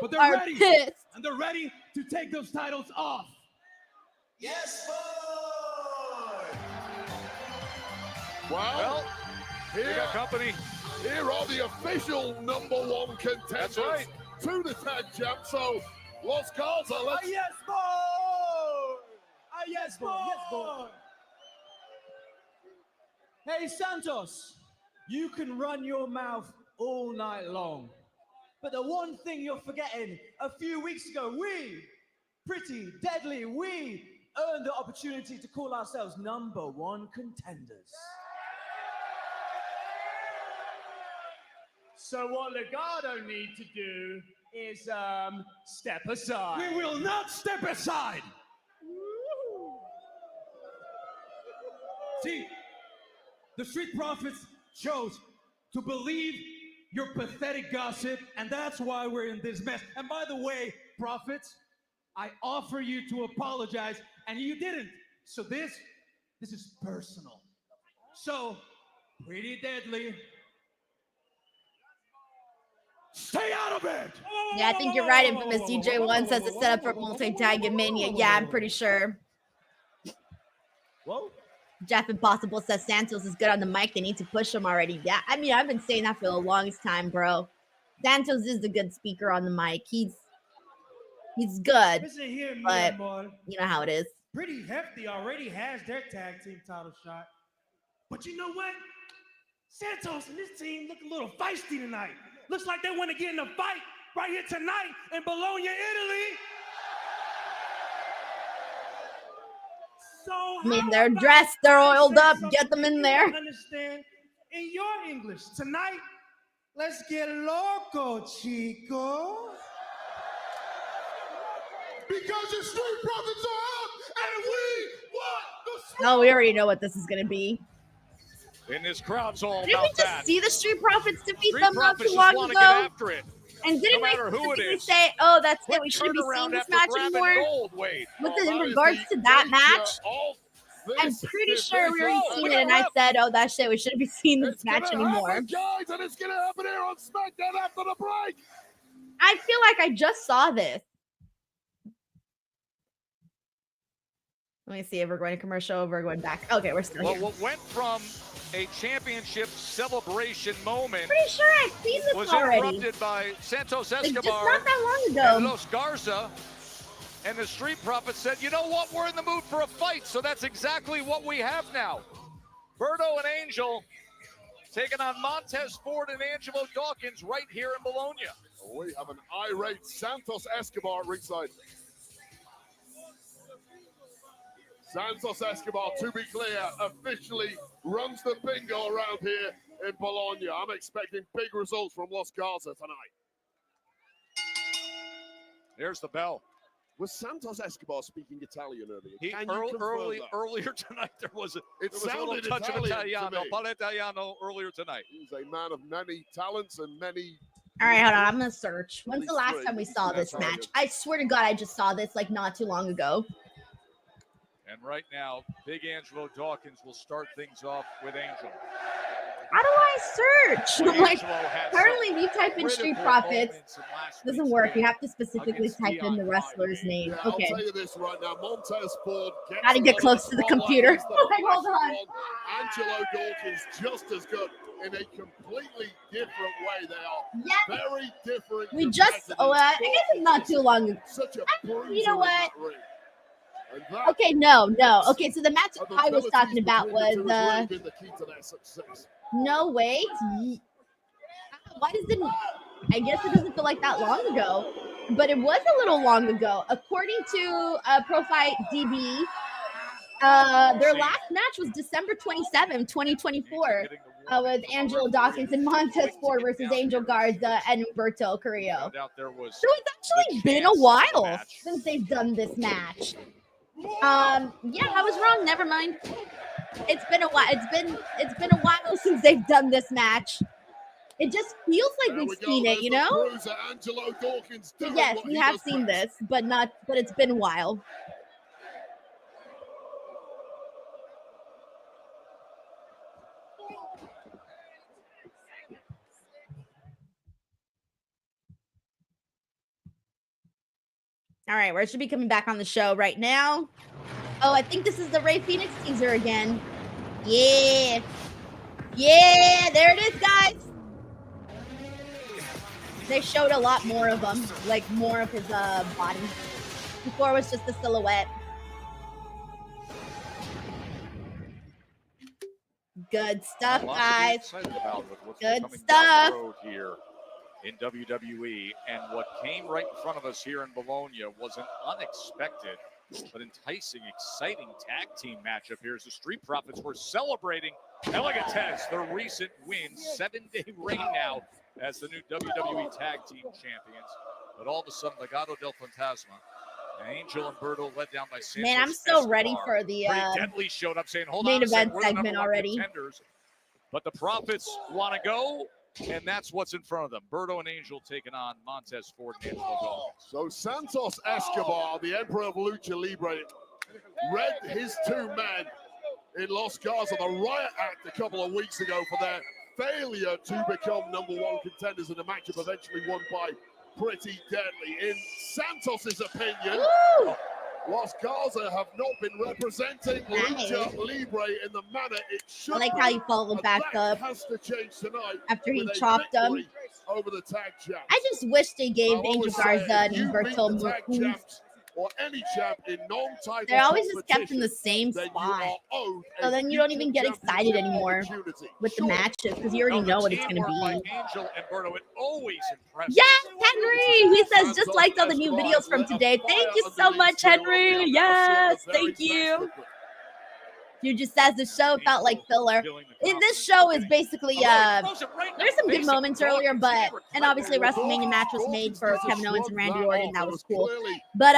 But they're Are ready. pissed. And they're ready to take those titles off. Yes, boy! Well, We got company. Here are the official #1 contenders That's right. to the tag champ. So, Los Garza, let's... Yes, boy! Yes, boy! Yes, boy! Hey, Santos, you can run your mouth all night long. But the one thing you're forgetting, a few weeks ago, we, pretty deadly, we earned the opportunity to call ourselves #1 contenders. So what Legado need to do is step aside. We will not step aside. See, the Street Profits chose to believe your pathetic gossip, and that's why we're in this mess. And by the way, Profits, I offer you to apologize, and you didn't. So this is personal. So, Pretty Deadly, stay out of it! Yeah, I think you're right, Infamous. DJ1 says it's set up for multi-tag in Mania. Yeah, I'm pretty sure. Whoa. Jeff Impossible says Santos is good on the mic. They need to push him already. Yeah, I mean, I've been saying that for the longest time, bro. Santos is the good speaker on the mic. He's good, Listen here, but boy. you know how it is. Pretty Hefty already has their tag team title shot. But you know what? Santos and this team look a little feisty tonight. Looks like they want to get in a fight right here tonight in Bologna, Italy. So I mean, they're dressed, they're oiled up. Get them in there. Understand in your English tonight. Let's get loco, chico. Because the Street Profits are out, and we want the Oh, we already know what this is gonna be. And this crowd's all Didn't about we just that. see the Street Profits defeat Street them not Profits too just long want ago? to get after it. And didn't No matter they who it specifically is. say, "Oh, that's Quick it. We shouldn't be turnaround seeing this after match grabbing anymore"? gold, Wade. With Oh, in that is regards the to that nature match, of I'm this pretty sure we already division. seen it, and I said, "Oh, that shit. We shouldn't be seeing this It's match gonna anymore." happen, guys, and it's gonna happen here on SmackDown after the break. I feel like I just saw this. Let me see if we're going to commercial. We're going back. Okay, we're still Well, here. what went from a championship celebration moment Pretty sure I've seen this was already. interrupted by Santos Like, just Escobar not that long and ago. Los Garza. And the Street Profits said, you know what? We're in the mood for a fight. So that's exactly what we have now. Berto and Angel taking on Montez Ford and Angelo Dawkins right here in Bologna. We have an irate Santos Escobar at ringside. Santos Escobar, to be clear, officially runs the bingo around here in Bologna. I'm expecting big results from Los Garza tonight. There's the bell. Was Santos Escobar speaking Italian earlier? He Can you confirm that? earlier tonight there was a little sounded touch of Italian to Italiano, me. Paletaliano earlier tonight. He's a man of many talents and many. All right, hold on. I'm gonna search. When's the least last three. time we saw this That's all match? good. I swear to God, I just saw this like not too long ago. And right now, Big Angelo Dawkins will start things off with Angel. How do I search? I'm like, Angelo had apparently, some if you type in Street critical Profits, moments in last doesn't week's work. match You have to specifically against type in the Dion wrestler's Ryder. name. Yeah, Okay. I'll tell you this right now. Montez Ford gets Gotta a get lot close of to the spotlight. computer. He's the Like, hold best on. one. Angelo Dawkins just as good in a completely different way. They are Yeah. very different. We just, I guess it's not too long ago. Such a You know what? what? Okay, no. Okay, so the match I was talking about was, been the key to their success. no, wait. Why does it, I guess it doesn't feel like that long ago, but it was a little long ago. According to Pro Fight DB, their last match was December 27, 2024, with Angelo Dawkins and Montez Ford versus Angel Garza and Humberto Carrillo. Found out there was So it's actually been a while since they've done this match. Yeah, I was wrong. Never mind. It's been a while. It's been a while since they've done this match. It just feels like we've seen it, you know? Angelo Dawkins doing Yes, what we he have does seen best. this, but it's been a while. All right, we should be coming back on the show right now. Oh, I think this is the Ray Phoenix teaser again. Yeah. Yeah, there it is, guys. They showed a lot more of him, like more of his body. Before it was just a silhouette. Good stuff, A lot to be guys. excited about with what's Good coming down stuff. the road here in WWE, and what came right in front of us here in Bologna was an unexpected But enticing, exciting tag team matchup here as the Street Profits were celebrating. And look at Tez, the recent win, 7-day reign now as the new WWE Tag Team Champions. But all of a sudden, Legado del Fantasma, Angel and Berto led down by Santos. Man, I'm so ready for the Deadly showed up saying, hold main on, event we're the segment already. contenders. But the Profits want to go, and that's what's in front of them. Berto and Angel taking on Montez Ford and Angelo Dawkins. So Santos Escobar, the Emperor of Lucha Libre, read his two men in Los Garza, the Riot Act, a couple of weeks ago for their failure to become #1 contenders in a matchup eventually won by Pretty Deadly. In Santos's opinion, Los Garza have not been representing Lucha Libre in the manner it should I like how he followed back up has to change tonight after he with a chopped him. victory over the tag champs. I just wish they gave I've Angel always Garza said, and you beat Humberto the tag moves. champs or any champ in non-title They're always just kept in the competition, same then you spot. are owed a So then you don't future even get excited championship anymore opportunity. with the matches because you already know what it's going to Teamwork by be. Angel and Berto, it always impresses. Yes, Henry! He says, just liked all the new videos from today. Thank you so much, Henry. Yes, thank you. You just says the show felt like filler. This show is basically, there's some good moments earlier, and obviously WrestleMania match was made for Kevin Owens and Randy Orton. That was cool. But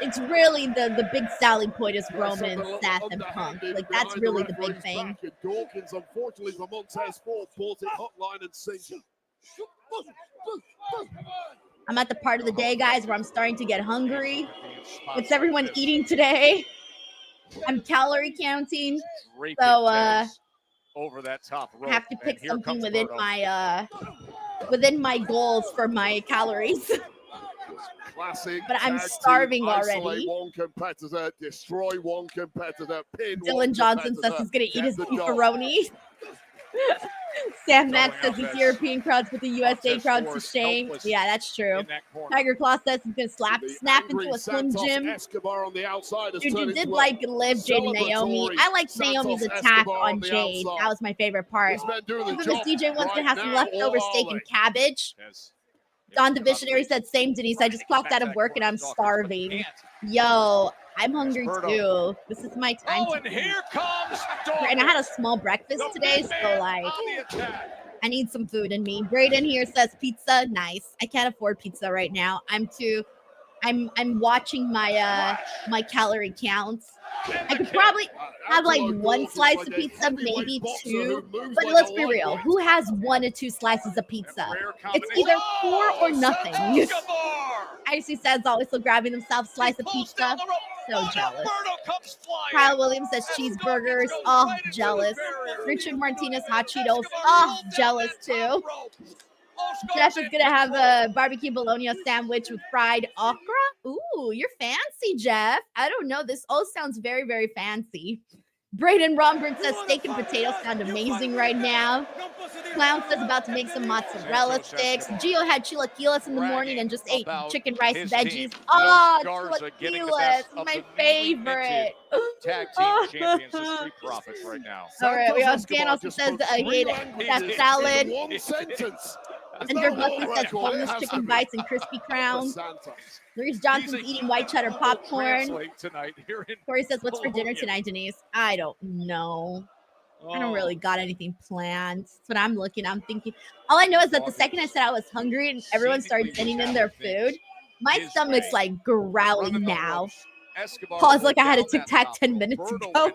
it's really the big selling point is Roman, Seth, and Punk. Like, that's really the big thing. Dawkins, unfortunately for Montez Ford, bought it hotline and sinker. I'm at the part of the day, guys, where I'm starting to get hungry. What's everyone eating today? I'm calorie counting, so over that top rope. I have to pick something within my goals for my calories. Classic. But I'm starving already. Isolate one competitor, destroy one competitor, pin Dylan one Johnson says competitor, he's gonna eat get his the pepperoni. Sam Mack says these European crowds put the USA crowds to shame. Yeah, that's true. Tiger Claw says he's gonna snap into a Slim Jim. On the outside Dude, you did like Liv, Jade, and Naomi. I liked Naomi's attack on Jade. That was my favorite part. Even the DJ wants to have some leftover steak and cabbage. Don the Visionary said, same, Denise. I just clocked out of work and I'm starving. Yo, I'm hungry too. This is my time to eat. Here comes And I had a small breakfast today, so like, I need some food in me. Brayden here says pizza. Nice. I can't afford pizza right now. I'm watching my my calorie counts. I could probably have like one slice of pizza, maybe two. But let's be real. Who has 1 to 2 slices of pizza? It's either 4 or nothing. Icy says always still grabbing themselves a slice of pizza. So jealous. Kyle Williams says cheeseburgers. Oh, jealous. Richard Martinez hot Cheetos. Oh, jealous too. Jeff is gonna have a barbecue bologna sandwich with fried okra. Ooh, you're fancy, Jeff. I don't know. This all sounds very, very fancy. Braden Romberg says steak and potatoes sound amazing right now. Clown says about to make some mozzarella sticks. Gio had chilaquiles in the morning and just ate chicken, rice, veggies. Oh, chilaquiles, my favorite. Tag team champions, the Street Profits right now. All right, we have Dan also says he ate that salad. Andrew Buckley says boneless chicken bites and crispy crowns. Reese Johnson's eating white cheddar popcorn. Corey says, what's for dinner tonight, Denise? I don't know. I don't really got anything planned. That's what I'm thinking. All I know is that the second I said I was hungry and everyone started sending in their food, my stomach's like growling now. Pause like I had a Tic Tac 10 minutes ago.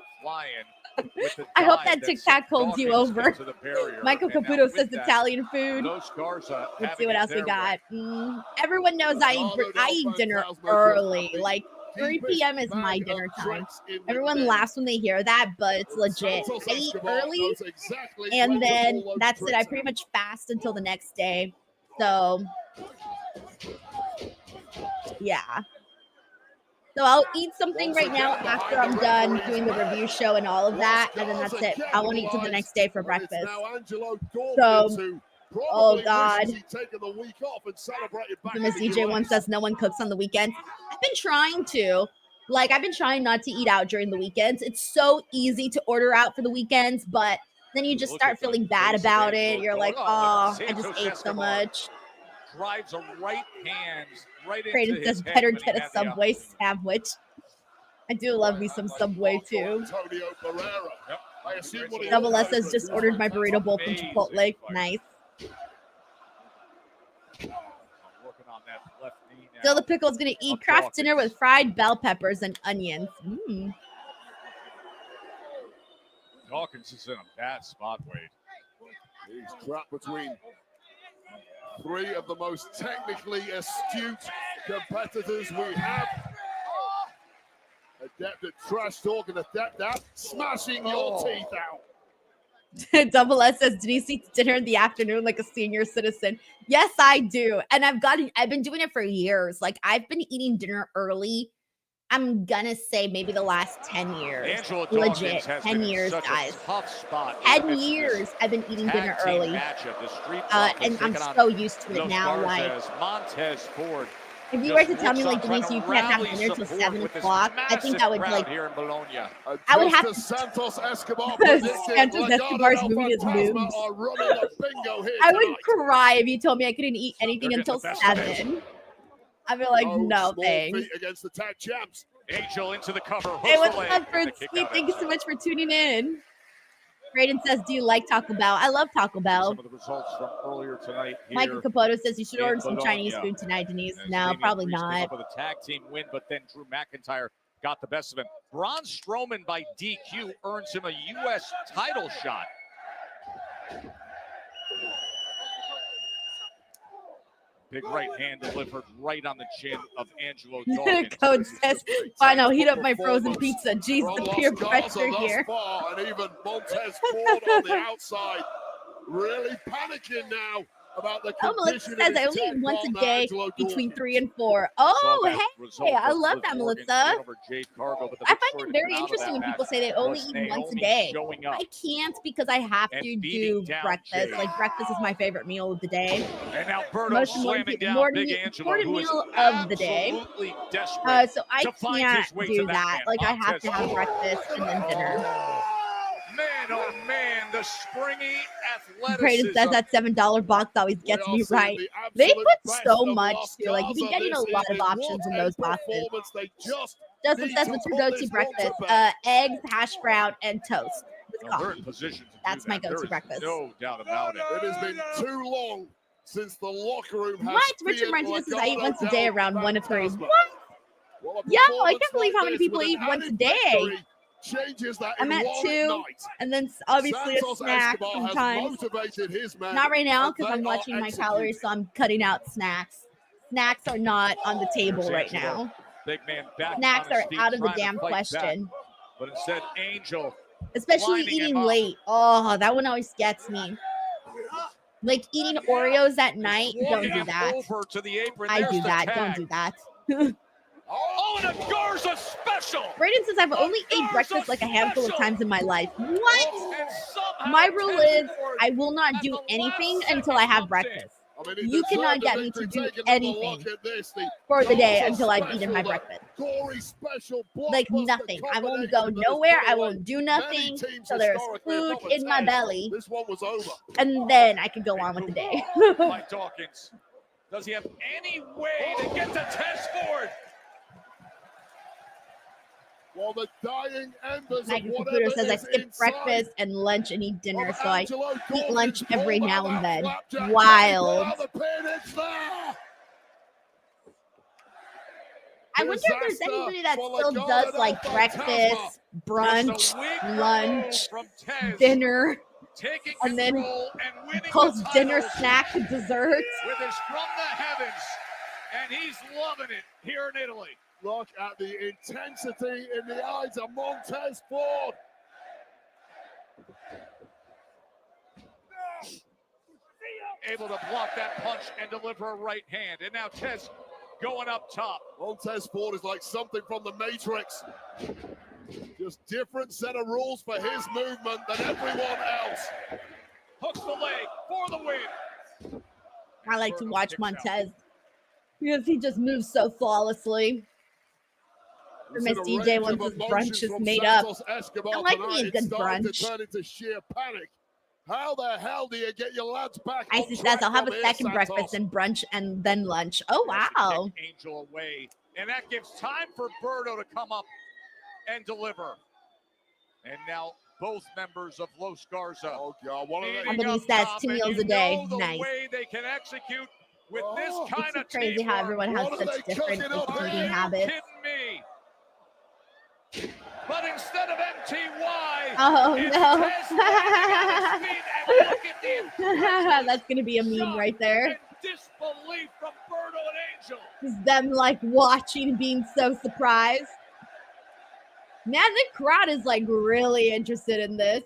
I hope that Tic Tac holds you over. Michael Caputo says Italian food. Let's see what else we got. Everyone knows I eat dinner early. Like 3 p.m. is my dinner time. Everyone laughs when they hear that, but it's legit. I eat early, and then that's it. I pretty much fast until the next day. So, yeah. So I'll eat something right now after I'm done doing the review show and all of that, and then that's it. I won't eat till the next day for breakfast. So, oh God. Miss DJ one says no one cooks on the weekends. I've been trying to. I've been trying not to eat out during the weekends. It's so easy to order out for the weekends, but then you just start feeling bad about it. You're like, oh, I just ate so much. drives a right hand right into Braden his says head better when he get a had the Subway sandwich. I do love me some Subway too. Antonio Barrera. Yep. I assume what he Double S orders says just ordered my burrito bowl from Chipotle. Nice. I'm working on that left knee now. Dill the Pickle's gonna eat craft dinner with fried bell peppers and onions. Mm. Dawkins is in a bad spot, Wade. He's trapped between three of the most technically astute competitors we have. Adept at trash talk and adept at smashing your teeth out. Double S says, Denise eats dinner in the afternoon like a senior citizen. Yes, I do. And I've been doing it for years. Like, I've been eating dinner early. I'm gonna say maybe the last 10 years. Angela Legit, Dawkins has 10 been years, in such guys. a tough spot. 10 years I've been eating dinner Tag team early. matchup, the Street And Profits I'm taking on so used to it Los now. Like, Garza's Montez Ford. if you were to Just tell me, looks like, on trying Denise, to you can't have rally dinner till support 7 with this o'clock, I think massive I would, crowd like, here in Bologna. I would have Just to. as Santos Escobar Santos Escobar's moving his moves. are running a bingo here I would tonight. cry if you told me I couldn't eat anything They're until getting the best of it. 7. I'd be like, no, small thanks. feat against the tag champs. Angel into the cover. Hey, hooks what's the leg, up, and the Fritz? kick Sweet, out thank you outside. so much for tuning in. Braden says, do you like Taco Bell? I love Taco Bell. Some of the results from earlier tonight here. Michael Capoto says you should in order some Bologna. Chinese food tonight, Denise. As No, Damian probably Priest came not. up with a tag team win, but then Drew McIntyre got the best of him. Braun Strowman by DQ earns him a U.S. title shot. Big right hand delivered right on the chin of Angelo Dawkins. Code says, fine, I'll heat up my frozen pizza. Jeez, the peer pressure here. Far, and even Montez Ford on the outside, really panicking now about the Melissa condition says of I his only tag eat once a partner, day Angelo between Dawkins. 3 and 4. Saw Oh, that hey, result I of love Liv that, Morgan Melissa. win over Jade Cargill, but the I big find story it to very come out of interesting that when match people say they only was eat once a Naomi day. showing up I can't because I have and to beating do down breakfast. Jade. Like, breakfast is my favorite meal of the day. And now Berto Most slamming down important Big Angelo, important who is meal of the day. absolutely desperate So I to find can't his way do to that. that man. Like, I have Montez to have Ford. breakfast and then dinner. Man, oh man, the springy Braden athleticism. says that $7 box always gets me right. They put so much too. Like, you've been getting a lot of options in those boxes. Justin says, what's your go-to breakfast? Eggs, hash brown, and toast with Well, they're coffee. in position to That's do my that. go-to There is breakfast. no doubt about it. It has been too long since the locker room has What? Richard feared Martinez says I eat Legado once a day del around 1 to 3. Fantasma. What? Well, a Yo, I performance can't believe like how many this people with eat an once a added day. victory changes that I'm in at one 2, night. and then obviously a Santos snack Escobar has sometimes. motivated his men, Not right now and because they I'm are watching my executing. calories, so I'm cutting out snacks. Snacks are not on the table There's right Angelo. now. Big man back Snacks on his are feet, out of the trying to damn fight question. back. But instead, Angel Especially lining him eating up. late. Oh, that one always gets me. Like eating Oreos at night. Don't Walking do him that. over to the apron. I There's do the that. tag. Don't do that. Oh, and a Garza special. Braden says I've only ate breakfast like a handful of times in my life. What? My rule is I will not do anything until I have breakfast. I mean, he You cannot deserved get a me to victory. do Take another anything look at this. The for the day Garza until I've special, eaten my the breakfast. gory special Like blockbuster nothing. I won't go combination that has nowhere. put I away won't do many nothing teams till there's historically, food if not in my Montez. belly, This one was over. and then I can go on with the day. Mike Dawkins. Does he have any way to get to Tess Ford? While the dying embers Maggie of Caputo whatever says I is skip inside breakfast and lunch and eat dinner, so I Angelo eat lunch Dawkins every pulled now out and that then. flapjack. Wild. Pull out the pin, it's there. I wonder if there's Disaster anybody that for still Legado does del like Fantasma. breakfast, brunch, Just a weak lunch, from Tez, dinner, taking and then control and winning calls the dinner, titles snack, dessert. with his from the heavens, and he's loving it here in Italy. Look at the intensity in the eyes of Montez Ford. Able to block that punch and deliver a right hand. And now Tez going up top. Montez Ford is like something from the Matrix. Just different set of rules for his movement than everyone else. Hooks the leg for the win. I like to watch Montez because he just moves so flawlessly. For Miss DJ, once his brunch is made up. I like me a good brunch. To turn into sheer panic How the hell do you get your lads back? Icy says, I'll have a second breakfast and brunch and then lunch. Oh, wow. Angel away. And that gives time for Berto to come up and deliver. And now both members of Los Garza. Oh, God. One of Anthony says 2 meals a day. The Nice. way they can execute with this kind of Crazy teamwork. how everyone has such different eating habits. Me? But instead of MTY, oh no. That's That's gonna be a meme right there. Disbelief from Berto and Angel. Just them like watching, being so surprised. Man, the crowd is like really interested in this.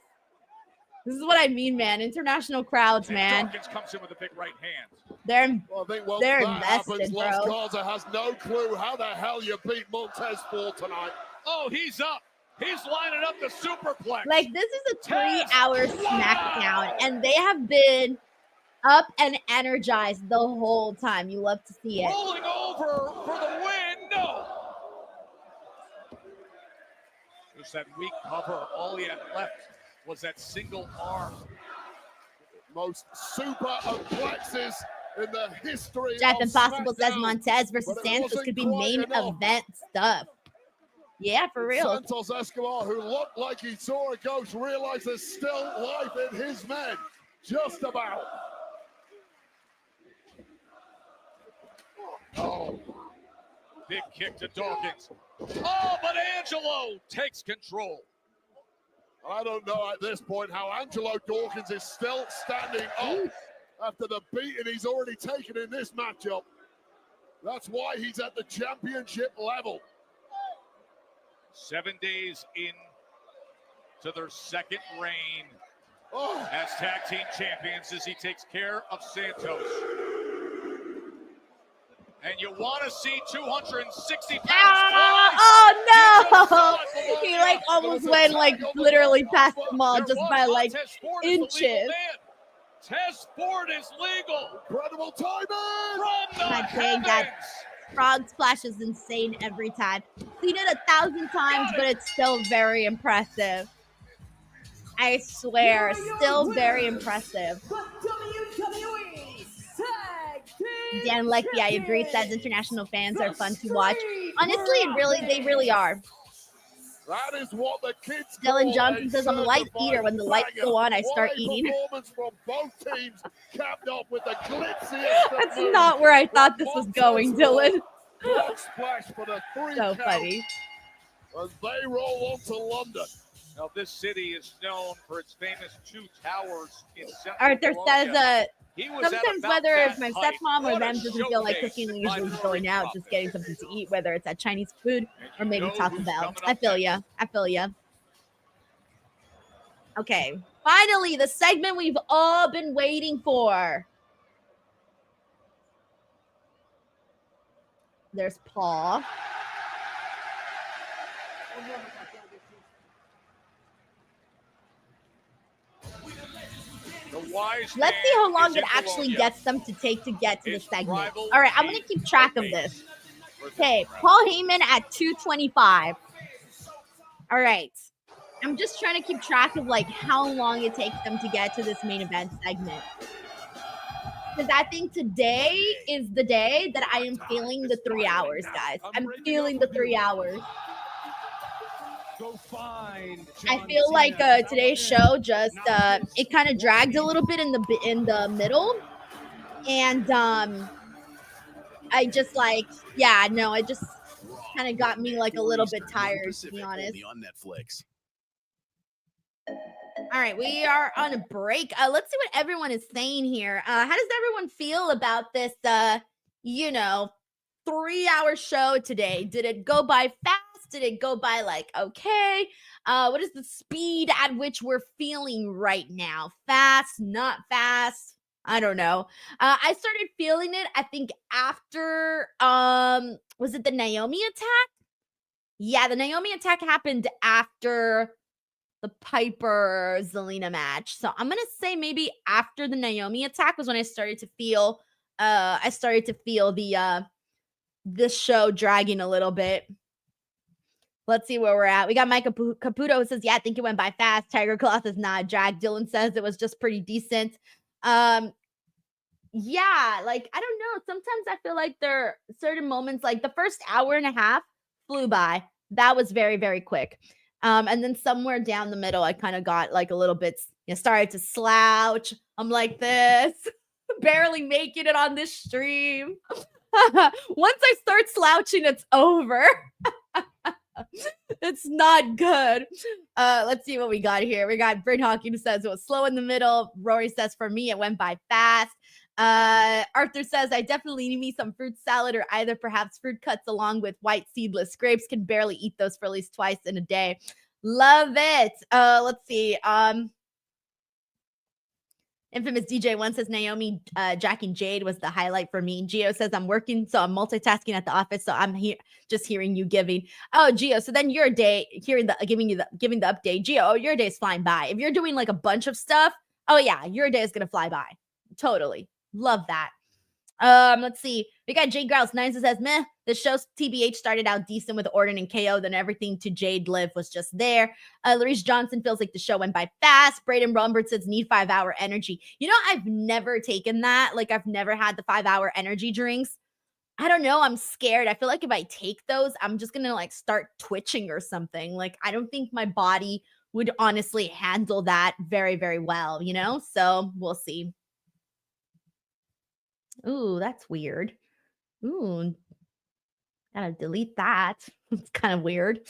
This is what I mean, man. International crowds, man. Dawkins comes in with a big right hand. They're invested, invested, Los bro. Garza has no clue how the hell you beat Montez Ford tonight. Oh, he's up. He's lining up the superplex. Like, this is a 3-hour SmackDown, and they have been up and energized the whole time. You love to see it. Rolling over for the win. No. There's that weak cover. All he had left was that single arm. Most super plexes in the history Jeff of Impossible SmackDown. says Montez versus But it Santos wasn't could be quite main enough. event stuff. Yeah, for real. Santos Escobar, who looked like he saw a ghost, realized there's still life in his men. Just about. Oh, big kick to Dawkins. Oh, but Angelo takes control. I don't know at this point how Angelo Dawkins is still standing up after the beating he's already taken in this matchup. That's why he's at the championship level. 7 days in to their second reign Oh. as tag team champions as he takes care of Santos. And you want to see 260 pounds. Oh no! He like almost went like literally past them all just by like inches. Test Ford is legal. Incredible timing from the God dang, that frog splash is insane every time. Seen it 1,000 times, but it's still very impressive. I swear, still very impressive. Dan Leckie, I agree, says international fans are fun to watch. Honestly, they really are. That is what the kids Dylan Johnson says, I'm a light eater. When the lights go on, I start eating. Performance from both teams, capped off with the glitziest. That's not where I thought this was going, Dylan. Splash for the 3 So count funny. as they roll on to London. Now, this city is known for its famous 2 towers in Central Arthur says, Bologna. He was at sometimes about whether that it's my height. stepmom or What a them doesn't feel like showcase cooking, by usually just Bruan going out, just getting something to eat, whether it's at Chinese food or maybe Taco Bell. I feel ya. I feel ya. Okay, finally, the segment we've all been waiting for. There's Paul. Let's see how long it actually gets them to take to get to the segment. All right, I'm going to keep track of this. Okay, Paul Heyman at 225. All right. I'm just trying to keep track of like how long it takes them to get to this main event segment. Because I think today is the day that I am feeling the 3 hours, guys. I'm feeling the 3 hours. I feel like today's show just it kind of dragged a little bit in the middle, and I just like it just kind of got me like a little bit tired, to be honest. On Netflix. All right, we are on a break. Let's see what everyone is saying here. How does everyone feel about this 3-hour show today? Did it go by fast? Did it go by like okay? What is the speed at which we're feeling right now? Fast, not fast? I don't know. I started feeling it, I think, after was it the Naomi attack? Yeah, the Naomi attack happened after the Piper Zelina match. So I'm gonna say maybe after the Naomi attack was when I started to feel the show dragging a little bit. Let's see where we're at. We got Mike Caputo who says, yeah, I think it went by fast. Tiger Cloth is not a drag. Dylan says it was just pretty decent. Yeah, like, I don't know. Sometimes I feel like there are certain moments, like the first hour and a half flew by. That was very, very quick. And then somewhere down the middle, I kind of got like a little bit, started to slouch. I'm like this, barely making it on this stream. Once I start slouching, it's over. It's not good. Let's see what we got here. We got Bryn Hawking says it was slow in the middle. Rory says, for me, it went by fast. Arthur says, I definitely need me some fruit salad or either perhaps fruit cuts along with white seedless grapes. Can barely eat those for at least twice in a day. Love it. Let's see. Infamous DJ one says Naomi, Jack and Jade was the highlight for me. Gio says I'm working, so I'm multitasking at the office, so I'm here just hearing you giving. Oh, Gio, so then your day giving the update. Gio, your day is flying by. If you're doing like a bunch of stuff, oh yeah, your day is gonna fly by. Totally. Love that. Let's see. We got Jade Grouse 9 says, meh, the show's TBH started out decent with Orton and KO, then everything to Jade Liv was just there. Larice Johnson feels like the show went by fast. Braden Rumford says, need 5-hour energy. You know, I've never taken that. Like, I've never had the 5-hour energy drinks. I don't know. I'm scared. I feel like if I take those, I'm just gonna like start twitching or something. Like, I don't think my body would honestly handle that very, very well, you know? So we'll see. Ooh, that's weird. Ooh, gotta delete that. It's kind of weird.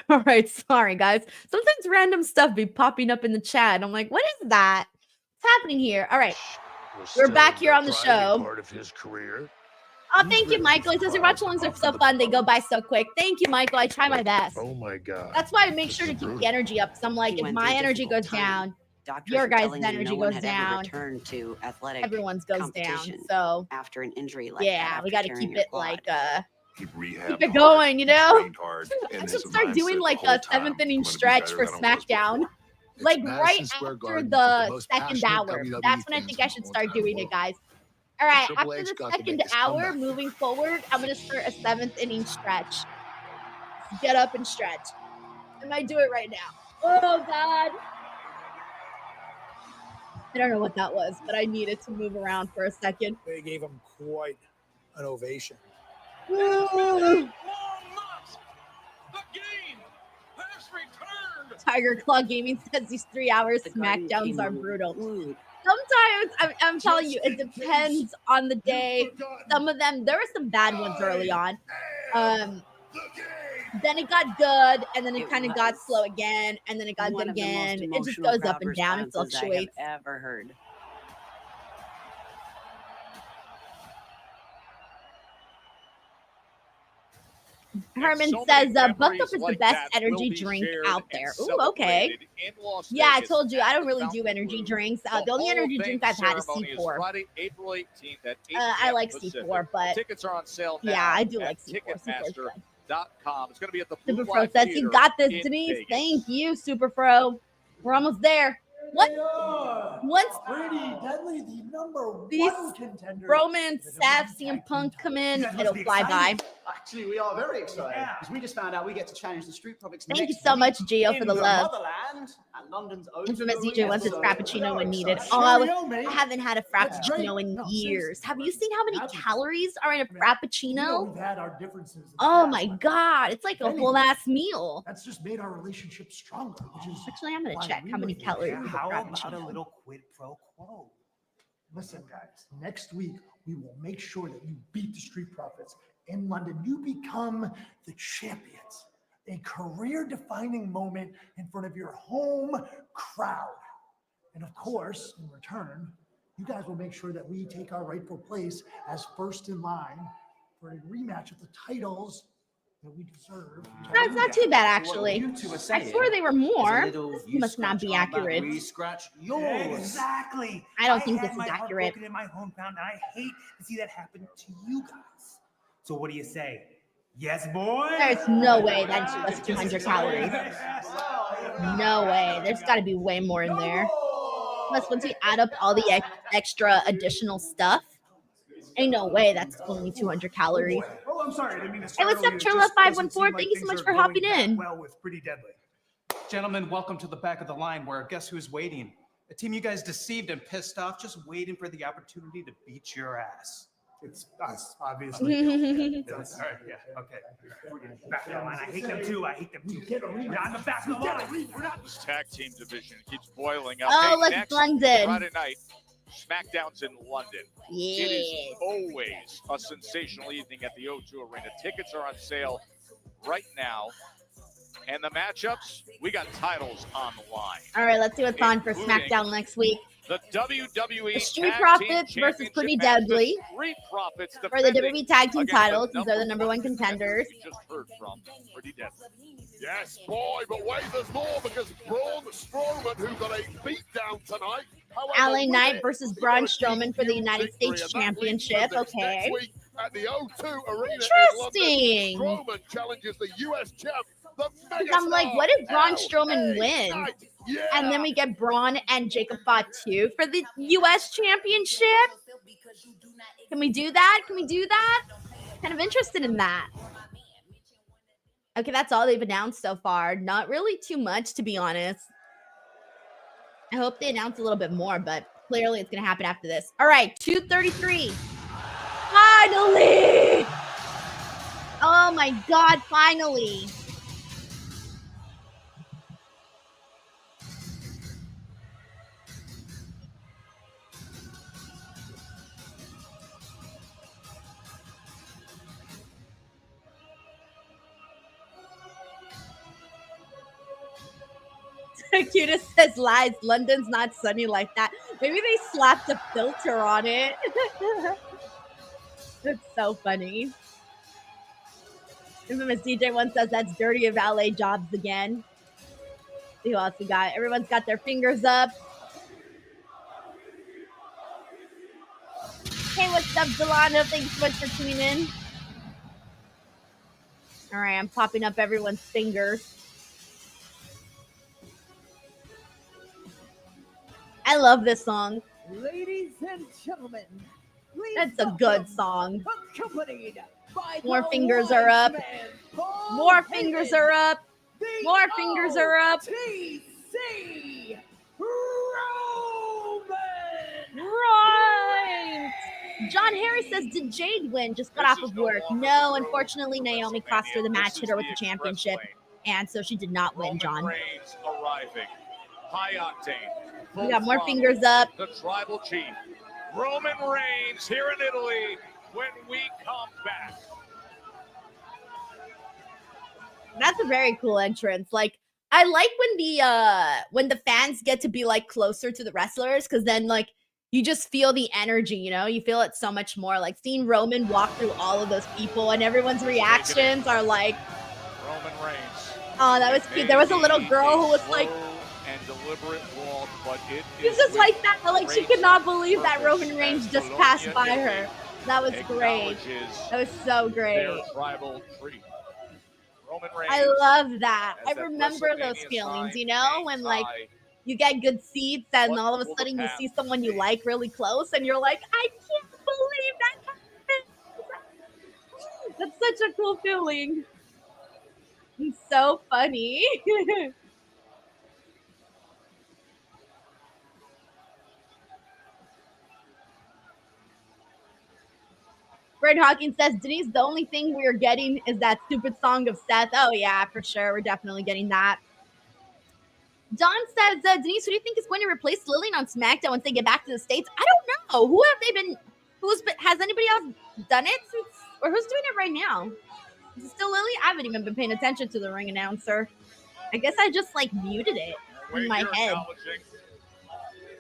All right, sorry, guys. Sometimes random stuff be popping up in the chat. I'm like, what is that? What's happening here? All right, we're back here on the show. Part of his career. Oh, thank you, Michael. He says your watch-alongs are so fun. They go by so quick. Thank you, Michael. I try my best. Oh my God. That's why I make sure to keep the energy up. So I'm like, if my energy goes down, your guys' energy goes down. To athletic everyone's goes down. So after an injury like yeah, that, we got to keep it like keep it going, you know. I should start doing like a 7th inning stretch for SmackDown, like right after the second hour. That's when I think I should start doing it, guys. All right, after the second hour, moving forward, I'm gonna start a 7th inning stretch. Get up and stretch. I might do it right now. Oh God. I don't know what that was, but I needed to move around for a second. They gave him quite an ovation. Tiger Claw Gaming says these 3 hours Smackdowns are brutal. Sometimes, I'm telling you, it depends on the day. Some of them, there were some bad ones early on. Then it got good, and then it kind of got slow again, and then it got good again. It just goes up and down. It fluctuates. I have ever heard. Herman says, Buck Up is the best energy drink out there. Ooh, okay. Yeah, I told you, I don't really do energy drinks. The only energy drink I've had is C4. Friday, April 18th at 8 I like C4, but tickets are on sale now. Yeah, I do like C4. Ticketmaster.com. It's going to be at the Blue Superfro says, you got this, Denise. Thank you, Superfro. We're almost there. Once pretty deadly, the number these one contender. Roman, Seth, CM Punk come in, it'll fly by. Actually, we are very excited because we just found out we get to challenge the Street Profits. Thank you so much, Gio, for the love. And London's own Infamous DJ wants his Frappuccino when needed. Oh, I haven't had a Frappuccino in years. Have you seen how many calories are in a Frappuccino? We've had our differences. Oh my God, it's like a whole ass meal. That's just made our relationship stronger. Which is actually, I'm gonna check how many calories. How about a little quid pro quo? Listen, guys, next week we will make sure that you beat the Street Profits in London. You become the champions. A career-defining moment in front of your home crowd. And of course, in return, you guys will make sure that we take our rightful place as first in line for a rematch of the titles that we deserve. No, it's not too bad, actually. I swore they were more. This must not be accurate. Scratch yours. Exactly. I don't think this is accurate. In my hometown, and I hate to see that happen to you guys. So what do you say? Yes, boy? There's no way that's just 200 calories. No way. There's got to be way more in there. Plus, once you add up all the extra additional stuff, ain't no way that's only 200 calories. I'm sorry. I didn't mean to Hey, start what's up, early. It Turla just doesn't 514? seem like Thank you so things much are for going hopping that in. Well, with Pretty Deadly. Gentlemen, welcome to the back of the line where guess who's waiting? A team you guys deceived and pissed off, just waiting for the opportunity to beat your ass. It's us, obviously. It's us. All right, yeah, okay. Back of the line. I hate them too. I hate them too. We're on the back of the line. We're not. This tag team division keeps boiling up. Oh, look, next London. Friday night, Smackdown's in London. It is Yes. always a sensational evening at the O2 Arena. Tickets are on sale right now. And the matchups, we got titles on the line. All right, let's see what's on for Including SmackDown next week. The WWE The Street Tag Profits Team versus Championship Pretty match. Deadly The Street Profits for the defending WWE Tag Team against titles, since they're the number one contenders. We just heard from Pretty Deadly. Yes, boy, but wait, there's more because Braun Strowman, who got a beatdown tonight. However, LA with Knight it, versus he Braun got a Strowman for the DQ United victory, States and that leads to Championship. this Okay. next week at the O2 Arena Interesting. in London, Strowman challenges the US champ, the Because I'm like, what if Braun Strowman wins? Yeah. And then we get Braun and Jacob Fatu for the US Championship? Can we do that? Can we do that? Kind of interested in that. Okay, that's all they've announced so far. Not really too much, to be honest. I hope they announce a little bit more, but clearly it's going to happen after this. All right, 2:33. Finally! Oh my God, finally. Cutest says lies. London's not sunny like that. Maybe they slapped a filter on it. That's so funny. Infamous DJ one says that's dirty of LA jobs again. See who else we got. Everyone's got their fingers up. Hey, what's up, Delano? Thanks so much for tuning in. All right, I'm popping up everyone's fingers. I love this song. Ladies and gentlemen, That's a good song. accompanied by More the fingers are up. wise man, Paul More fingers Heyman, are up. the More fingers are up. OTC Roman. Right. John Harris says, did Jade win? Just got off of work. No, unfortunately, Naomi cost her the match, hit her with the championship. And so she did not win, John. Reigns arriving. High octane. We got more fingers up. The tribal chief. Roman Reigns here in Italy when we come back. That's a very cool entrance. Like, I like when the fans get to be like closer to the wrestlers, because then like you just feel the energy, you know? You feel it so much more. Like seeing Roman walk through all of those people and everyone's reactions are like, Roman Reigns. oh, that was cute. There was a little girl who was like, and deliberate walk, but it she's is just like that. Like she great could not believe that purpose Roman Reigns as just Bologna passed by her. Italy That was great. acknowledges That was so great. Their tribal tree. Roman Reigns. I love that. I as that remember those WrestleMania feelings, sign you know, when like high. you get good seats and What all of a will the sudden you path see someone you like really close and you're like, I can't believe that happened. That's such a cool feeling. It's so funny. Fred Hawkins says, Denise, the only thing we're getting is that stupid song of Seth. Oh, yeah, for sure. We're definitely getting that. Don says, Denise, who do you think is going to replace Lillian on SmackDown once they get back to the States? I don't know. Who have they been? Has anybody else done it? Or who's doing it right now? Is it still Lily? I haven't even been paying attention to the ring announcer. I guess I just like muted it in my head.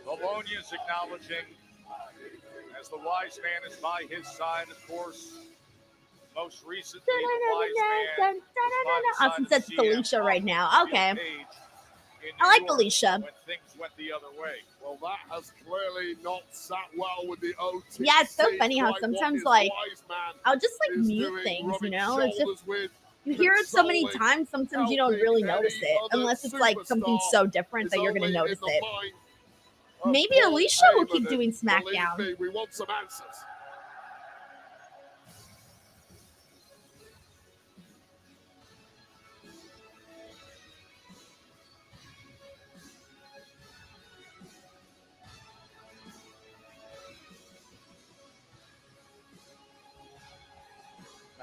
Bologna's acknowledging as the wise man is by his side, of course. Most recently, the wise man. Austin says Felicia right now. Okay. I like Felicia. When things went the other way. Well, that has clearly not sat well with the OTC. Yeah, it's so funny how Quite sometimes what his like wise man I'll just like is mute doing, things, you rubbing know? It's just shoulders with, you hear it so many consoling, times, sometimes you don't really helping notice any it other unless it's like something superstar so different is that you're going only to in notice the it. mind of Maybe Paul Alicia will keep Heyman, doing and believe SmackDown. me, we want some answers.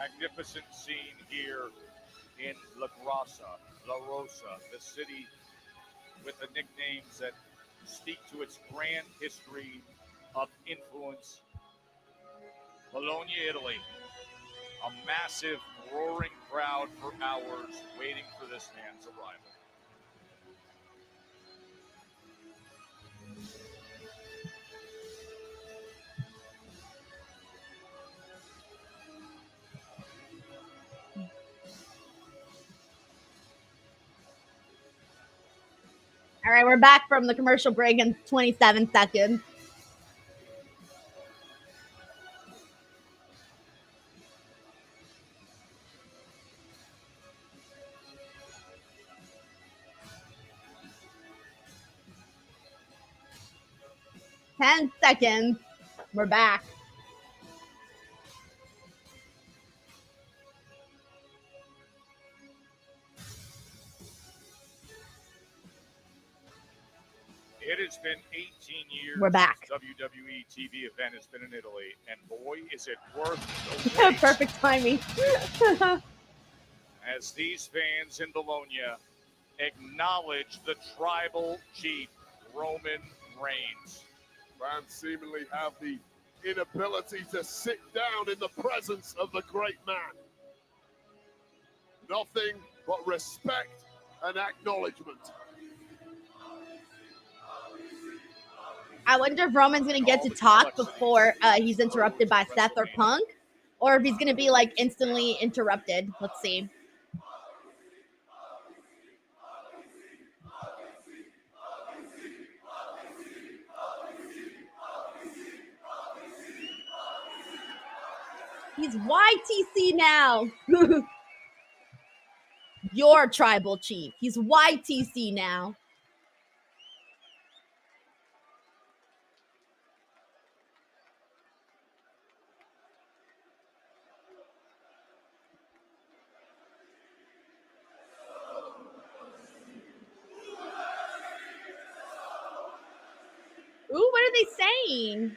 Magnificent scene here in La Rosa, the city with the nicknames that speak to its grand history of influence. Bologna, Italy. A massive, roaring crowd for hours waiting for this man's arrival. All right, we're back from the commercial break in 27 seconds. Ten seconds. We're back. It has been 18 years We're back. since WWE TV event has been in Italy, and boy, is it worth the wait. Perfect timing. As these fans in Bologna acknowledge the tribal chief, Roman Reigns. Fans seemingly have the inability to sit down in the presence of the great man. Nothing but respect and acknowledgement. I wonder if Roman's going to get to talk before he's interrupted by Seth or Punk, or if he's going to be like instantly interrupted. Let's see. He's YTC now. Your tribal chief. He's YTC now. Ooh, what are they saying?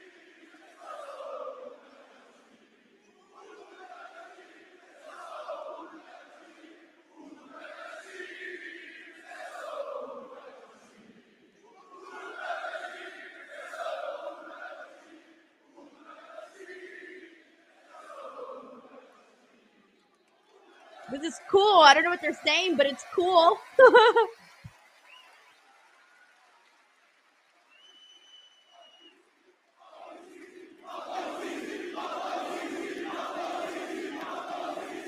This is cool. I don't know what they're saying, but it's cool.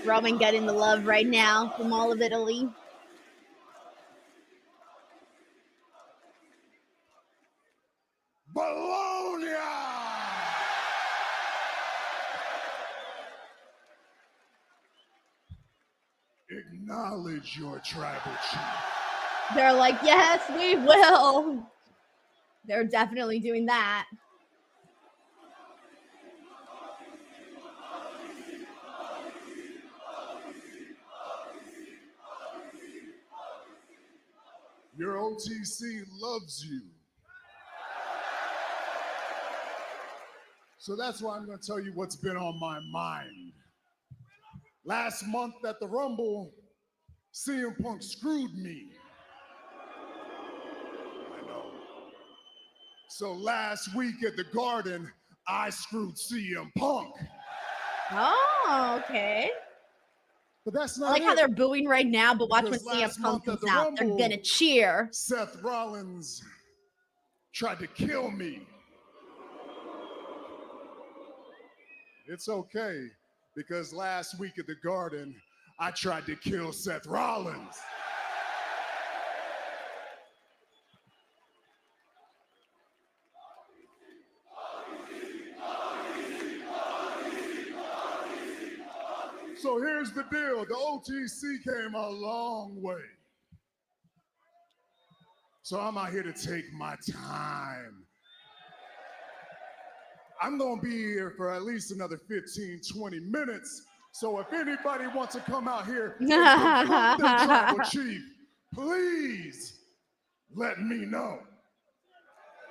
Roman getting the love right now from all of Italy. Bologna! Acknowledge your tribal chief. They're like, yes, we will. They're definitely doing that. Your OTC loves you. So that's why I'm going to tell you what's been on my mind. Last month at the Rumble, CM Punk screwed me. I know. So last week at the Garden, I screwed CM Punk. Oh, okay. But that's not I like how they're booing right now, but watch when Because CM last Punk month comes at the out. They're Rumble, going to cheer. Seth Rollins tried to kill me. It's okay, because last week at the Garden, I tried to kill Seth Rollins. So here's the deal. The OTC came a long way. So I'm out here to take my time. I'm going to be here for at least another 15, 20 minutes. So if anybody wants to come out here and confront their tribal chief, please let me know.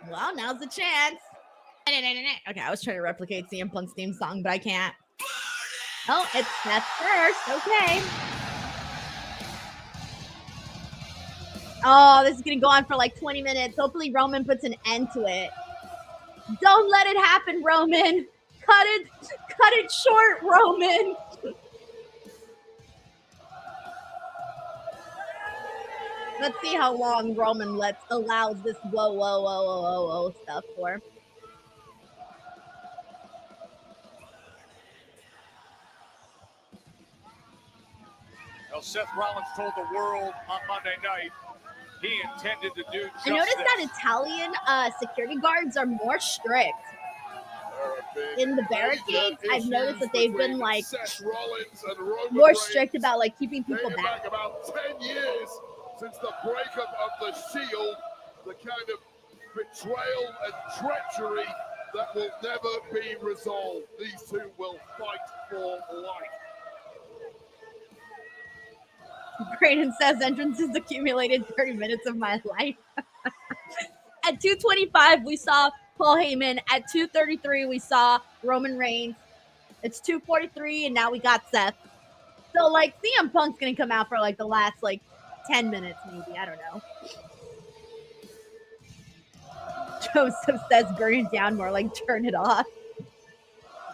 Well, now's the chance. Okay, I was trying to replicate CM Punk's theme song, but I can't. Oh, it's Seth first. Okay. Oh, this is going to go on for like 20 minutes. Hopefully Roman puts an end to it. Don't let it happen, Roman. Cut it short, Roman. Let's see how long Roman allows this whoa stuff for. Well, Seth Rollins told the world on Monday night he intended to do just I noticed this. that Italian security guards are more strict. In the barricades, I've noticed that they've been like more strict about like keeping people back. About 10 years since the breakup of the Shield, the kind of betrayal and treachery that will never be resolved. These two will fight for life. Brayden says entrances accumulated 30 minutes of my life. At 2:25, we saw Paul Heyman. At 2:33, we saw Roman Reigns. It's 2:43, and now we got Seth. So, like, CM Punk's going to come out for, like, the last, like, 10 minutes, maybe. I don't know. Joseph says burn it down, more like turn it off.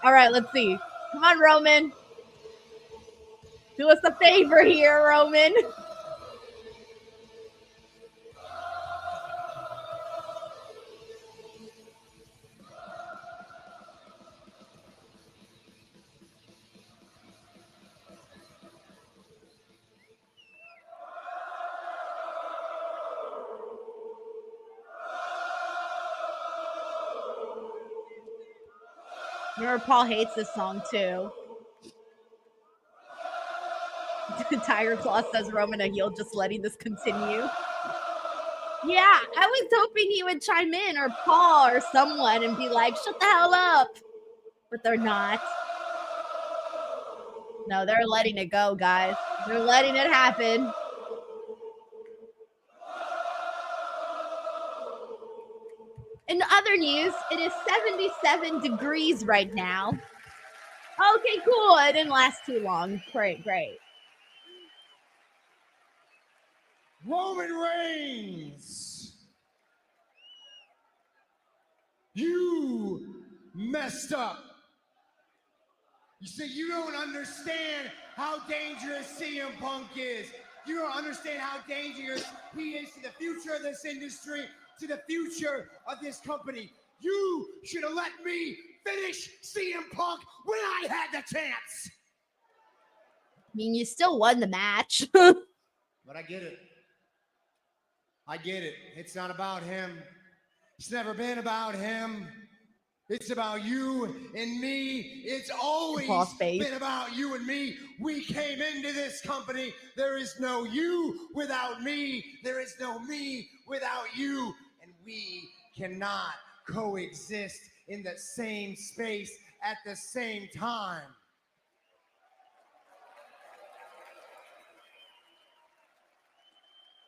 All right, let's see. Come on, Roman. Do us a favor here, Roman. Remember, Paul hates this song too. Tiger Claw says Roman a heel, just letting this continue. Yeah, I was hoping he would chime in, or Paul or someone, and be like, shut the hell up. But they're not. No, they're letting it go, guys. They're letting it happen. In other news, it is 77 degrees right now. Okay, cool. It didn't last too long. Great. Roman Reigns, you messed up. You see, you don't understand how dangerous CM Punk is. You don't understand how dangerous he is to the future of this industry, to the future of this company. You should have let me finish CM Punk when I had the chance. I mean, you still won the match. But I get it. It's not about him. It's never been about him. It's about you and me. It's always been about you and me. We came into this company. There is no you without me. There is no me without you. And we cannot coexist in the same space at the same time.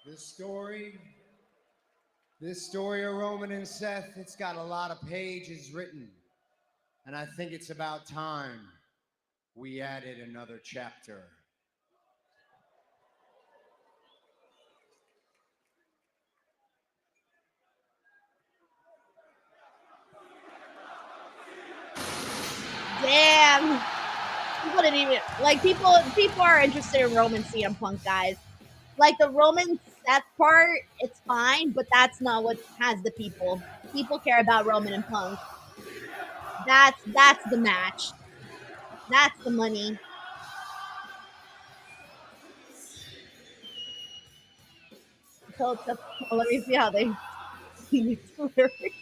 This story of Roman and Seth, it's got a lot of pages written. And I think it's about time we added another chapter. Damn. People didn't even, like, people are interested in Roman CM Punk, guys. Like, the Roman Seth part, it's fine, but that's not what has the people. People care about Roman and Punk. That's the match. That's the money. So let me see how they see the lyrics.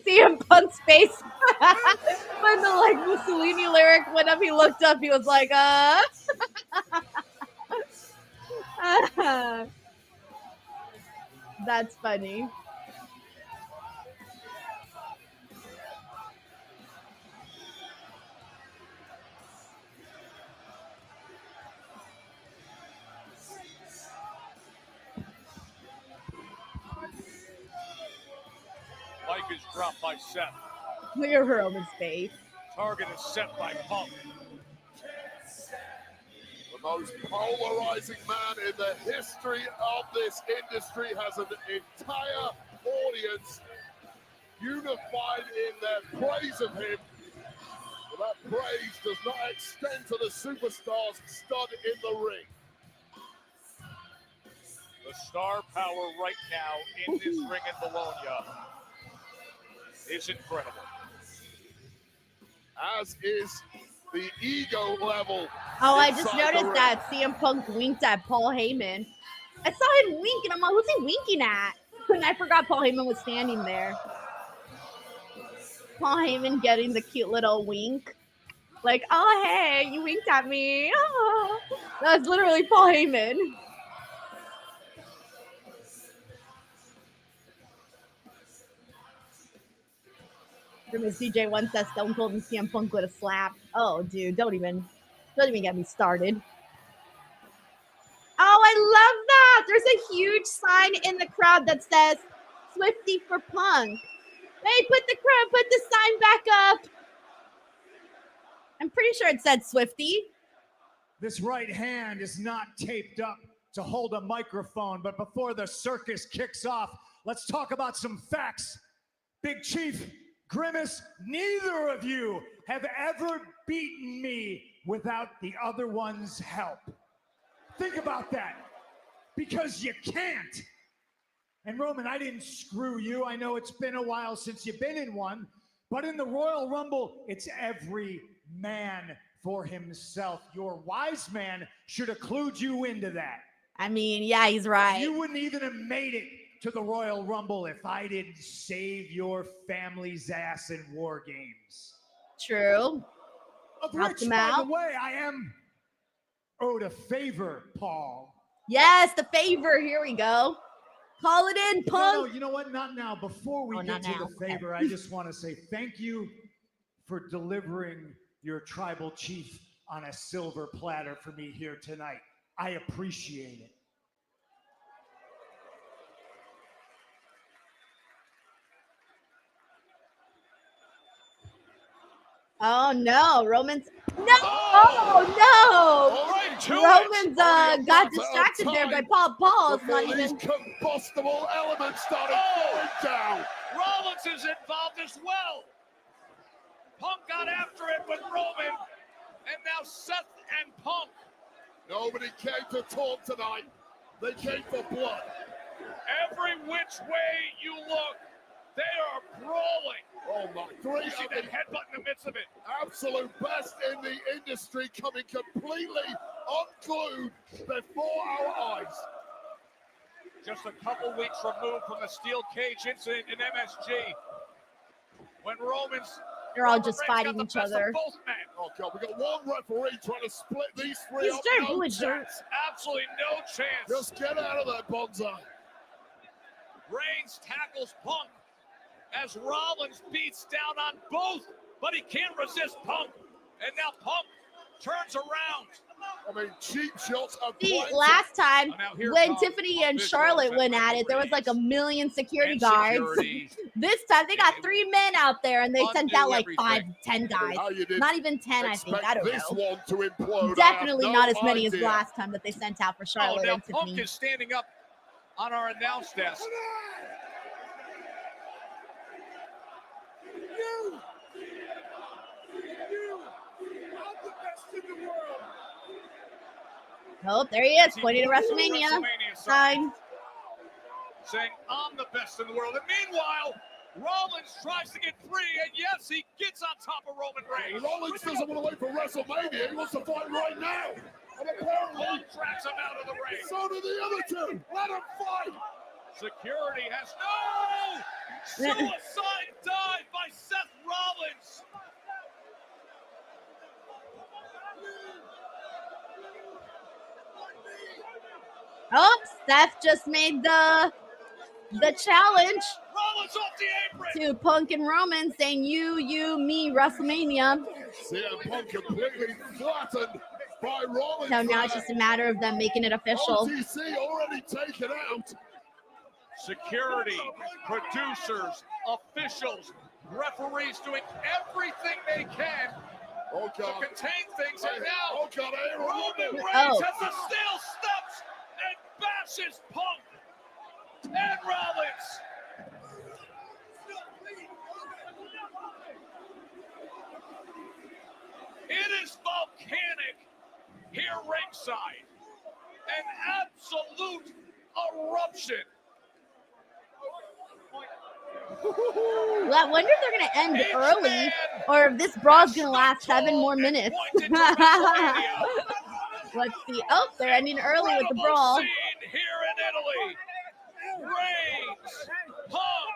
CM Punk's face when the like Mussolini lyric went up, he looked up, he was like, That's funny. is dropped by Seth. Look at Roman's face. Target is set by Punk. The most polarizing man in the history of this industry has an entire audience unified in their praise of him. But that praise does not extend to the superstars stud in the ring. The star power right now in this ring in Bologna is incredible. As is the ego level. Oh, I just noticed that CM Punk winked at Paul Heyman. I saw him wink, and I'm like, who's he winking at? And I forgot Paul Heyman was standing there. Paul Heyman getting the cute little wink. Like, oh, hey, you winked at me. Oh. That's literally Paul Heyman. CJ once said Stone Cold and CM Punk would have slapped. Oh, dude, don't even get me started. Oh, I love that. There's a huge sign in the crowd that says Swifty for Punk. Hey, put the sign back up. I'm pretty sure it said Swifty. This right hand is not taped up to hold a microphone, but before the circus kicks off, let's talk about some facts. Big Chief, Grimace, neither of you have ever beaten me without the other one's help. Think about that, because you can't. And Roman, I didn't screw you. I know it's been a while since you've been in one, but in the Royal Rumble, it's every man for himself. Your wise man should have clued you into that. I mean, yeah, he's right. You wouldn't even have made it to the Royal Rumble if I didn't save your family's ass in War Games. True. Of which, by the way, I am owed a favor, Paul. Yes, the favor. Here we go. Call it in, Punk. No, you know what? Not now. Before we get to the favor, I just want to say thank you for delivering your tribal chief on a silver platter for me here tonight. I appreciate it. Oh no, Roman's Roman's got distracted there by Paul's not even. These combustible elements started falling down. Rollins is involved as well. Punk got after it with Roman, and now Seth and Punk. Nobody came to talk tonight. They came for blood. Every which way you look, they are brawling. Oh my! You see that headbutt in the midst of it. Absolute best in the industry coming completely unglued before our eyes. Just a couple weeks removed from the steel cage incident in MSG, when they're all just fighting each other. Oh God, we got one referee trying to split these three He's up. no chance. Absolutely no chance. Just get out of there, Bonza. Reigns tackles Punk as Rollins beats down on both, but he can't resist Punk. And now Punk turns around. I mean, cheap shots are See, last time when Tiffany and Charlotte went at it, there was like 1 million security guards. This time they got 3 men out there, and they sent out like 5, 10 guys. Not even 10, I think. I don't know. Definitely not as many as last time that they sent out for Charlotte and Tiffany. Punk is standing up on our announce desk. I'm the best in the world. Oh, there he is, pointing to WrestleMania sign. Saying, I'm the best in the world. And meanwhile, Rollins tries to get free, and yes, he gets on top of Roman Reigns. Rollins doesn't want to wait for WrestleMania. He wants to fight right now. And apparently, drags him out of the ring. So do the other two. Let him fight. Security has suicide dive by Seth Rollins. Oh, Seth just made the challenge Rollins off the apron to Punk and Roman, saying you, me, WrestleMania. CM Punk completely flattened by Rollins. So now it's just a matter of them making it official. OTC already taken out. security, producers, officials, referees doing everything they can to contain things. And now Roman Reigns has the steel steps and bashes Punk and Rollins. It is volcanic here ringside. An absolute eruption. Well, I wonder if they're going to end early or if this brawl is going to last 7 more minutes. Let's see. Oh, they're ending early with the brawl. Here in Italy. Reigns, Punk,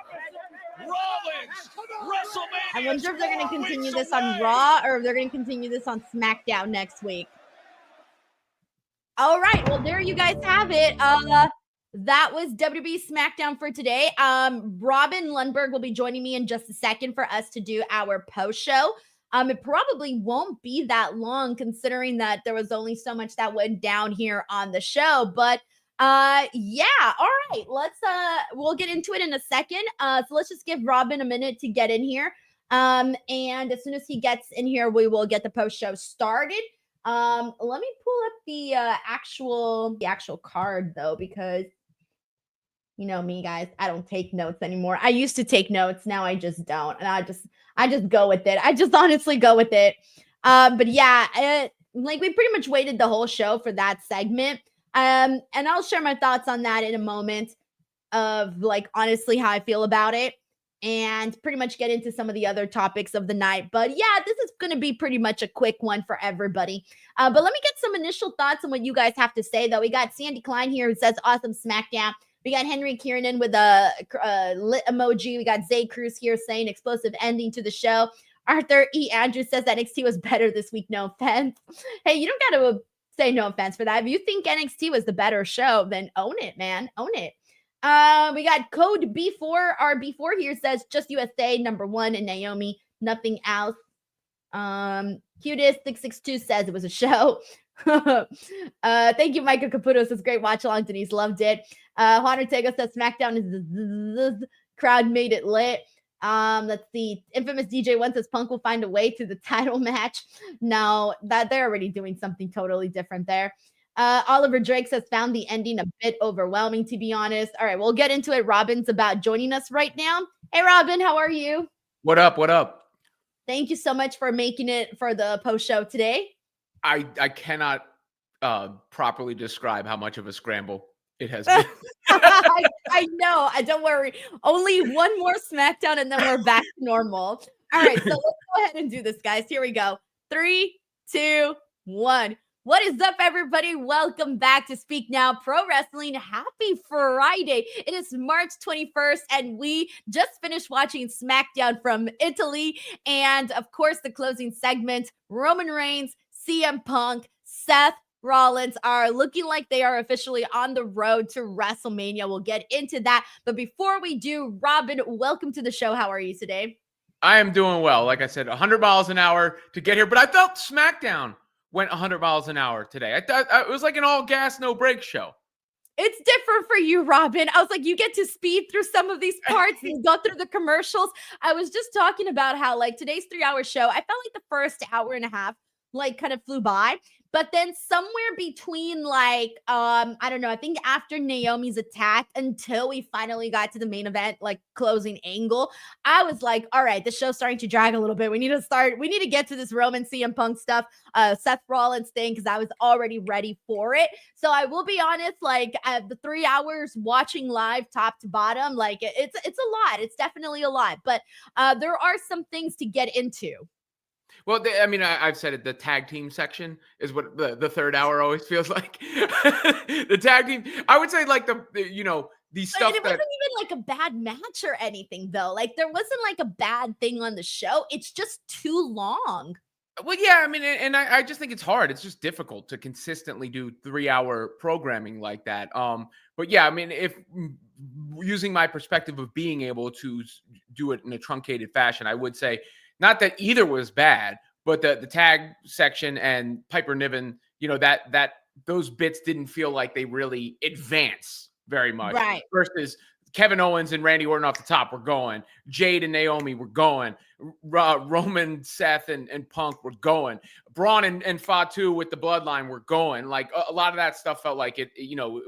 Rollins, WrestleMania. I wonder if they're going to continue this on Raw or if they're going to continue this on SmackDown next week. All right. Well, there you guys have it. That was WWE Smackdown for today. Robin Lundberg will be joining me in just a second for us to do our post show. It probably won't be that long considering that there was only so much that went down here on the show. But yeah, all right. We'll get into it in a second. So let's just give Robin a minute to get in here. And as soon as he gets in here, we will get the post show started. Let me pull up the actual card though, because you know me, guys, I don't take notes anymore. I used to take notes. Now I just don't. And I just go with it. I just honestly go with it. But yeah, we pretty much waited the whole show for that segment. And I'll share my thoughts on that in a moment of honestly how I feel about it and pretty much get into some of the other topics of the night. But yeah, this is going to be pretty much a quick one for everybody. But let me get some initial thoughts on what you guys have to say though. We got Sandy Klein here who says awesome SmackDown. We got Henry Kiernan with a lit emoji. We got Zay Cruz here saying explosive ending to the show. Arthur E. Andrews says NXT was better this week. No offense. Hey, you don't got to say no offense for that. If you think NXT was the better show, then own it, man. Own it. We got Code B4. Our B4 here says just USA #1 and Naomi, nothing else. Cutest 662 says it was a show. Thank you, Michael Caputo says great watch along. Denise loved it. Juan Ortega says SmackDown is the crowd made it lit. Let's see. Infamous DJ One says Punk will find a way to the title match. No, that they're already doing something totally different there. Oliver Drake says found the ending a bit overwhelming, to be honest. All right, we'll get into it. Robin's about joining us right now. Hey, Robin, how are you? What up? What up? Thank you so much for making it for the post show today. I cannot properly describe how much of a scramble it has been. I know. Don't worry. Only one more SmackDown and then we're back to normal. All right, so let's go ahead and do this, guys. Here we go. 3, 2, 1. What is up, everybody? Welcome back to Speak Now Pro Wrestling. Happy Friday. It is March 21st, and we just finished watching SmackDown from Italy. And, of course, the closing segment, Roman Reigns, CM Punk, Seth Rollins are looking like they are officially on the road to WrestleMania. We'll get into that. But before we do, Robin, welcome to the show. How are you today? I am doing well. Like I said, 100 miles an hour to get here. But I felt SmackDown went 100 miles an hour today. I thought it was like an all gas, no brakes show. It's different for you, Robin. I was like, you get to speed through some of these parts and go through the commercials. I was just talking about how today's 3-hour show, I felt like the first hour and a half kind of flew by. But then somewhere between I don't know, I think after Naomi's attack until we finally got to the main event, closing angle, I was like, all right, the show's starting to drag a little bit. We need to get to this Roman CM Punk stuff, Seth Rollins thing, because I was already ready for it. So I will be honest, the 3 hours watching live top to bottom, it's a lot. It's definitely a lot, but there are some things to get into. Well, I've said it. The tag team section is what the third hour always feels like. The tag team, I would say, the stuff. But it wasn't even a bad match or anything, though. There wasn't a bad thing on the show. It's just too long. Well, yeah, and I just think it's hard. It's just difficult to consistently do 3-hour programming like that. But yeah, if using my perspective of being able to do it in a truncated fashion, I would say. Not that either was bad, but the tag section and Piper Niven, that those bits didn't feel like they really advance very much. Right. Versus Kevin Owens and Randy Orton off the top, we're going. Jade and Naomi, we're going. Roman, Seth, and Punk, we're going. Braun and Fatu with the bloodline, we're going. Like a lot of that stuff felt like it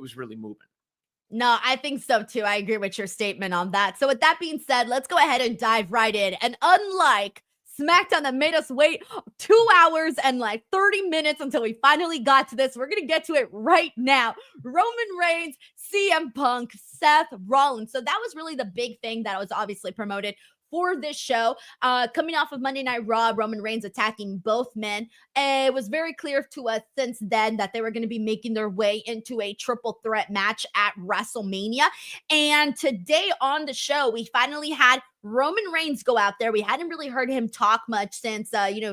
was really moving. No, I think so too. I agree with your statement on that. So with that being said, let's go ahead and dive right in. And unlike SmackDown that made us wait 2 hours and like 30 minutes until we finally got to this, we're going to get to it right now. Roman Reigns, CM Punk, Seth Rollins. So that was really the big thing that was obviously promoted for this show. Coming off of Monday Night Raw, Roman Reigns attacking both men. It was very clear to us since then that they were going to be making their way into a triple threat match at WrestleMania. And today on the show, we finally had Roman Reigns go out there. We hadn't really heard him talk much since before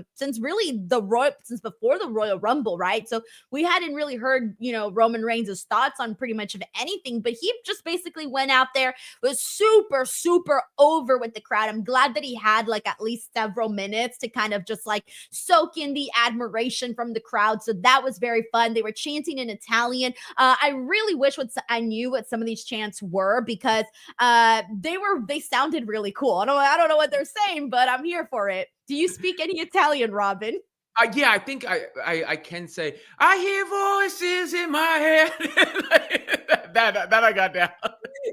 the Royal Rumble, right? So we hadn't really heard, Roman Reigns' thoughts on pretty much of anything, but he just basically went out there, was super, super over with the crowd. I'm glad that he had like at least several minutes to kind of just like soak in the admiration from the crowd. So that was very fun. They were chanting in Italian. I really wish I knew what some of these chants were, because they sounded really cool. I don't know what they're saying, but I'm here for it. Do you speak any Italian, Robin? Yeah, I think I can say, I hear voices in my head. that I got down.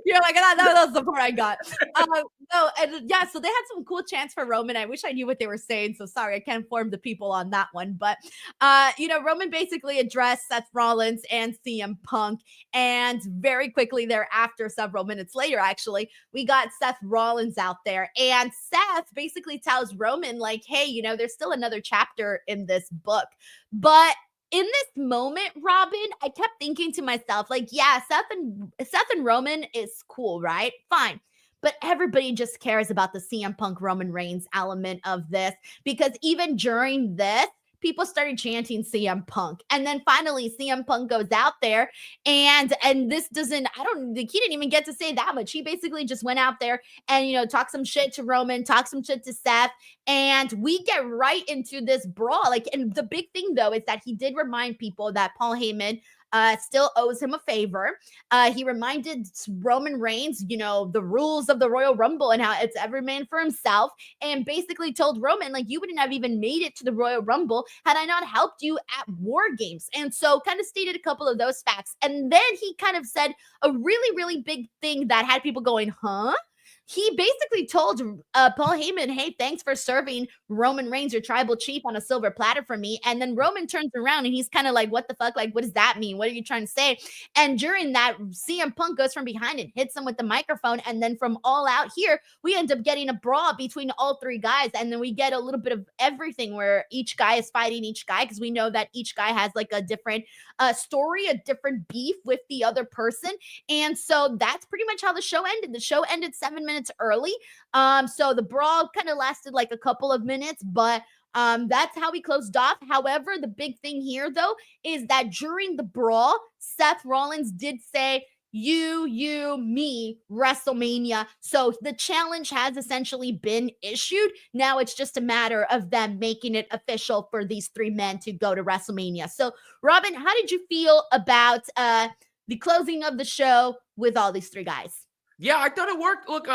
You're like, that was the part I got. So they had some cool chants for Roman. I wish I knew what they were saying, so sorry, I can't inform the people on that one. But, Roman basically addressed Seth Rollins and CM Punk, and very quickly thereafter, several minutes later, actually, we got Seth Rollins out there, and Seth basically tells Roman, like, hey, there's still another chapter in this book. But in this moment, Robin, I kept thinking to myself, like, yeah, Seth and Roman is cool, right? Fine. But everybody just cares about the CM Punk Roman Reigns element of this, because even during this, people started chanting CM Punk. And then finally CM Punk goes out there and this doesn't, he didn't even get to say that much. He basically just went out there and, talk some shit to Roman, talk some shit to Seth. And we get right into this brawl. And the big thing though, is that he did remind people that Paul Heyman still owes him a favor. He reminded Roman Reigns, the rules of the Royal Rumble and how it's every man for himself, and basically told Roman, like, you wouldn't have even made it to the Royal Rumble had I not helped you at War Games. And so kind of stated a couple of those facts. And then he kind of said a really, really big thing that had people going, huh? He basically told Paul Heyman, hey, thanks for serving Roman Reigns, your tribal chief, on a silver platter for me. And then Roman turns around and he's kind of like, what the fuck? Like, what does that mean? What are you trying to say? And during that, CM Punk goes from behind and hits him with the microphone. And then from All Out here, we end up getting a brawl between all three guys. And then we get a little bit of everything where each guy is fighting each guy, because we know that each guy has like a different story, a different beef with the other person. And so that's pretty much how the show ended. The show ended 7 minutes early. So the brawl kind of lasted like a couple of minutes, but that's how we closed off. However, the big thing here though is that during the brawl, Seth Rollins did say, you, me, WrestleMania. So the challenge has essentially been issued. Now it's just a matter of them making it official for these three men to go to WrestleMania. So Robin, how did you feel about the closing of the show with all these three guys? Yeah, I thought it worked. Look,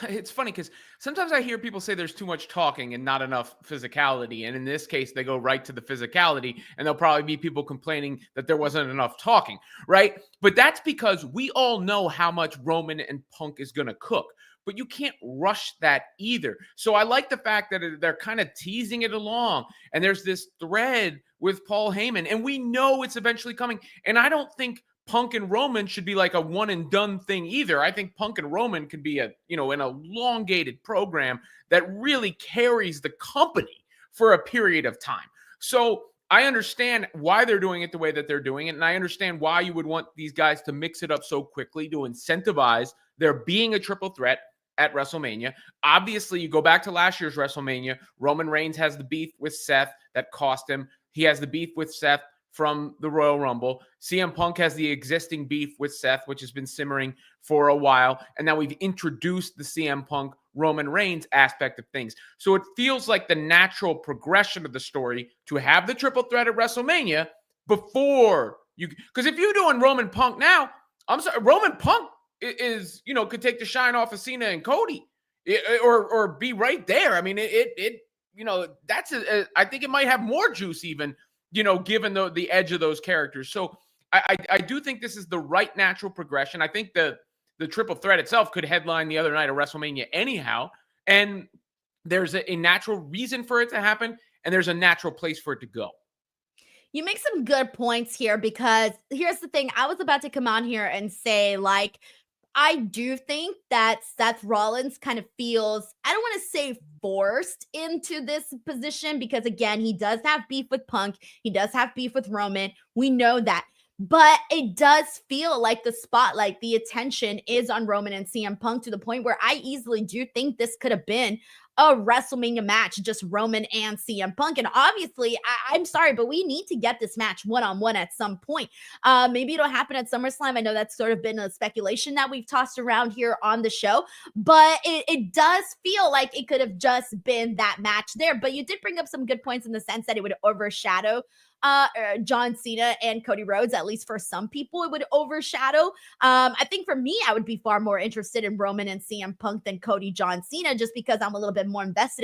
it's funny because sometimes I hear people say there's too much talking and not enough physicality. And in this case, they go right to the physicality, and there'll probably be people complaining that there wasn't enough talking, right? But that's because we all know how much Roman and Punk is going to cook. But you can't rush that either. So I like the fact that they're kind of teasing it along. And there's this thread with Paul Heyman, and we know it's eventually coming. And I don't think Punk and Roman should be like a one and done thing either. I think Punk and Roman can be an elongated program that really carries the company for a period of time. So I understand why they're doing it the way that they're doing it. And I understand why you would want these guys to mix it up so quickly to incentivize there being a triple threat at WrestleMania. Obviously, you go back to last year's WrestleMania, Roman Reigns has the beef with Seth that cost him. He has the beef with Seth from the Royal Rumble. CM Punk has the existing beef with Seth, which has been simmering for a while. And now we've introduced the CM Punk Roman Reigns aspect of things. So it feels like the natural progression of the story to have the triple threat at WrestleMania before you, because if you're doing Roman Punk now, I'm sorry, Roman Punk is could take the shine off of Cena and Cody, or be right there. I mean, that's I think it might have more juice even, given the edge of those characters. So I do think this is the right natural progression. I think the triple threat itself could headline the other night of WrestleMania anyhow, and there's a natural reason for it to happen, and there's a natural place for it to go. You make some good points here, because here's the thing. I was about to come on here and say, like, I do think that Seth Rollins kind of feels, I don't want to say forced into this position, because again, he does have beef with Punk. He does have beef with Roman. We know that. But it does feel like the spotlight, the attention is on Roman and CM Punk, to the point where I easily do think this could have been a WrestleMania match, just Roman and CM Punk. And obviously, I'm sorry, but we need to get this match one-on-one at some point. Maybe it'll happen at SummerSlam. I know that's sort of been a speculation that we've tossed around here on the show, but it does feel like it could have just been that match there. But you did bring up some good points in the sense that it would overshadow John Cena and Cody Rhodes. At least for some people, it would overshadow. I think for me, I would be far more interested in Roman and CM Punk than Cody, John Cena, just because I'm a little bit more invested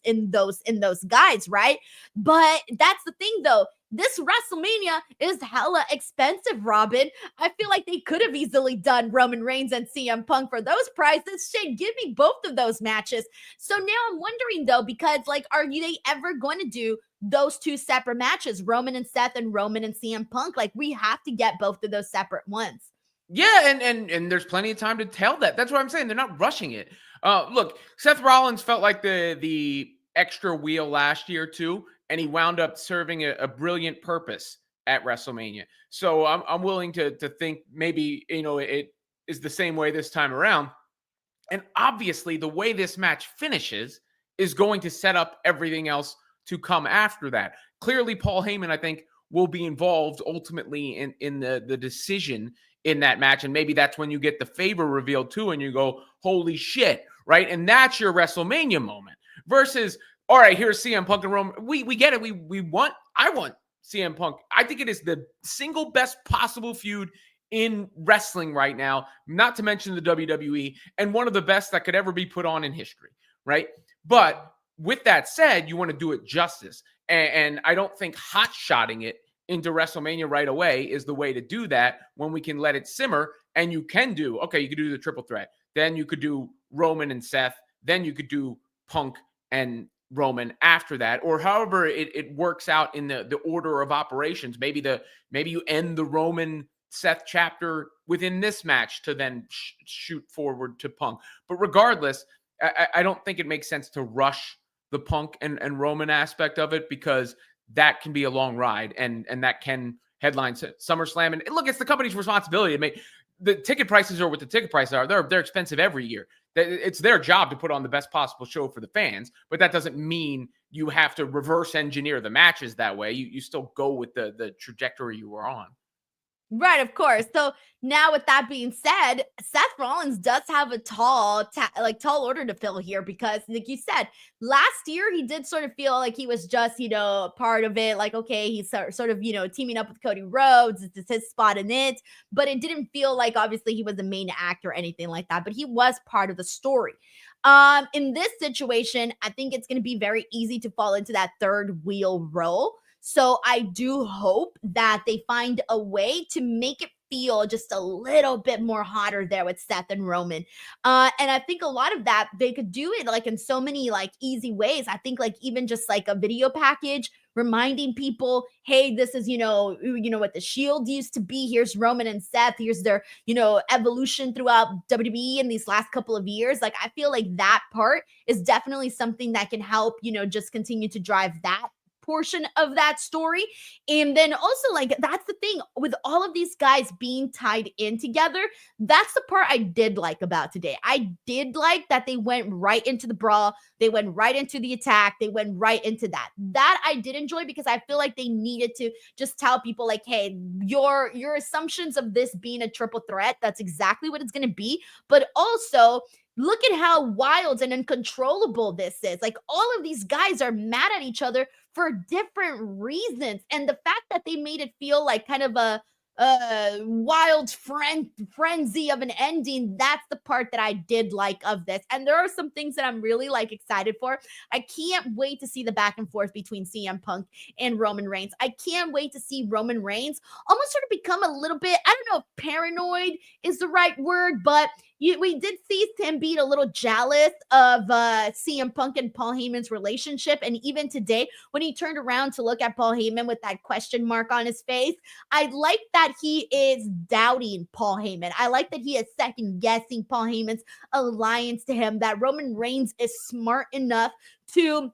in those guys, right? But that's the thing, though. This WrestleMania is hella expensive, Robin. I feel like they could have easily done Roman Reigns and CM Punk for those prices. Shit, give me both of those matches. So now I'm wondering, though, because, like, are they ever going to do those two separate matches, Roman and Seth and Roman and CM Punk? Like, we have to get both of those separate ones. Yeah, and there's plenty of time to tell that. That's what I'm saying. They're not rushing it. Look, Seth Rollins felt like the extra wheel last year too, and he wound up serving a brilliant purpose at WrestleMania. So I'm willing to think maybe it is the same way this time around. And obviously, the way this match finishes is going to set up everything else to come after that. Clearly, Paul Heyman, I think, will be involved ultimately in the decision in that match. And maybe that's when you get the favor revealed too, and you go, holy shit, right? And that's your WrestleMania moment. Versus, all right, here's CM Punk and Roman. We get it. I want CM Punk. I think it is the single best possible feud in wrestling right now, not to mention the WWE, and one of the best that could ever be put on in history, right? But with that said, you want to do it justice. And I don't think hot-shotting it into WrestleMania right away is the way to do that, when we can let it simmer. And you can do, okay, you could do the triple threat. Then you could do Roman and Seth. Then you could do Punk and Roman after that, or however it works out in the order of operations. Maybe you end the Roman Seth chapter within this match to then shoot forward to Punk. But regardless, I don't think it makes sense to rush the Punk and Roman aspect of it, because that can be a long ride, and that can headline SummerSlam. And look, it's the company's responsibility to make the ticket prices are what the ticket prices are. They're expensive every year. It's their job to put on the best possible show for the fans, but that doesn't mean you have to reverse engineer the matches that way. You still go with the trajectory you were on. Right, of course. So now, with that being said, Seth Rollins does have a tall order to fill here, because, like you said, last year he did sort of feel like he was just, part of it. Like, okay, he's sort of, teaming up with Cody Rhodes. It's his spot in it. But it didn't feel like, obviously, he was the main actor or anything like that. But he was part of the story. In this situation, I think it's going to be very easy to fall into that third wheel role. So I do hope that they find a way to make it feel just a little bit more hotter there with Seth and Roman. And I think a lot of that, they could do it like in so many like easy ways. I think like even just like a video package reminding people, hey, this is, what the Shield used to be. Here's Roman and Seth. Here's their, evolution throughout WWE in these last couple of years. Like, I feel like that part is definitely something that can help, just continue to drive that portion of that story. And then also, like, that's the thing with all of these guys being tied in together. That's the part I did like about today. I did like that they went right into the brawl. They went right into the attack. They went right into that. That I did enjoy, because I feel like they needed to just tell people like, hey, your assumptions of this being a triple threat, that's exactly what it's going to be. But also, look at how wild and uncontrollable this is. Like, all of these guys are mad at each other for different reasons. And the fact that they made it feel like kind of a wild frenzy of an ending. That's the part that I did like of this. And there are some things that I'm really like excited for. I can't wait to see the back and forth between CM Punk and Roman Reigns. I can't wait to see Roman Reigns almost sort of become a little bit, I don't know if paranoid is the right word, but we did see him being a little jealous of CM Punk and Paul Heyman's relationship. And even today, when he turned around to look at Paul Heyman with that question mark on his face, I like that he is doubting Paul Heyman. I like that he is second guessing Paul Heyman's alliance to him, that Roman Reigns is smart enough to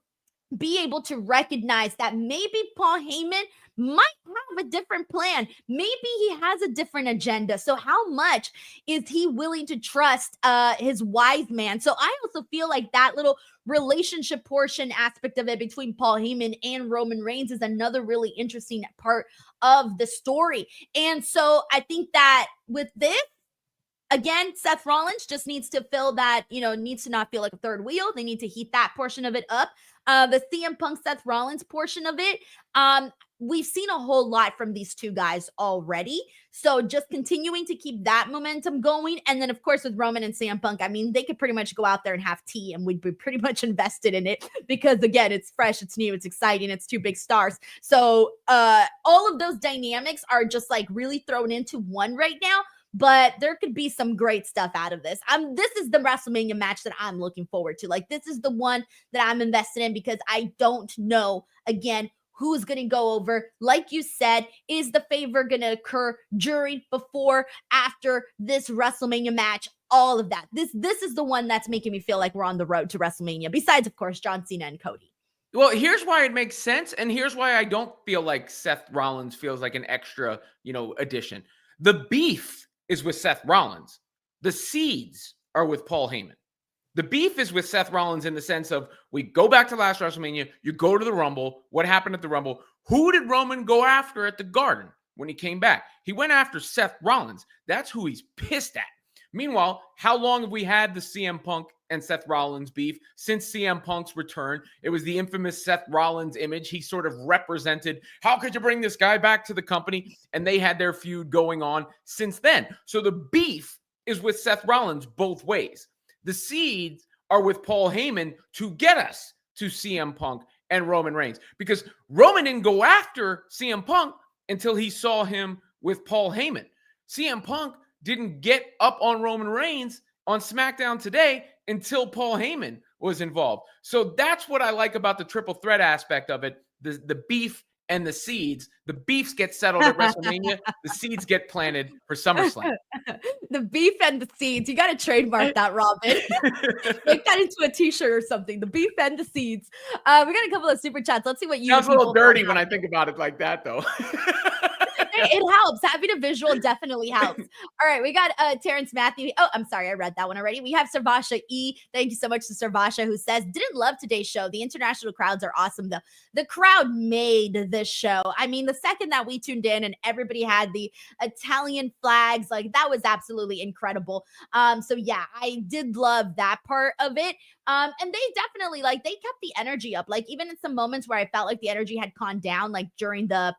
be able to recognize that maybe Paul Heyman might have a different plan. Maybe he has a different agenda. So how much is he willing to trust his wise man? So I also feel like that little relationship portion aspect of it between Paul Heyman and Roman Reigns is another really interesting part of the story. And so I think that with this, again, Seth Rollins just needs to fill that, needs to not feel like a third wheel. They need to heat that portion of it up. The CM Punk Seth Rollins portion of it, we've seen a whole lot from these two guys already. So just continuing to keep that momentum going. And then, of course, with Roman and CM Punk, I mean, they could pretty much go out there and have tea and we'd be pretty much invested in it because, again, it's fresh, it's new, it's exciting, it's two big stars. So all of those dynamics are just like really thrown into one right now. But there could be some great stuff out of this. This is the WrestleMania match that I'm looking forward to. Like, this is the one that I'm invested in because I don't know, again, who's going to go over. Like you said, is the favor going to occur during, before, after this WrestleMania match? All of that. This is the one that's making me feel like we're on the road to WrestleMania, besides, of course, John Cena and Cody. Well, here's why it makes sense, and here's why I don't feel like Seth Rollins feels like an extra, addition. The beef is with Seth Rollins. The seeds are with Paul Heyman. The beef is with Seth Rollins in the sense of, we go back to last WrestleMania, you go to the Rumble. What happened at the Rumble? Who did Roman go after at the Garden when he came back? He went after Seth Rollins. That's who he's pissed at. Meanwhile, how long have we had the CM Punk and Seth Rollins beef? Since CM Punk's return, it was the infamous Seth Rollins image. He sort of represented, how could you bring this guy back to the company? And they had their feud going on since then. So the beef is with Seth Rollins both ways. The seeds are with Paul Heyman to get us to CM Punk and Roman Reigns. Because Roman didn't go after CM Punk until he saw him with Paul Heyman. CM Punk didn't get up on Roman Reigns on SmackDown today until Paul Heyman was involved. So that's what I like about the triple threat aspect of it, the beef and the seeds. The beefs get settled at WrestleMania. The seeds get planted for SummerSlam. The beef and the seeds. You got to trademark that, Robin. Make that into a t-shirt or something. The beef and the seeds. We got a couple of super chats. Let's see what you. Sounds a little dirty when I think about it like that, though. It helps. Having a visual definitely helps. All right, we got Terrence Matthew. Oh, I'm sorry, I read that one already. We have Sarvasha E. Thank you so much to Sarvasha, who says, didn't love today's show. The international crowds are awesome, though. The crowd made this show. I mean, the second that we tuned in and everybody had the Italian flags, like that was absolutely incredible. So yeah, I did love that part of it. And they definitely, like, they kept the energy up. Like, even in some moments where I felt like the energy had gone down, like during the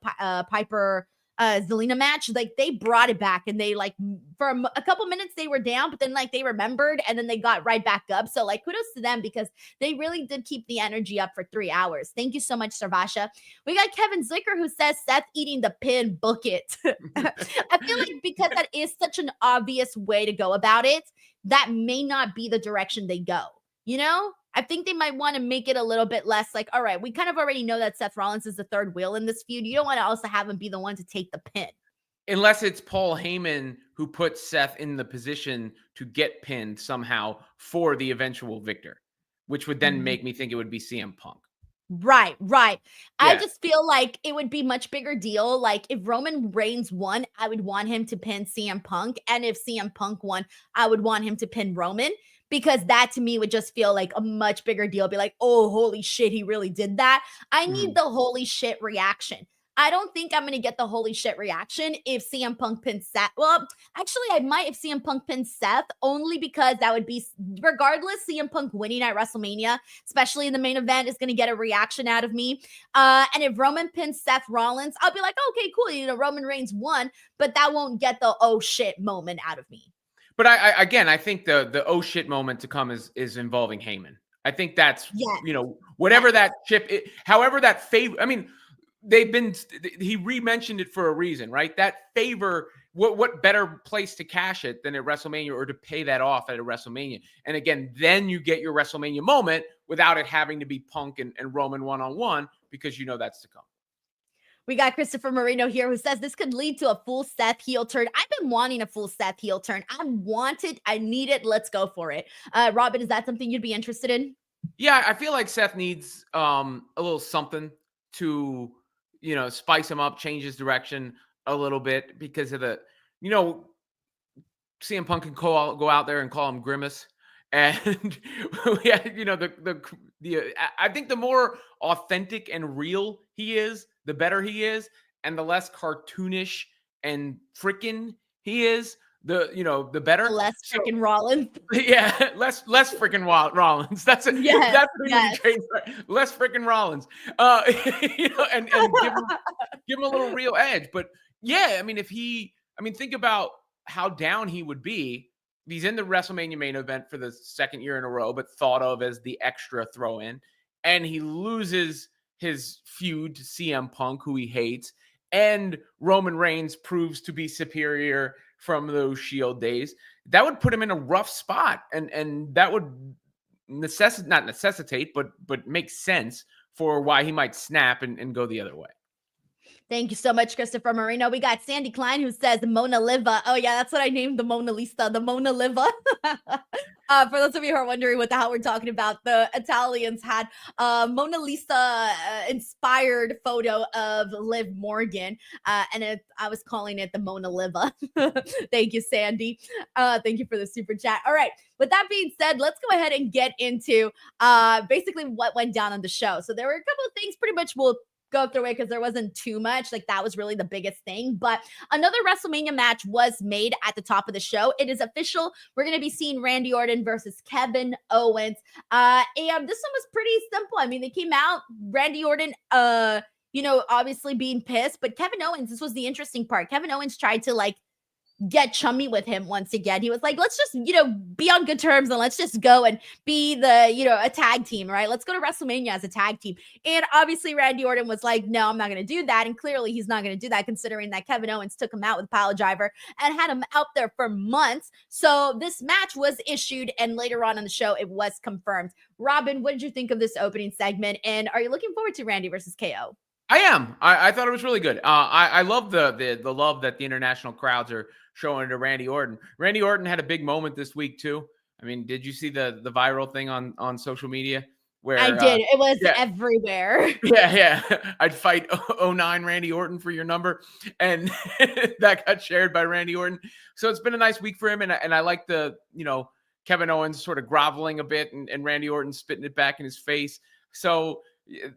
Piper Zelina match, like they brought it back, and they, like, for a couple minutes they were down, but then like they remembered and then they got right back up. So like kudos to them because they really did keep the energy up for 3 hours. Thank you so much, Sarvasha. We got Kevin Zlicker who says Seth eating the pin, book it. I feel like because that is such an obvious way to go about it, that may not be the direction they go. I think they might want to make it a little bit less like, all right, we kind of already know that Seth Rollins is the third wheel in this feud. You don't want to also have him be the one to take the pin. Unless it's Paul Heyman who puts Seth in the position to get pinned somehow for the eventual victor, which would then make me think it would be CM Punk. Right. Yeah. I just feel like it would be much bigger deal. Like if Roman Reigns won, I would want him to pin CM Punk. And if CM Punk won, I would want him to pin Roman. Because that to me would just feel like a much bigger deal. Be like, oh, holy shit, he really did that. I need the holy shit reaction. I don't think I'm going to get the holy shit reaction if CM Punk pins Seth. Well, actually, I might if CM Punk pins Seth, only because that would be, regardless, CM Punk winning at WrestleMania, especially in the main event, is going to get a reaction out of me. And if Roman pins Seth Rollins, I'll be like, okay, cool. You know, Roman Reigns won, but that won't get the oh shit moment out of me. But I think the oh shit moment to come is involving Heyman. I think that's, you know, whatever that chip, however that favor, I mean, he re-mentioned it for a reason, right? That favor, what better place to cash it than at WrestleMania or to pay that off at a WrestleMania? And again, then you get your WrestleMania moment without it having to be Punk and Roman one-on-one, because you know that's to come. We got Christopher Marino here who says this could lead to a full Seth heel turn. I've been wanting a full Seth heel turn. I want it. I need it. Let's go for it. Robin, is that something you'd be interested in? Yeah, I feel like Seth needs a little something to, you know, spice him up, change his direction a little bit, because of the, you know, CM Punk can go out there and call him Grimace. And you know, I think the more authentic and real he is, the better he is, and the less cartoonish and freaking he is, the better. Less freaking Rollins. Yeah, less freaking Rollins. That's it. Yes, That's yes. Less freaking Rollins. You know, and give him a little real edge. But yeah, I mean, think about how down he would be. He's in the WrestleMania main event for the second year in a row, but thought of as the extra throw-in, and he loses his feud to CM Punk, who he hates, and Roman Reigns proves to be superior from those Shield days. That would put him in a rough spot, and that would not necessitate, but make sense for why he might snap and go the other way. Thank you so much, Christopher Marino. We got Sandy Klein who says Mona Liva. Oh, yeah, that's what I named the Mona Lisa, the Mona Liva. For those of you who are wondering what the hell we're talking about, the Italians had a Mona Lisa inspired photo of Liv Morgan, and I was calling it the Mona Liva. Thank you, Sandy. Thank you for the super chat. All right. With that being said, let's go ahead and get into basically what went down on the show. So there were a couple of things, pretty much we'll go through it because there wasn't too much. Like, that was really the biggest thing. But another WrestleMania match was made at the top of the show. It is official. We're going to be seeing Randy Orton versus Kevin Owens. And this one was pretty simple. I mean, they came out, Randy Orton, obviously being pissed, but Kevin Owens, this was the interesting part. Kevin Owens tried to get chummy with him once again. He was like, let's just, be on good terms and let's just go and be a tag team, right? Let's go to WrestleMania as a tag team. And obviously Randy Orton was like, no, I'm not going to do that. And clearly he's not going to do that, considering that Kevin Owens took him out with a pile driver and had him out there for months. So this match was issued, and later on in the show, it was confirmed. Robin, what did you think of this opening segment? And are you looking forward to Randy versus KO? I am. I thought it was really good. I love the love that the international crowds are showing to Randy Orton. Randy Orton had a big moment this week too. I mean, did you see the viral thing on social media? Where I did. It was everywhere. Yeah. I'd fight 09 Randy Orton for your number, and that got shared by Randy Orton. So it's been a nice week for him, and I like the Kevin Owens sort of groveling a bit, and Randy Orton spitting it back in his face. So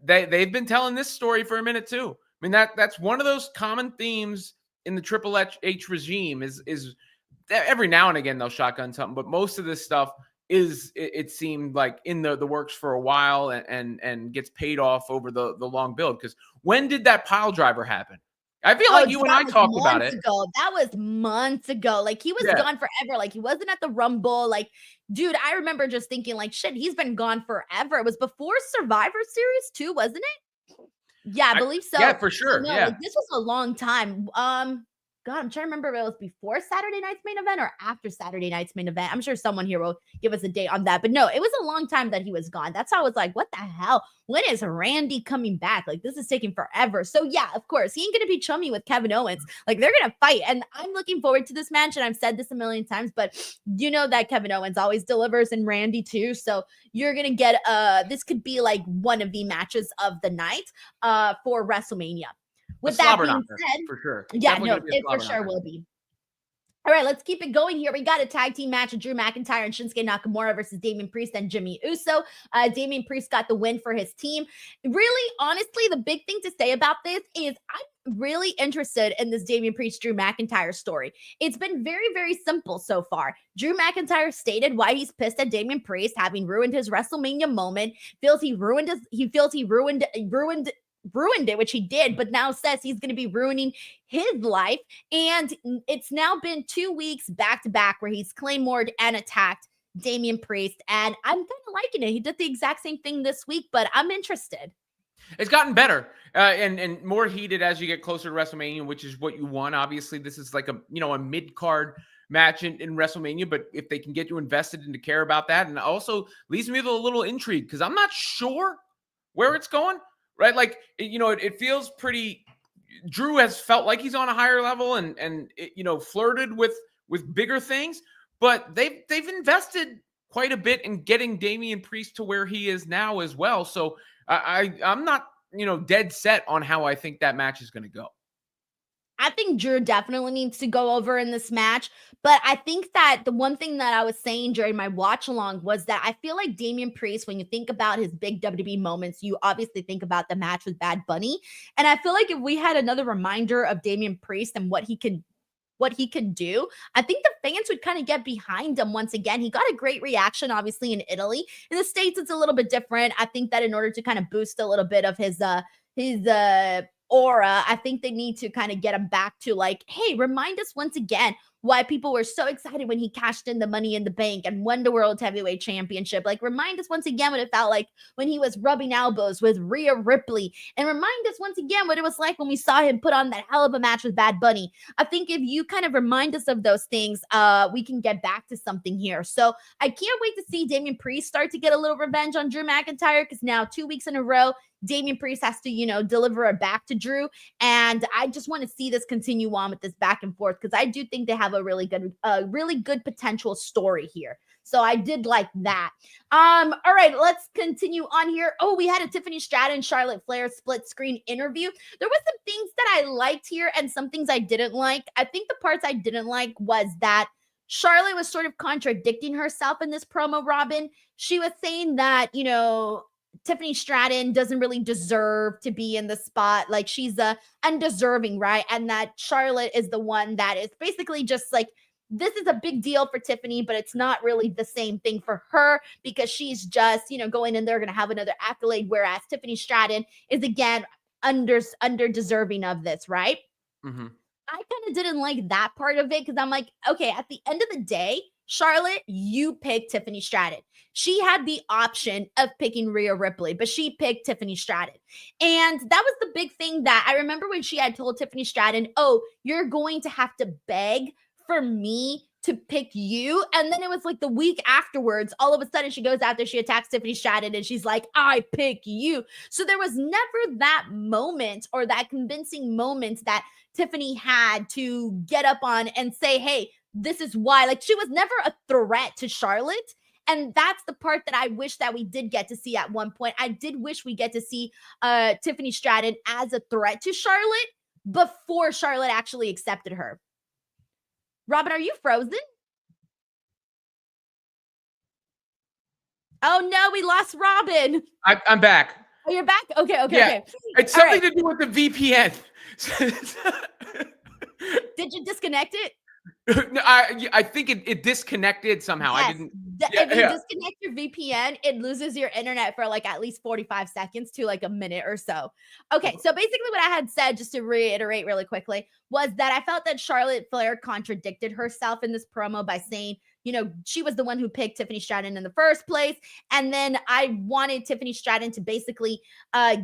they've been telling this story for a minute too. I mean, that's one of those common themes in the Triple H regime is every now and again they'll shotgun something, but most of this stuff it seemed like in the works for a while and gets paid off over the long build. Because when did that pile driver happen? I feel like you and I talked about it. That was months ago. Like, he was gone forever. Like, he wasn't at the Rumble. Like, dude, I remember just thinking, like, shit, he's been gone forever. It was before Survivor Series too, wasn't it? Yeah, I believe so. Yeah, for sure. No, yeah. This was a long time. God, I'm trying to remember if it was before Saturday night's main event or after Saturday night's main event. I'm sure someone here will give us a date on that. But no, it was a long time that he was gone. That's how I was like, what the hell? When is Randy coming back? Like, this is taking forever. So yeah, of course, he ain't going to be chummy with Kevin Owens. Like, they're going to fight. And I'm looking forward to this match. And I've said this a million times, but you know that Kevin Owens always delivers, and Randy too. So you're going to get, this could be like one of the matches of the night for WrestleMania. With that being said, for sure. Yeah, no, it for sure will be. All right, let's keep it going here. We got a tag team match of Drew McIntyre and Shinsuke Nakamura versus Damian Priest and Jimmy Uso. Damian Priest got the win for his team. Really, honestly, the big thing to say about this is I'm really interested in this Damian Priest Drew McIntyre story. It's been very, very simple so far. Drew McIntyre stated why he's pissed at Damian Priest having ruined his WrestleMania moment. Feels he ruined it, which he did, but now says he's going to be ruining his life. And it's now been 2 weeks back to back where he's claymored and attacked Damian Priest. And I'm kind of liking it. He did the exact same thing this week, but I'm interested. It's gotten better and more heated as you get closer to WrestleMania, which is what you want. Obviously, this is like a mid-card match in WrestleMania, but if they can get you invested and to care about that, and also leaves me with a little intrigue because I'm not sure where it's going. Right, like it feels pretty. Drew has felt like he's on a higher level and flirted with bigger things, but they've invested quite a bit in getting Damian Priest to where he is now as well. So I'm not dead set on how I think that match is going to go. I think Drew definitely needs to go over in this match, but I think that the one thing that I was saying during my watch along was that I feel like Damian Priest, when you think about his big WWE moments, you obviously think about the match with Bad Bunny. And I feel like if we had another reminder of Damian Priest and what he can do, I think the fans would kind of get behind him once again. He got a great reaction, obviously, in Italy. In the States, it's a little bit different. I think that in order to kind of boost a little bit of his aura, I think they need to kind of get him back to like, hey, remind us once again why people were so excited when he cashed in the Money in the Bank and won the World Heavyweight Championship. Like, remind us once again what it felt like when he was rubbing elbows with Rhea Ripley. And remind us once again what it was like when we saw him put on that hell of a match with Bad Bunny. I think if you kind of remind us of those things, we can get back to something here. So I can't wait to see Damian Priest start to get a little revenge on Drew McIntyre, because now 2 weeks in a row, Damian Priest has to, deliver it back to Drew. And I just want to see this continue on with this back and forth, because I do think they have a really good potential story here. So I did like that. All right, let's continue on here. Oh, we had a Tiffany Stratton, Charlotte Flair split screen interview. There was some things that I liked here and some things I didn't like. I think the parts I didn't like was that Charlotte was sort of contradicting herself in this promo, Robin. She was saying that, Tiffany Stratton doesn't really deserve to be in the spot. Like, she's undeserving, right? And that Charlotte is the one that is basically just like, this is a big deal for Tiffany, but it's not really the same thing for her, because she's just, going in there, going to have another accolade, whereas Tiffany Stratton is, again, under deserving of this, right? Mm-hmm. I kind of didn't like that part of it, because I'm like, okay, at the end of the day, Charlotte, you picked Tiffany Stratton. She had the option of picking Rhea Ripley, but she picked Tiffany Stratton. And that was the big thing that I remember when she had told Tiffany Stratton, oh, you're going to have to beg for me to pick you. And then it was like the week afterwards, all of a sudden she goes out there, she attacks Tiffany Stratton, and she's like, I pick you. So there was never that moment or that convincing moment that Tiffany had to get up on and say, hey, this is why. Like, she was never a threat to Charlotte. And that's the part that I wish that we did get to see at one point. I did wish we get to see Tiffany Stratton as a threat to Charlotte before Charlotte actually accepted her. Robin, are you frozen? Oh no, we lost Robin. I'm back. Oh, you're back? Okay. Yeah. It's something to do with the VPN. Did you disconnect it? No, I think it disconnected somehow. Yes. I didn't. If you disconnect your VPN, it loses your internet for like at least 45 seconds to like a minute or so. Okay, so basically what I had said, just to reiterate really quickly, was that I felt that Charlotte Flair contradicted herself in this promo by saying, she was the one who picked Tiffany Stratton in the first place. And then I wanted Tiffany Stratton to basically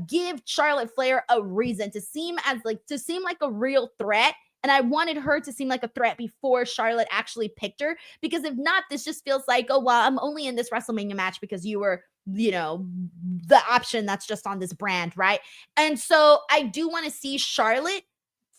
give Charlotte Flair a reason to seem like a real threat. And I wanted her to seem like a threat before Charlotte actually picked her. Because if not, this just feels like, oh, well, I'm only in this WrestleMania match because you were, the option that's just on this brand, right? And so I do want to see Charlotte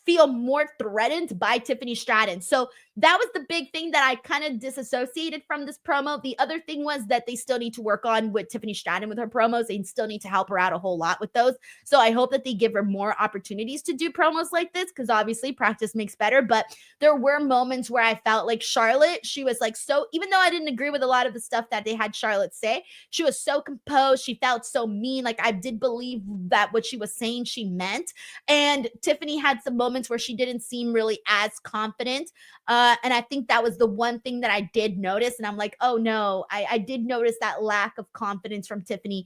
feel more threatened by Tiffany Stratton. So that was the big thing that I kind of disassociated from this promo. The other thing was that they still need to work on with Tiffany Stratton with her promos. They still need to help her out a whole lot with those. So I hope that they give her more opportunities to do promos like this, because obviously practice makes better. But there were moments where I felt like Charlotte, she was like, so, even though I didn't agree with a lot of the stuff that they had Charlotte say, she was so composed. She felt so mean. Like, I did believe that what she was saying, she meant. And Tiffany had some moments where she didn't seem really as confident. And I think that was the one thing that I did notice. And I'm like, oh no, I did notice that lack of confidence from Tiffany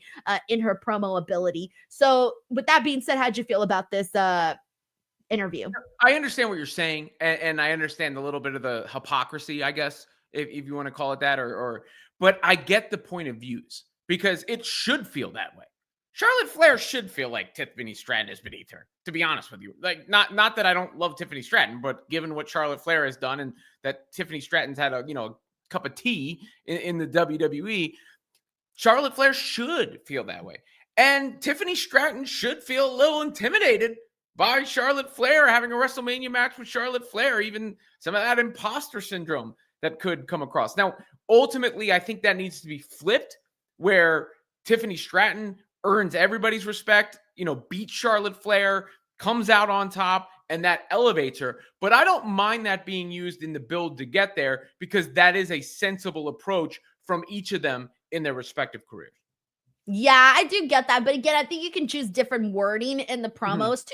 in her promo ability. So with that being said, how'd you feel about this interview? I understand what you're saying. And I understand a little bit of the hypocrisy, I guess, if you want to call it that, but I get the point of views, because it should feel that way. Charlotte Flair should feel like Tiffany Stratton is beneath her, to be honest with you. Like, not that I don't love Tiffany Stratton, but given what Charlotte Flair has done, and that Tiffany Stratton's had a cup of tea in the WWE, Charlotte Flair should feel that way. And Tiffany Stratton should feel a little intimidated by Charlotte Flair, having a WrestleMania match with Charlotte Flair, even some of that imposter syndrome that could come across. Now, ultimately, I think that needs to be flipped, where Tiffany Stratton earns everybody's respect, beats Charlotte Flair, comes out on top, and that elevates her. But I don't mind that being used in the build to get there, because that is a sensible approach from each of them in their respective careers. Yeah, I do get that. But again, I think you can choose different wording in the promos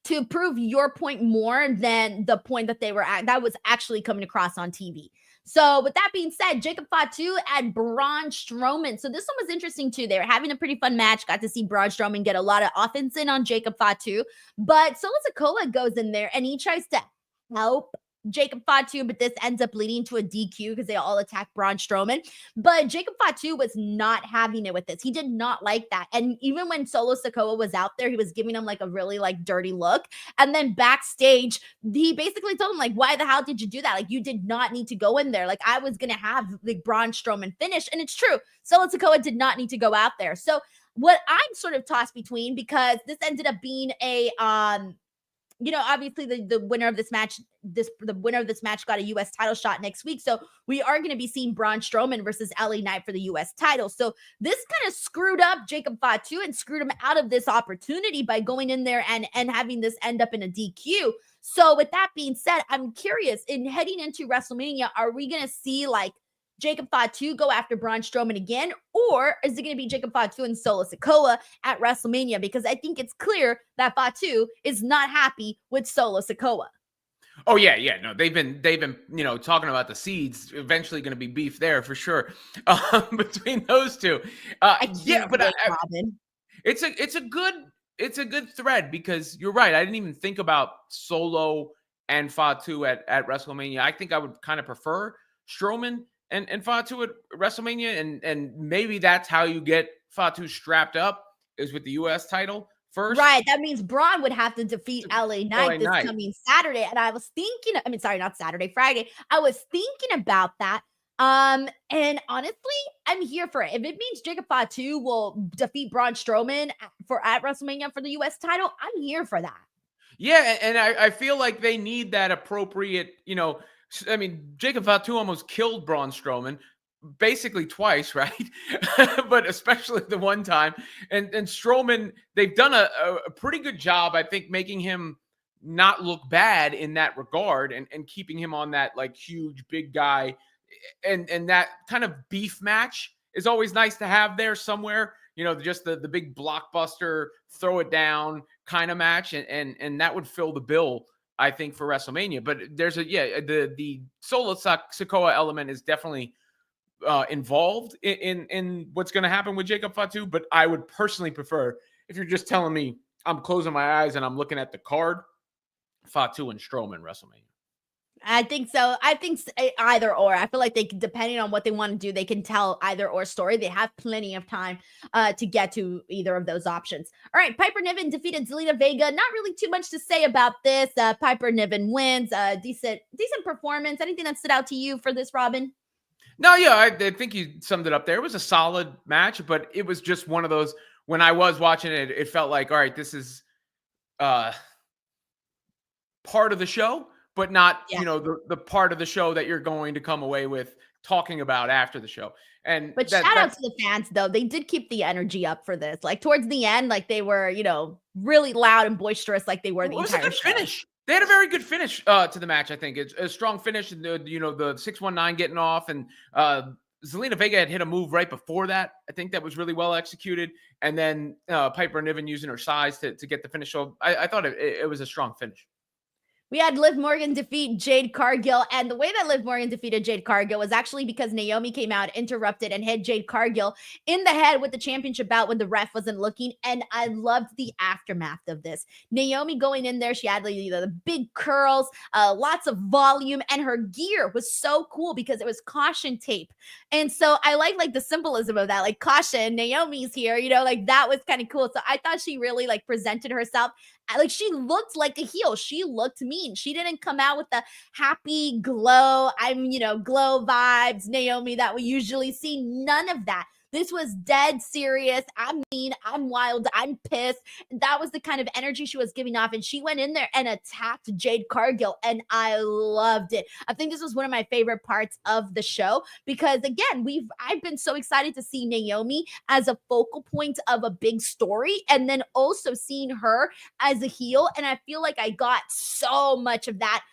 to prove your point more than the point that that was actually coming across on TV. So with that being said, Jacob Fatu and Braun Strowman. So this one was interesting too. They were having a pretty fun match. Got to see Braun Strowman get a lot of offense in on Jacob Fatu. But Solo Sikoa goes in there and he tries to help Jacob Fatu, but this ends up leading to a DQ because they all attack Braun Strowman. But Jacob Fatu was not having it with this. He did not like that. And even when Solo Sikoa was out there, he was giving him like a really dirty look. And then backstage, he basically told him like, why the hell did you do that? Like, you did not need to go in there. Like, I was going to have the Braun Strowman finish. And it's true. Solo Sikoa did not need to go out there. So what I'm sort of tossed between, because this ended up being a, obviously the winner of this match, the winner of this match got a U.S. title shot next week. So we are going to be seeing Braun Strowman versus LA Knight for the U.S. title. So this kind of screwed up Jacob Fatu and screwed him out of this opportunity by going in there and having this end up in a DQ. So with that being said, I'm curious, in heading into WrestleMania, are we going to see like Jacob Fatu go after Braun Strowman again, or is it going to be Jacob Fatu and Solo Sikoa at WrestleMania? Because I think it's clear that Fatu is not happy with Solo Sikoa. Oh yeah. No, they've been talking about the seeds. Eventually going to be beef there for sure between those two. It's a good thread, because you're right. I didn't even think about Solo and Fatu at WrestleMania. I think I would kind of prefer Strowman and Fatu at WrestleMania, and maybe that's how you get Fatu strapped up, is with the U.S. title first. Right. That means Braun would have to defeat LA Knight coming Saturday. And I was thinking, Friday. I was thinking about that. And honestly, I'm here for it. If it means Jacob Fatu will defeat Braun Strowman at WrestleMania for the U.S. title, I'm here for that. Yeah, and I feel like they need that appropriate, Jacob Fatu almost killed Braun Strowman basically twice, right? But especially the one time. And Strowman, they've done a pretty good job, I think, making him not look bad in that regard, and keeping him on that like huge big guy. And that kind of beef match is always nice to have there somewhere. Just the big blockbuster, throw it down kind of match. And that would fill the bill, I think, for WrestleMania. But there's the Solo Sikoa element is definitely involved in what's going to happen with Jacob Fatu. But I would personally prefer, if you're just telling me I'm closing my eyes and I'm looking at the card, Fatu and Strowman WrestleMania. I think so. I think either or. I feel like depending on what they want to do, they can tell either or story. They have plenty of time to get to either of those options. All right, Piper Niven defeated Zelina Vega. Not really too much to say about this. Piper Niven wins. Decent performance. Anything that stood out to you for this, Robin? No, yeah, I think you summed it up there. It was a solid match, but it was just one of those, when I was watching it, it felt like, all right, this is part of the show, but not, the part of the show that you're going to come away with talking about after the show. But shout out to the fans, though. They did keep the energy up for this. Like towards the end, like they were, really loud and boisterous, like they were the entire show. It was a good finish. They had a very good finish to the match. I think it's a strong finish. And the 619 getting off, and Zelina Vega had hit a move right before that. I think that was really well executed. And then Piper Niven using her size to get the finish. So I thought it was a strong finish. We had Liv Morgan defeat Jade Cargill, and the way that Liv Morgan defeated Jade Cargill was actually because Naomi came out, interrupted, and hit Jade Cargill in the head with the championship belt when the ref wasn't looking, and I loved the aftermath of this. Naomi going in there, she had the big curls, lots of volume, and her gear was so cool because it was caution tape, and so I like the symbolism of that, like caution, Naomi's here, that was kind of cool. So I thought she really presented herself. Like she looked like a heel. She looked mean. She didn't come out with the happy glow. Glow vibes, Naomi, that we usually see. None of that. This was dead serious. I'm mean. I'm wild. I'm pissed. That was the kind of energy she was giving off. And she went in there and attacked Jade Cargill. And I loved it. I think this was one of my favorite parts of the show because, again, I've been so excited to see Naomi as a focal point of a big story. And then also seeing her as a heel. And I feel like I got so much of that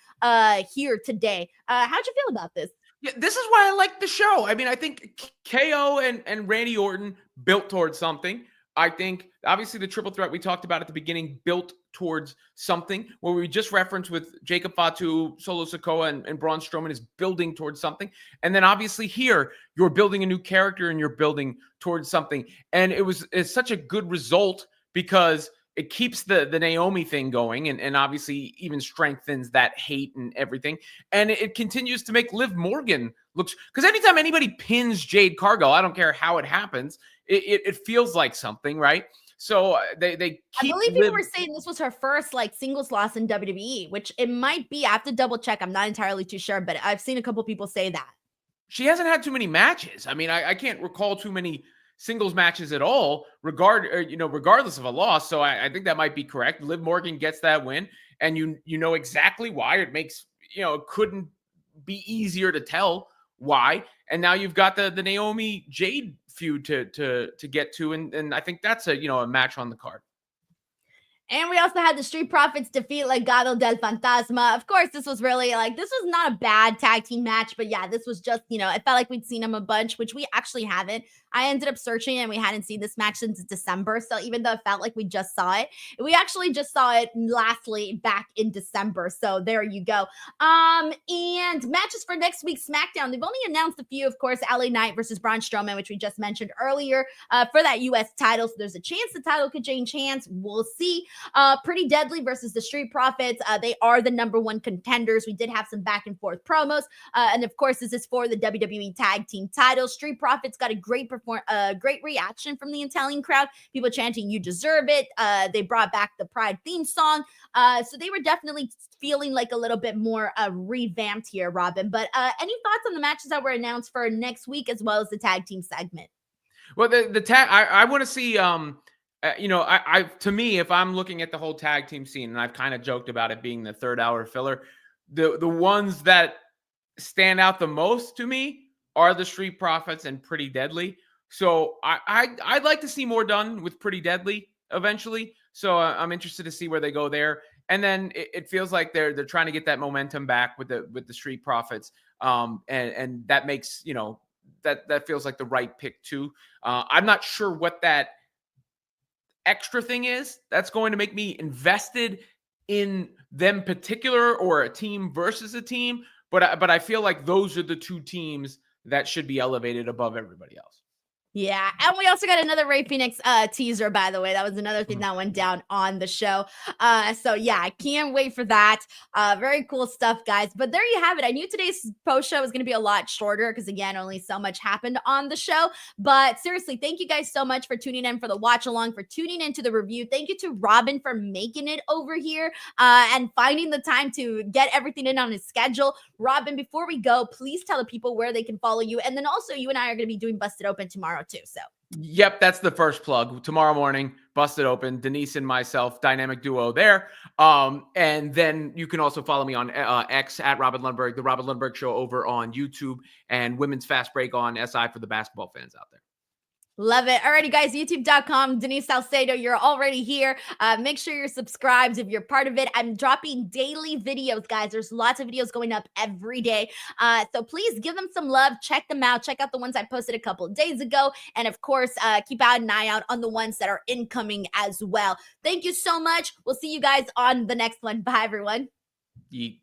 here today. How'd you feel about this? Yeah, this is why I like the show. I mean, I think KO and Randy Orton built towards something. I think, obviously, the triple threat we talked about at the beginning built towards something. Where we just referenced with Jacob Fatu, Solo Sikoa, and Braun Strowman is building towards something. And then, obviously, here, you're building a new character and you're building towards something. And it's such a good result because it keeps the Naomi thing going and obviously even strengthens that hate and everything. And it continues to make Liv Morgan looks, because anytime anybody pins Jade Cargill, I don't care how it happens, it feels like something, right? So they keep. I believe people were saying this was her first singles loss in WWE, which it might be. I have to double check. I'm not entirely too sure, but I've seen a couple people say that. She hasn't had too many matches. I mean, I can't recall too many singles matches at all, regardless of a loss. So I think that might be correct. Liv Morgan gets that win, and you know exactly why. It makes, it couldn't be easier to tell why. And now you've got the Naomi Jade feud to get to, and I think that's a match on the card. And we also had the Street Profits defeat Legado del Fantasma. Of course, this was really this was not a bad tag team match, but yeah, this was just, it felt like we'd seen them a bunch, which we actually haven't. I ended up searching and we hadn't seen this match since December. So even though it felt like we just saw it, we actually just saw it lastly back in December. So there you go. And matches for next week's SmackDown. They've only announced a few, of course, LA Knight versus Braun Strowman, which we just mentioned earlier, for that US title. So there's a chance the title could change hands. We'll see. Pretty Deadly versus the Street Profits. They are the number one contenders. We did have some back and forth promos. And of course, this is for the WWE Tag Team titles. Street Profits got a great reaction from the Italian crowd. People chanting, "You deserve it." They brought back the Pride theme song. So they were definitely feeling like a little bit more revamped here, Robin. But any thoughts on the matches that were announced for next week as well as the tag team segment? Well, the tag, I want to see, to me, if I'm looking at the whole tag team scene, and I've kind of joked about it being the third hour filler, the ones that stand out the most to me are the Street Profits and Pretty Deadly. So I'd like to see more done with Pretty Deadly eventually. So I'm interested to see where they go there. And then it feels like they're trying to get that momentum back with the Street Profits. And that makes, that feels like the right pick too. I'm not sure what that extra thing is that's going to make me invested in them particular or a team versus a team. But I feel like those are the two teams that should be elevated above everybody else. Yeah, and we also got another Rey Fenix teaser, by the way. That was another thing that went down on the show. So yeah, I can't wait for that. Very cool stuff, guys. But there you have it. I knew today's post show was going to be a lot shorter because, again, only so much happened on the show. But seriously, thank you guys so much for tuning in for the watch along, for tuning into the review. Thank you to Robin for making it over here and finding the time to get everything in on his schedule. Robin, before we go, please tell the people where they can follow you. And then also, you and I are going to be doing Busted Open tomorrow too. So yep, that's the first plug. Tomorrow morning, Busted Open, Denise and myself, dynamic duo there. And then you can also follow me on X at Robin Lundberg, the Robin Lundberg Show over on YouTube, and Women's Fast Break on SI for the basketball fans out there. Love it. Alrighty, guys, youtube.com, Denise Salcedo, you're already here. Make sure you're subscribed if you're part of it. I'm dropping daily videos, guys. There's lots of videos going up every day. So please give them some love. Check them out. Check out the ones I posted a couple of days ago. And of course, keep an eye out on the ones that are incoming as well. Thank you so much. We'll see you guys on the next one. Bye, everyone. Yeet.